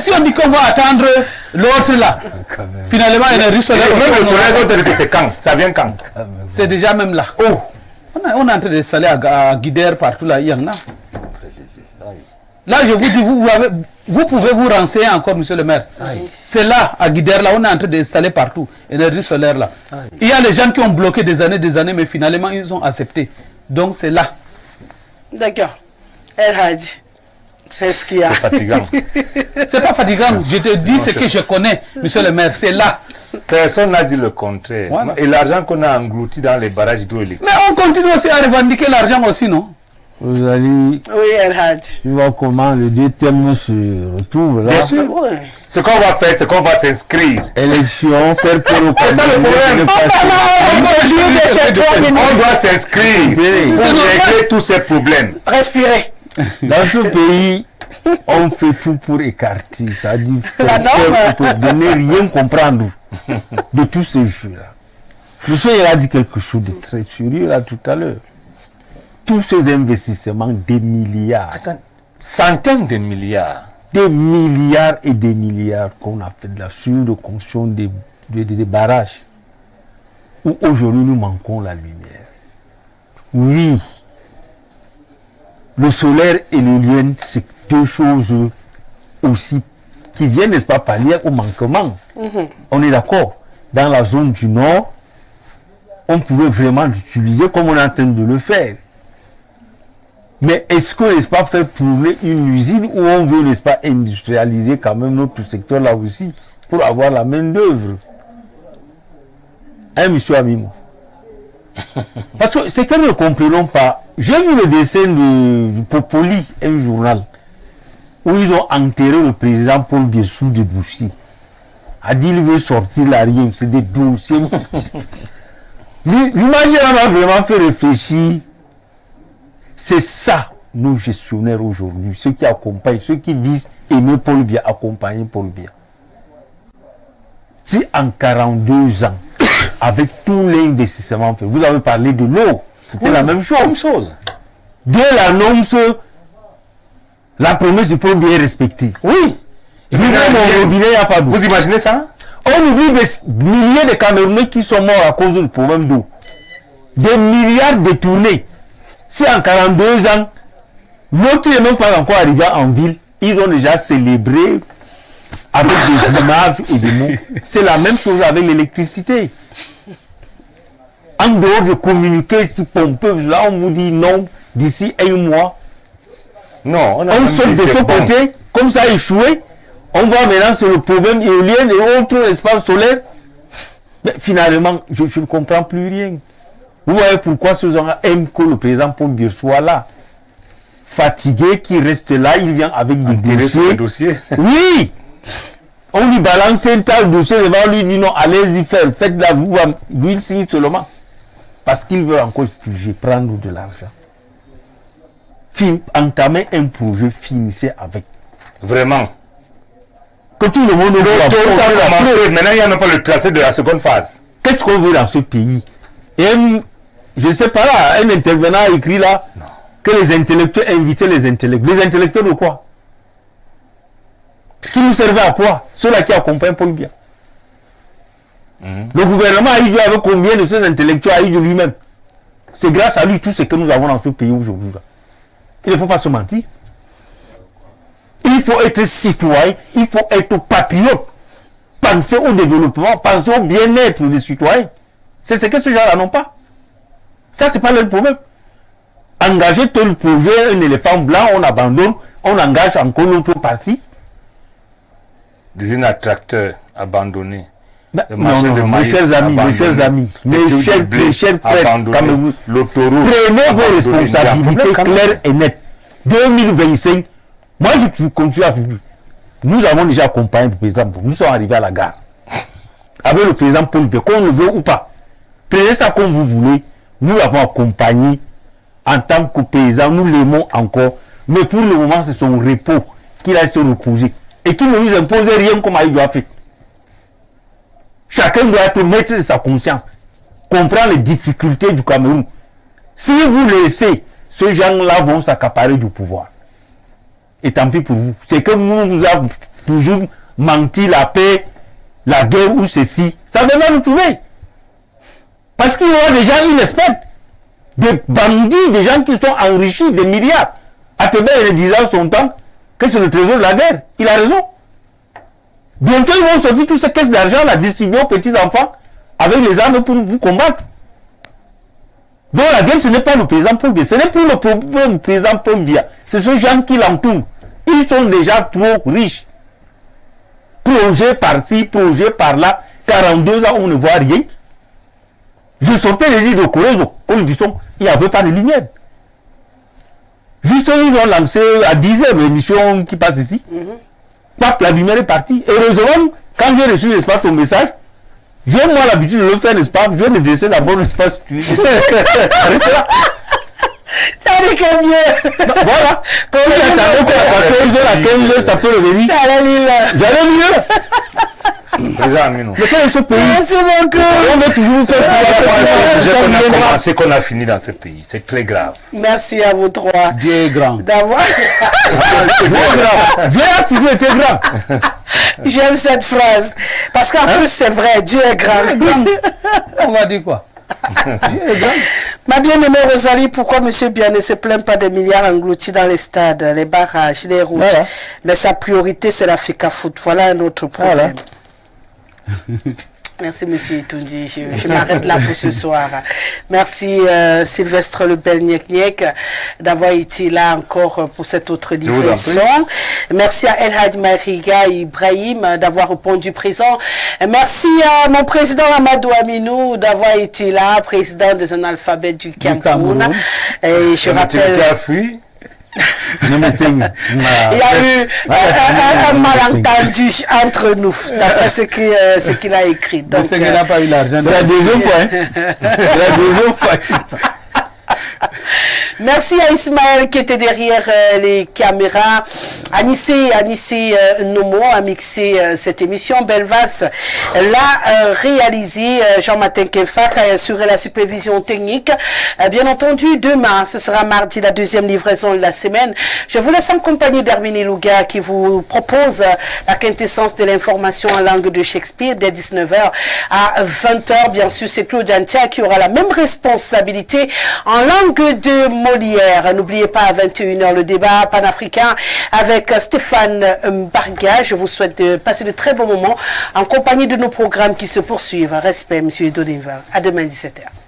Si on dit qu'on va attendre l'autre là, finalement l'énergie solaire... Même le soleil, c'est quand? Ça vient quand? C'est déjà même là. Oh. On est en train d'installer à Guidère partout là, il y en a. Là, je vous dis, vous pouvez vous renseigner encore, monsieur le maire. C'est là, à Guidère, là, on est en train d'installer partout, énergie solaire là. Il y a les gens qui ont bloqué des années, mais finalement, ils ont accepté. Donc, c'est là. D'accord. El Hadji, c'est ce qu'il y a. C'est fatigant. C'est pas fatigant, je te dis ce que je connais, monsieur le maire, c'est là. Personne n'a dit le contraire. Voilà. Et l'argent qu'on a englouti dans les barrages hydroélectriques. Mais on continue aussi à revendiquer l'argent aussi, non? Vous allez... Oui, El Hadji. Tu vois comment les deux thèmes se retrouvent là. Bien sûr. Oui. Ce qu'on va faire, c'est qu'on va s'inscrire. Élection, faire pour le c'est ça le problème. On doit s'inscrire pour régler tous ces problèmes. Respirer. Dans ce pays, on fait tout pour écarter. Ça dit pour ne rien comprendre de tous ces jeux-là. Monsieur, il a dit quelque chose de très sérieux là tout à l'heure. Tous ces investissements, des milliards. Attends, centaines de milliards. Des milliards et des milliards qu'on a fait de la surconstruction des barrages. Où aujourd'hui nous manquons la lumière. Oui. Le solaire et l'éolienne, c'est deux choses aussi qui viennent, n'est-ce pas, pallier au manquement. On est d'accord. Dans la zone du Nord, on pouvait vraiment l'utiliser comme on est en train de le faire. Mais est-ce qu'on n'est pas fait tourner une usine où on veut, n'est-ce pas, industrialiser quand même notre secteur là aussi pour avoir la main d'œuvre? Hein, monsieur Amimo? Parce que c'est que nous ne comprenons pas. J'ai vu le dessin du Popoli, un journal, où ils ont enterré le président Paul Biessou de Bouchi. A dit qu'il veut sortir la rien, c'est des dossiers. L'image m'a vraiment fait réfléchir. C'est ça, nos gestionnaires aujourd'hui, ceux qui accompagnent, ceux qui disent aimer Paul Biya, accompagner Paul Biya. Si en 42 ans, avec tous les investissements, vous avez parlé de l'eau, c'était la même chose. Dès l'annonce, la promesse du Paul Biya est respectée. Oui. J'ouvre mon robinet, il n'y a pas d'eau. Vous imaginez ça? On oublie des milliers de Camerounais qui sont morts à cause du problème d'eau. Des milliards détournés. Si en 42 ans, l'eau qui n'est même pas encore arrivée en ville, ils ont déjà célébré avec des images et des mots. C'est la même chose avec l'électricité. En dehors de communiquer si pompeux, là on vous dit non, d'ici un mois. Non, On saute de ce côté, comme ça a échoué. On va maintenant sur le problème éolien et autres espaces solaires. Mais finalement, je ne comprends plus rien. Vous voyez pourquoi ce gens aiment que le président Paul Biya soit là. Fatigué, qui reste là, il vient avec des dossiers. Oui! On lui balance un tas de dossiers devant lui, dit non, allez-y faire, faites-la, lui il signe seulement. Parce qu'il veut encore prendre de l'argent. Entamer un projet, finissez avec. Vraiment. Que tout le monde voit. Maintenant, il n'y a même pas le tracé de la seconde phase. Qu'est-ce qu'on veut dans ce pays? Et je ne sais pas là, un intervenant a écrit là que les intellectuels invitaient les intellectuels. Les intellectuels de quoi? Qui nous servaient à quoi? Ceux-là qui accompagnent Paul Biya. Le gouvernement a joué avec combien de ces intellectuels a eu de lui-même? C'est grâce à lui tout ce que nous avons dans ce pays aujourd'hui. Il ne faut pas se mentir. Il faut être citoyen, il faut être patriote. Penser au développement, penser au bien-être des citoyens. C'est ce que ces gens-là n'ont pas. Ça, c'est pas leur problème. Engager tel projet, un éléphant blanc, on abandonne, on engage encore l'autre par-ci. Des usines à tracteurs abandonnées. Non, mes chers amis, mes chers frères, prenez vos responsabilités claires et nettes. 2025, moi je continue à vivre. Nous avons déjà accompagné le président, nous sommes arrivés à la gare. Avec le président Paul Biya, qu'on le veut ou pas. Prenez ça comme vous voulez. Nous l'avons accompagné en tant que paysan, nous l'aimons encore. Mais pour le moment, c'est son repos qu'il a se reposer. Et qu'il ne nous impose rien comme il doit faire. Chacun doit être maître de sa conscience. Comprendre les difficultés du Cameroun. Si vous laissez, ces gens-là vont s'accaparer du pouvoir. Et tant pis pour vous. C'est que vous avez toujours menti la paix, la guerre ou ceci. Ça ne va pas nous trouver. Parce qu'il y aura des gens inexperts. Des bandits, des gens qui sont enrichis, des milliards. Ateba il disait à son temps que c'est le trésor de la guerre. Il a raison. Bientôt, ils vont sortir toutes ces caisses d'argent, la distribuer aux petits-enfants avec les armes pour vous combattre. Donc la guerre, ce n'est pas le président Paul Biya. Ce n'est plus le président Paul Biya. C'est ceux gens qui l'entourent. Ils sont déjà trop riches. Projet par-ci, projet par-là. 42 ans, on ne voit rien. Je sortais les lits de Korezo, au Libisson, il n'y avait pas de lumière. Juste, ils ont lancé à 10h l'émission qui passe ici. Pape, la lumière est partie. Heureusement, quand j'ai reçu, n'est-ce pas, ton message, j'ai moi l'habitude de le faire, n'est-ce pas, je vais me dresser d'abord, n'est-ce pas, restez là. Ça allait que mieux. Voilà. Quand tu attendais qu'à 14h, à 15h, ça peut revenir. J'allais mieux. Mais c'est ce pays. Merci beaucoup. On veut toujours faire qu'on a commencé, qu'on a fini dans ce pays. C'est très grave. Merci à vous trois. Dieu est grand. D'avoir. Dieu a toujours été grand. J'aime cette phrase. Parce qu'en plus, c'est vrai, Dieu est grand. On va dire quoi? Ma bien-aimée Rosalie, pourquoi M. Biya ne se plaint pas des milliards engloutis dans les stades, les barrages, les routes? Voilà. Mais sa priorité, c'est la FECAFOOT. Voilà un autre problème. Voilà. Merci, M. Itundi. Je m'arrête là pour ce soir. Merci, Sylvestre Le Bel-Niek d'avoir été là encore pour cette autre livraison. Merci à El Hadj Mariga Ibrahim d'avoir répondu présent. Merci à mon président Amadou Aminou d'avoir été là, président des analphabètes du Cameroun. Et je rappelle... Il y a eu un malentendu entre nous, d'après ce qu'il a écrit. Donc, c'est qu'il n'a pas eu l'argent. C'est la deuxième fois. La deuxième fois. Merci à Ismaël qui était derrière les caméras. Anissé Nomo a mixé cette émission. Belvas l'a réalisé. Jean-Martin Kefak a assuré la supervision technique. Bien entendu, demain, ce sera mardi, la deuxième livraison de la semaine. Je vous laisse en compagnie d'Herminie Louga qui vous propose la quintessence de l'information en langue de Shakespeare dès 19h à 20h. Bien sûr, c'est Claude Antia qui aura la même responsabilité en langue de Molière. N'oubliez pas à 21h le débat panafricain avec Stéphane Barga. Je vous souhaite de passer de très bons moments en compagnie de nos programmes qui se poursuivent. Respect, Monsieur Doniva. À demain 17h.